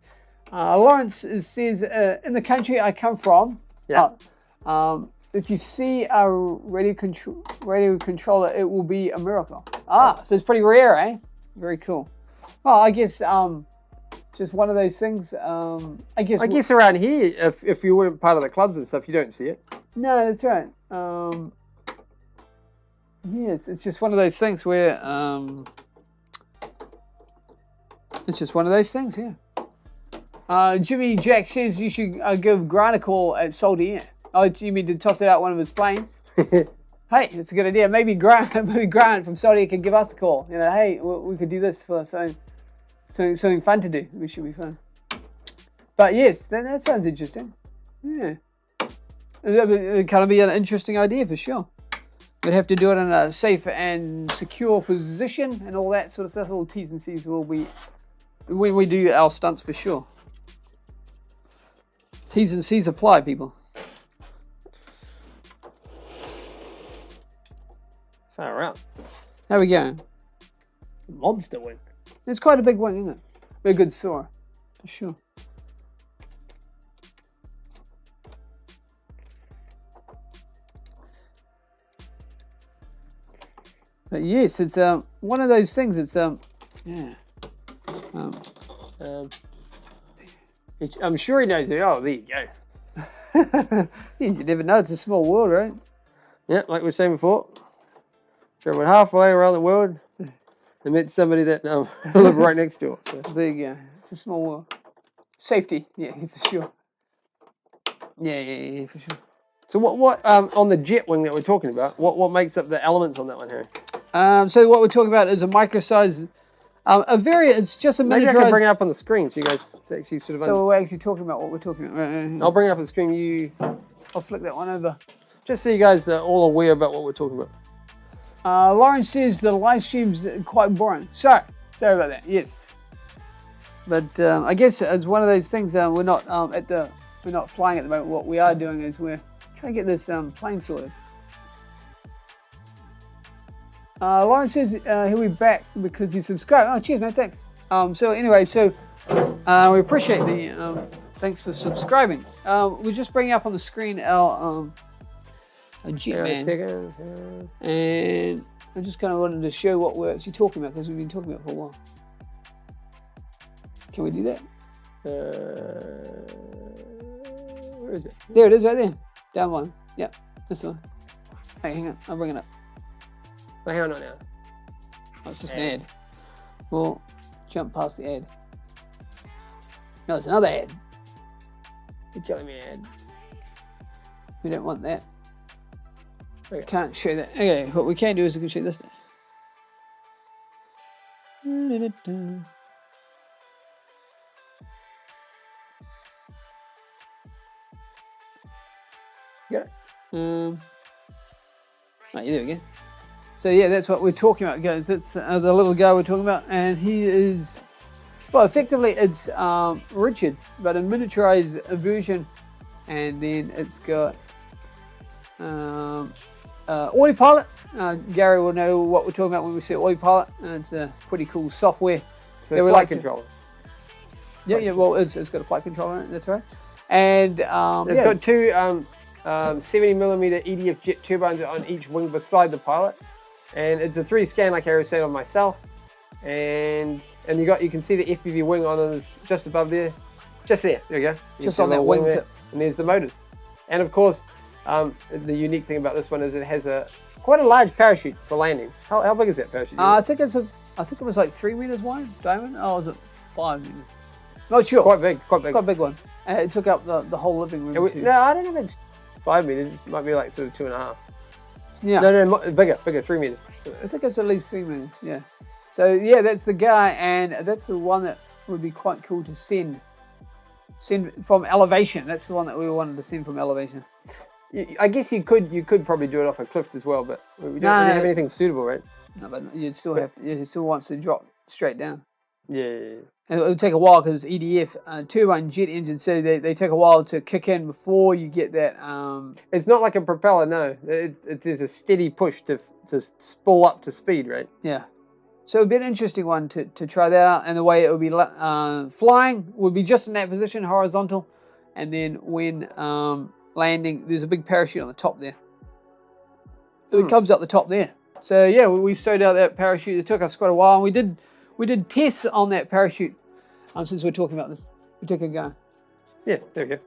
Lawrence says, in the country I come from, if you see a radio controller, it will be a miracle. So it's pretty rare, eh? Very cool. Well, I guess just one of those things. I guess around here, if you weren't part of the clubs and stuff, you don't see it. No, that's right. Yes, it's just one of those things where it's just one of those things, yeah. Jimmy Jack says you should give Grant a call at Salty Air. Oh, you mean to toss it out one of his planes? Hey, that's a good idea. Maybe Grant from Salty Air could give us a call. You know, hey, we could do this for something fun to do. It should be fun. But yes, that sounds interesting. Yeah. It kind of be an interesting idea for sure. We'd have to do it in a safe and secure position and all that sort of stuff. All T's and C's will be when we do our stunts for sure. T's and C's apply, people. Far out. How we going? Monster wing. It's quite a big wing, isn't it? Very good soar, for sure. But yes, it's one of those things. It's yeah. I'm sure he knows it. Oh, there you go. You never know. It's a small world, right? Yeah, like we were saying before. Traveled halfway around the world and met somebody that lived right next door. So. There you go. It's a small world. Safety, yeah, for sure. Yeah, for sure. So what on the jet wing that we're talking about? What makes up the elements on that one, Harry? So what we're talking about is a micro-size, it's just a miniaturized. Maybe I can bring it up on the screen so you guys actually sort of. So we're actually talking about what we're talking about. Right. I'll bring it up on the screen. I'll flick that one over. Just so you guys are all aware about what we're talking about. Lauren says the live stream's quite boring. Sorry about that. Yes, but I guess it's one of those things. We're not we're not flying at the moment. What we are doing is we're trying to get this plane sorted. Lauren says he'll be back because he subscribed. Oh, cheers, man. Thanks. So anyway, we appreciate the thanks for subscribing. We're just bringing up on the screen our JETMAN, and I just kind of wanted to show what we're actually talking about because we've been talking about it for a while. Can we do that? Where is it? There it is, right there. Down one. Yeah, this one. Hey, hang on. I'll bring it up. Well, hang on now. Oh, it's just an ad. We'll jump past the ad. No, it's another ad. You're killing me, ad. We don't want that. Okay. Can't show that. Okay, what we can do is we can show this thing. Got it. Right, there we go. So yeah, that's what we're talking about, guys. That's the little guy we're talking about, and he is, well, effectively it's Richard, but a miniaturized version, and then it's got autopilot. Gary will know what we're talking about when we say autopilot, and it's a pretty cool software. So the flight controller. Yeah, well, it's got a flight controller in it, that's right. And it's got two 70mm EDF jet turbines on each wing beside the pilot, and it's a 3D scan like I was saying on myself, and you can see the FPV wing on it just above there, just there. There you go. Just on that wing tip. And there's the motors, and of course, the unique thing about this one is it has quite a large parachute for landing. How big is that parachute? I think it was like 3 meters wide, Diamond. Oh, was it 5 meters? Not sure. Quite big. Quite a big one. It took up the whole living room too. No, I don't know if it's 5 meters. It might be like sort of 2.5. Yeah. No, bigger, 3 meters. I think it's at least 3 meters. Yeah. So yeah, that's the guy, and that's the one that would be quite cool to send from elevation. That's the one that we wanted to send from elevation. I guess you could probably do it off a cliff as well, but we don't really have anything suitable, right? No, but it still wants to drop straight down. Yeah. And it'll take a while because EDF turbine jet engines, so they take a while to kick in before you get that. It's not like a propeller, no. There's a steady push to spool up to speed, right? Yeah. So it'd be an interesting one to try that out, and the way it would be flying would be just in that position, horizontal, and then when landing, there's a big parachute on the top there. It comes up the top there. So yeah, we sewed out that parachute. It took us quite a while, and we did tests on that parachute. Since we're talking about this, we took a go. Yeah, there we go.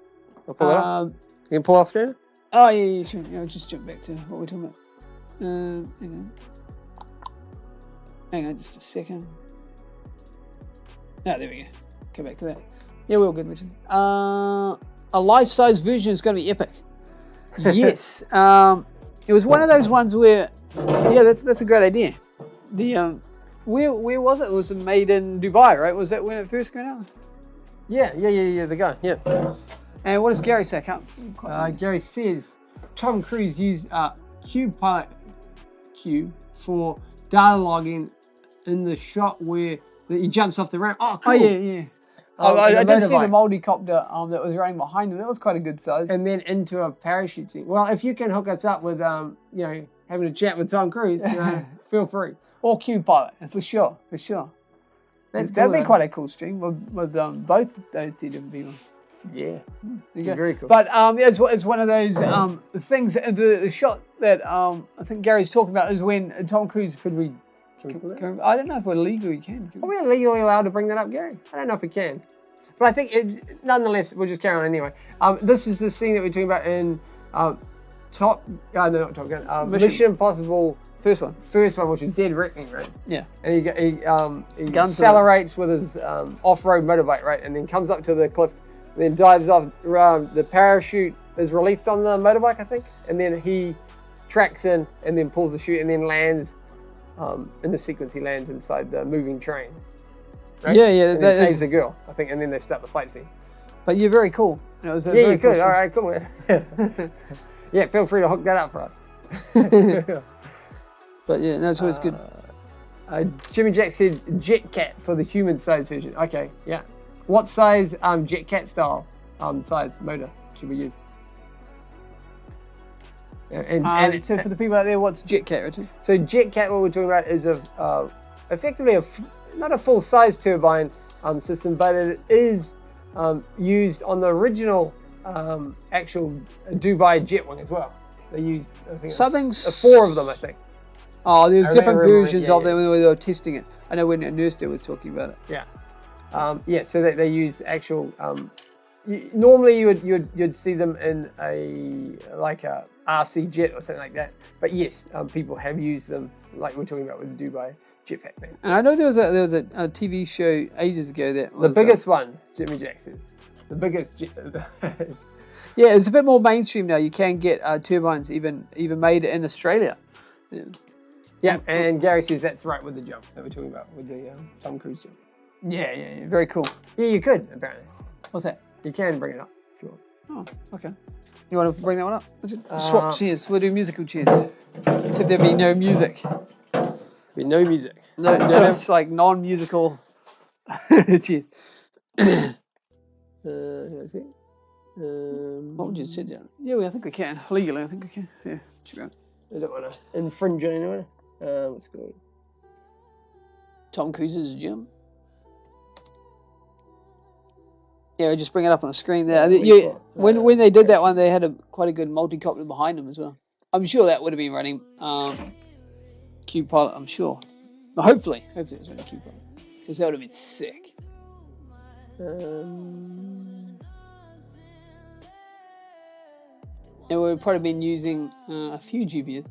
I'll pull it up. You can pull off there? Oh yeah, sure. Yeah, I'll just jump back to what we're talking about. Hang on just a second. There we go. Go back to that. Yeah, we're all good, Richard. A life-size version is going to be epic. Yes. It was one of those ones where, yeah, that's a great idea. The where was it? It was made in Dubai, right? Was that when it first came out? Yeah. The guy. Yeah. And what does Gary say? Gary says Tom Cruise used KiwiFil for data logging in the shot where he jumps off the ramp. Oh, cool. Oh yeah. I did see the multi-copter that was running behind him. That was quite a good size. And then into a parachute scene. Well, if you can hook us up with, having a chat with Tom Cruise, feel free. Or KiwiFil, for sure. That'd be quite a cool stream with both those two different people. Yeah, very cool. But it's one of those things. The shot that I think Gary's talking about is when Tom Cruise. I don't know if we're legally can. Are we legally allowed to bring that up, Gary? I don't know if we can. But I think, nonetheless, we'll just carry on anyway. This is the scene that we're talking about in not Top Gun. Mission Impossible. First one, which is Dead Reckoning, right? Yeah. And he accelerates with his off-road motorbike, right? And then comes up to the cliff, and then dives off. The parachute is released on the motorbike, I think, and then he tracks in and then pulls the chute and then lands. In the sequence, he lands inside the moving train. Right? Yeah. And that saves the girl, I think, and then they start the fight scene. But you're very cool. It was very cool. All right, cool. Yeah, feel free to hook that up for us. But yeah, that's always good. Jimmy Jack said JetCat for the human size version. Okay, yeah. What size JetCat style size motor should we use? And so for the people out there, what's JetCat, Richard? So JetCat, what we're talking about is effectively not a full size turbine system, but it is used on the original actual Dubai jet wing as well. They used, I think, 4 of them, I think. Oh, there's different versions of them when they were testing it. I know when Nurster was talking about it. Yeah. So they used actual. Normally you'd see them in a RC jet or something like that. But yes, people have used them, like we're talking about with the Dubai jetpack thing. And I know there was a TV show ages ago that was the biggest one. Jimmy Jack says the biggest. Yeah, it's a bit more mainstream now. You can get turbines even made in Australia. Yeah, and Gary says that's right with the jump that we're talking about, with the Tom Cruise jump. Yeah. Very cool. Yeah, you could, apparently. What's that? You can bring it up if you want. Oh, okay. You want to bring that one up? Swap cheers. We'll do musical cheers. Except there'll be no music. Be no music. No, so it's like non-musical cheers. Let's see. What would you say, John? Yeah, I think we can. Legally, I think we can. Yeah, should be on. I don't want to infringe on anyone. What's going on? Tom Cruise's jump. Yeah, just bring it up on the screen there. When they did that one, they had quite a good multi-copter behind them as well. I'm sure that would have been running QPilot, I'm sure. Well, hopefully it was running QPilot. Because that would have been sick. And we've probably been using a few GPUs.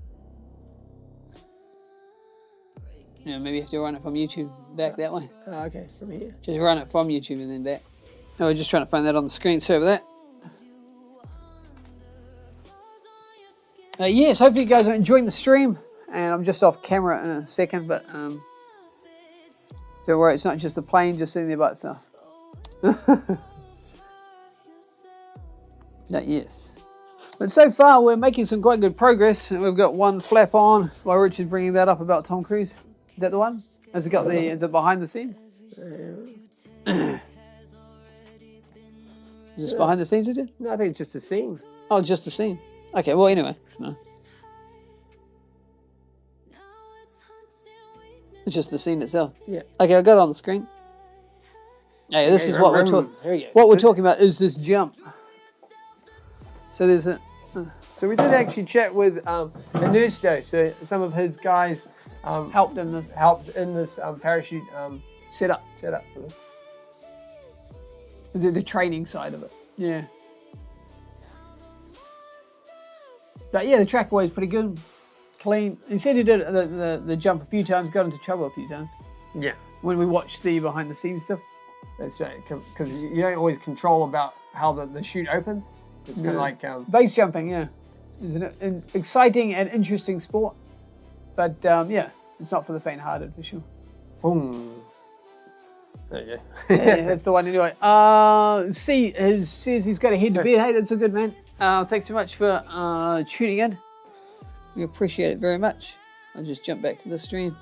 Yeah, maybe you have to run it from YouTube back that way. Okay, from here. Just run it from YouTube and then back. No, we're just trying to find that on the screen. Sorry about that. Yes, hopefully you guys are enjoying the stream. And I'm just off camera in a second, but don't worry, it's not just a plane just sitting there by itself. Yes. But so far, we're making some quite good progress. We've got one flap on while Richard's bringing that up about Tom Cruise. Is that the one? Has it got the, is it behind the scenes? Is this behind the scenes, Richard? No, I think it's just a scene. Oh, just a scene. Okay, well, anyway. No. It's just the scene itself. Yeah. Okay, I got it on the screen. Hey, this is what we're talking. What we're talking about is this jump. So there's a. So we did actually chat with a nurse though. So some of his guys Helped in this parachute setup. setup. The training side of it. Yeah. But yeah, the track was pretty good, clean. He said he did the jump a few times, got into trouble a few times. Yeah. When we watched the behind the scenes stuff. That's right, because you don't always control about how the chute opens. It's kind of like base jumping. Yeah, it's an exciting and interesting sport, but yeah, it's not for the faint-hearted for sure. Boom. There you go. Yeah, that's the one anyway. Says he's got to head to bed. Hey, that's a good man. Thanks so much for tuning in. We appreciate it very much. I'll just jump back to the stream.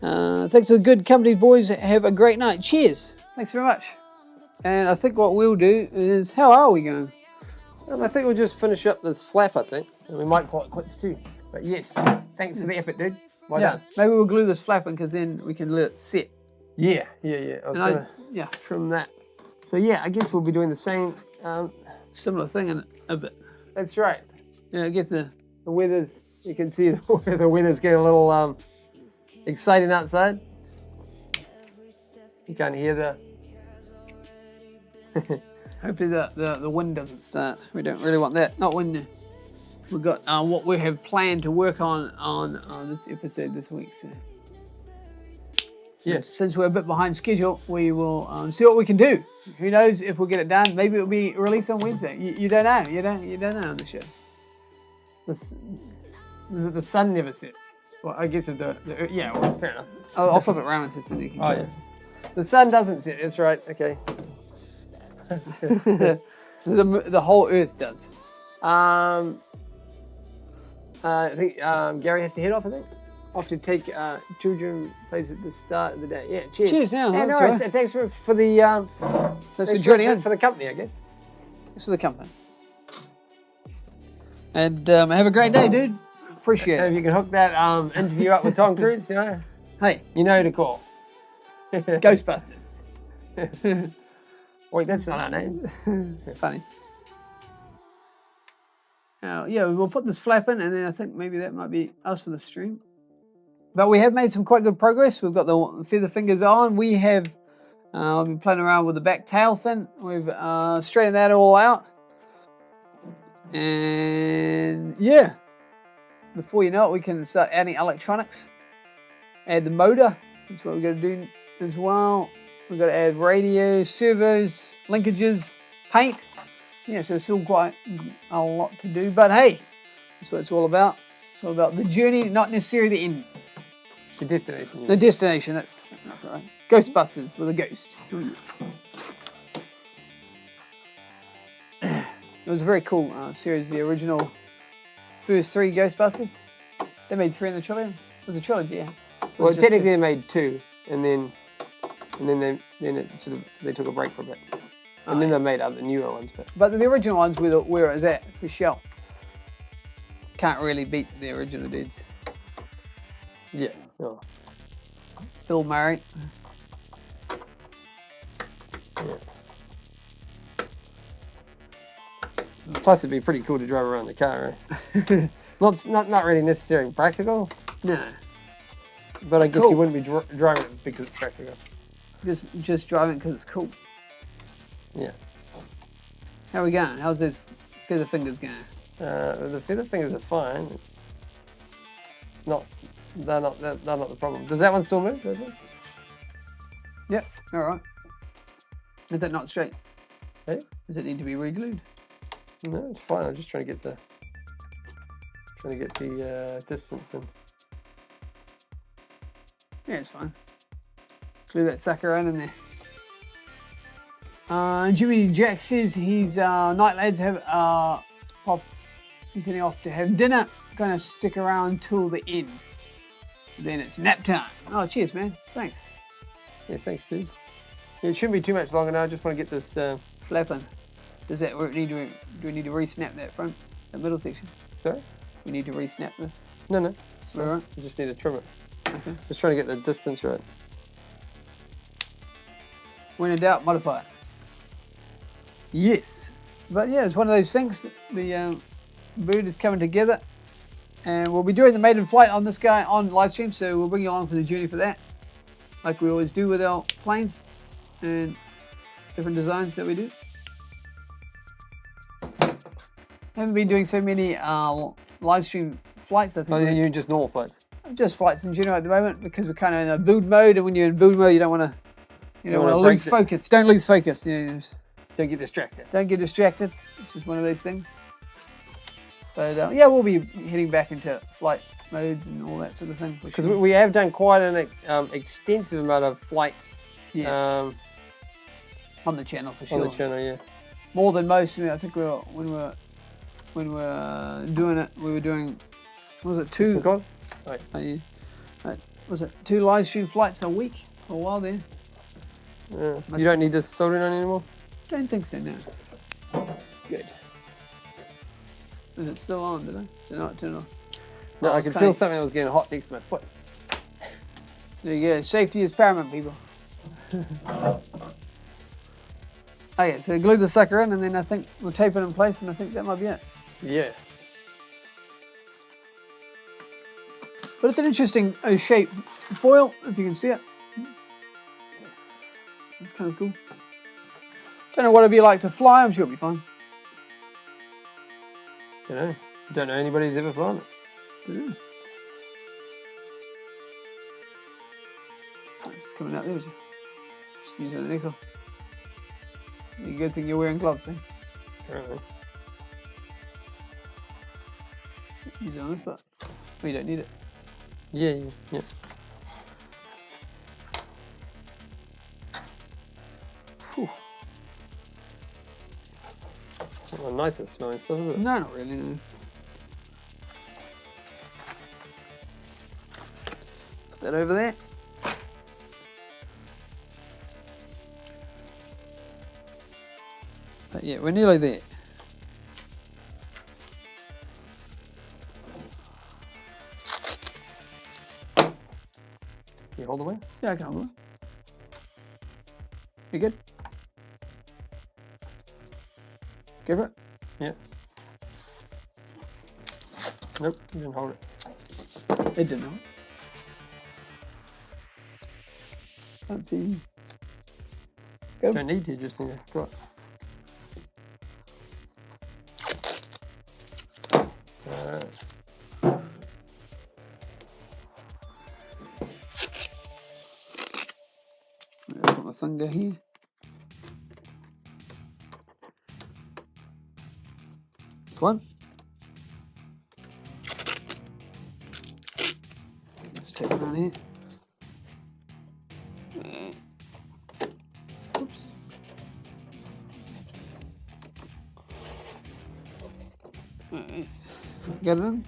Thanks to the good company, boys. Have a great night. Cheers. Thanks very much. And I think what we'll do is, how are we going? I think we'll just finish up this flap, I think. And we might call it quits too. But yes, thanks for the effort, dude. Well done. Maybe we'll glue this flap in because then we can let it sit. Yeah. I was going to trim that. So yeah, I guess we'll be doing the same. Similar thing in a bit. That's right. Yeah, I guess the weather's, you can see the weather's getting a little exciting outside. You can't hear the... Hopefully the wind doesn't start. We don't really want that. Not when we've got what we have planned to work on this episode this week. So yes, since we're a bit behind schedule, we will see what we can do. Who knows if we'll get it done? Maybe it'll be released on Wednesday. You don't know. You don't know on the show. The sun never sets. Well, I guess yeah. Well, fair enough. I'll flip it around just so you can. Oh yeah. The sun doesn't set. That's right. Okay. the whole Earth does. I think Gary has to head off. I think off to take children place at the start of the day. Yeah. Cheers. Cheers now. Yeah, no worries. Thanks for the. So joining in for the company, I guess. Thanks for the company. And have a great day, dude. Appreciate it. If you can hook that interview up with Tom Cruise, you know. Hey, you know who to call. Ghostbusters. Wait, that's not our name. Funny. Yeah, we'll put this flap in, and then I think maybe that might be us for the stream. But we have made some quite good progress. We've got the feather fingers on. We have been playing around with the back tail fin. We've straightened that all out. And yeah, before you know it, we can start adding electronics. Add the motor. That's what we're going to do as well. We've got to add radio, servos, linkages, paint. Yeah, so it's still quite a lot to do. But hey, that's what it's all about. It's all about the journey, not necessarily the end. The destination. Yeah. The destination, that's right. Ghostbusters with a ghost. It was a very cool series, the original first 3 Ghostbusters. They made 3 in the trilogy. It was a trilogy, yeah. Well, technically they made 2, and then they took a break for a bit. And then they made other newer ones. But the original ones where it was at, for sure. Can't really beat the original dudes. Yeah. Oh. Bill Murray. Yeah. Plus, it'd be pretty cool to drive around the car, right? not really necessarily practical. No. But I guess you wouldn't be driving it because it's practical. Just driving because it's cool. Yeah. How are we going? How's those feather fingers going? The feather fingers are fine. It's not. They're not the problem. Does that one still move? Yep. All right. Is that not straight? Hey? Does it need to be re-glued? No, it's fine. I'm just trying to get the distance in. Yeah, it's fine. Glue that sucker in there. Jimmy Jack says he's night lads have he's heading off to have dinner. Gonna stick around till the end. Then it's nap time. Oh, cheers, man. Thanks. Yeah, thanks, Steve. Yeah, it shouldn't be too much longer now. I just want to get this flapping. Does that work? Do we need to re-snap that middle section? Sorry? We need to re-snap this. No. All right. You just need to trim it. Okay. Just trying to get the distance right. When in doubt, modify it. Yes. But yeah, it's one of those things that the bird is coming together. And we'll be doing the maiden flight on this guy on Livestream, so we'll bring you along for the journey for that. Like we always do with our planes and different designs that we do. Haven't been doing so many Livestream flights, I think. Oh, you just normal flights? Just flights in general at the moment, because we're kind of in a build mode, and when you're in build mode, you don't want to lose focus. Don't lose focus. Don't get distracted. Don't get distracted. This is one of those things. But yeah, we'll be heading back into flight modes and all that sort of thing. Because we have done quite an extensive amount of flights. Yes. On the channel for sure. On the channel, yeah. More than most. I think when we were doing it, we were doing, was it 2? Right. Was it 2 live stream flights a week for a while there? Yeah. You don't need this soldering on anymore? Don't think so, no. Good. Is it still on, did I not turn it on? No, I could feel something that was getting hot next to my foot. There you go. Safety is paramount, people. Okay, so glue the sucker in, and then I think we'll tape it in place, and I think that might be it. Yeah. But it's an interesting shape foil, if you can see it. It's kind of cool. Don't know what it'd be like to fly. I'm sure it'll be fine. Don't know anybody who's ever flown it. Yeah. It's coming out there, just use it the next one. Good thing you're wearing gloves then. Apparently. Use it on this part. Well, you don't need it. Yeah. Whew. Not the nicest smelling stuff, is it? No, not really, no. Put that over there. But yeah, we're nearly there. You hold the wing? Yeah, I can hold it. You good? Go for it? Yeah. Nope, you didn't hold it. It didn't hold it. Can't see. Go. Don't need to, just need to draw it. Put my finger here. This one. Just take it around here. Got it in?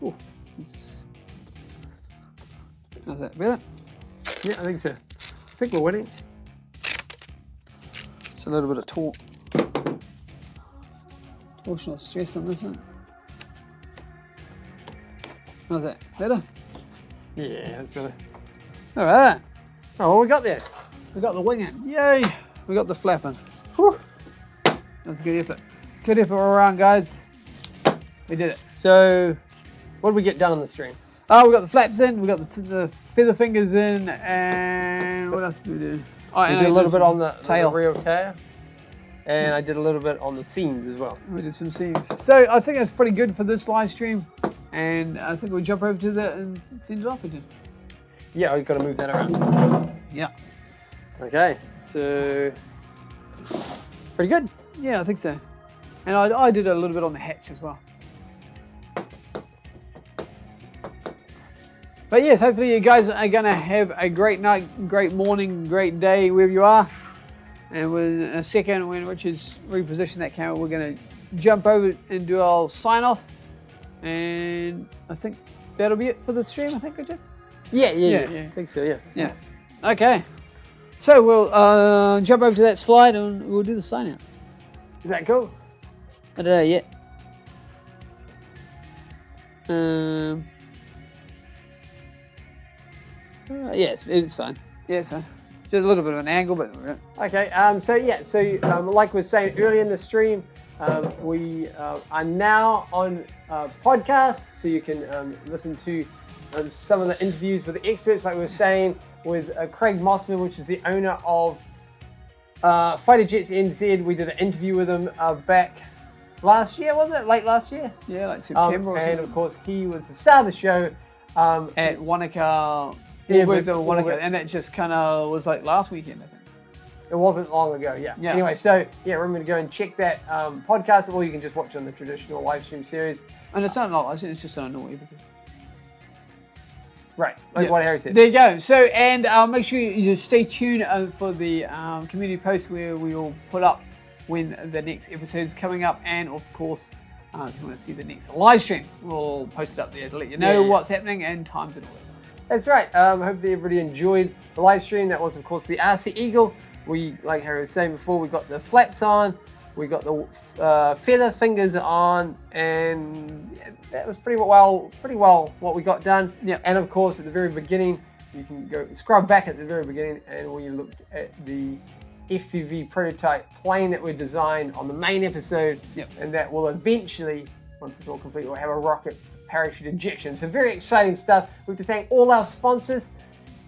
Ooh, how's that? Better? Yeah, I think so. I think we're winning. It's a little bit of torsional stress on this one. How's that? Better? Yeah, that's better. All right. Oh, what we got there? We got the wing in. Yay! We got the flap in. Whew. That's a good effort. Good effort all around, guys. We did it. So, what did we get done on the stream? Oh, we got the flaps in. We got the feather fingers in, and what else did we do? Oh, We did a little bit on the tail. rear tail, and I did a little bit on the seams as well. We did some seams. So I think that's pretty good for this live stream, and I think we'll jump over to that and send it off again. Yeah, we've got to move that around. Yeah. Okay, so pretty good. Yeah, I think so. And I did a little bit on the hatch as well. But yes, hopefully you guys are going to have a great night, great morning, great day, wherever you are. And in a second, when Richard's repositioned that camera, we're going to jump over and do our sign off. And I think that'll be it for the stream, I think, Richard? Yeah. Yeah. I think so, yeah. Yeah. Okay. So we'll jump over to that slide and we'll do the sign out. Is that cool? I don't know yet. Yes, it's fine. Yeah, it's fine. Just a little bit of an angle, but we're Okay, so like we were saying earlier in the stream, we are now on podcasts, so you can listen to some of the interviews with the experts, like we were saying, with Craig Mossman, which is the owner of Fighter Jets NZ. We did an interview with him back last year, was it? Late last year? Yeah, like September or something. And of course, he was the star of the show. At Wanaka, Yeah, Wanaka, and that just kind of was like last weekend, I think. It wasn't long ago, yeah. Anyway, so yeah, remember to go and check that podcast, or you can just watch it on the traditional live stream series. And it's not a lot, it's just on a normal episode. Right, like what Harry said. There you go. So, and make sure you just stay tuned for the community post where we will put up when the next episode is coming up, and of course, if you want to see the next live stream, we'll post it up there to let you know what's happening and times and all that. That's right. Hopefully everybody enjoyed the live stream. That was, of course, the RC Eagle. We, like Harry was saying before, we got the flaps on, we got the feather fingers on, and that was pretty well what we got done. Yeah. And of course, at the very beginning, you can go scrub back at the very beginning, and we looked at the FPV prototype plane that we designed on the main episode, and that will eventually, once it's all complete, we'll have a rocket parachute ejection. So very exciting stuff. We have to thank all our sponsors.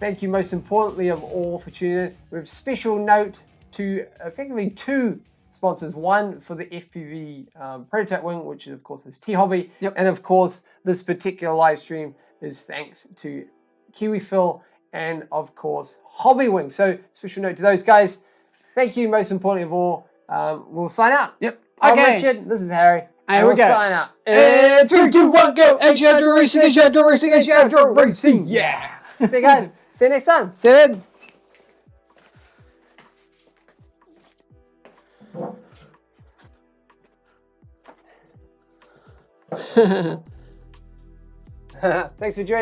Thank you most importantly of all for tuning in. We have special note to effectively two sponsors. One for the FPV Prototype Wing, which is, of course, is T-Hobby. And of course, this particular live stream is thanks to KiwiFil and, of course, Hobby Wing. So special note to those guys. Thank you most importantly of all. We'll sign out. I'm Richard. This is Harry. And we'll sign out. And 3, 2, 1, go! Edge outdoor racing, edge outdoor racing, edge outdoor racing. Yeah. See you guys. See you next time. See you then. Thanks for joining.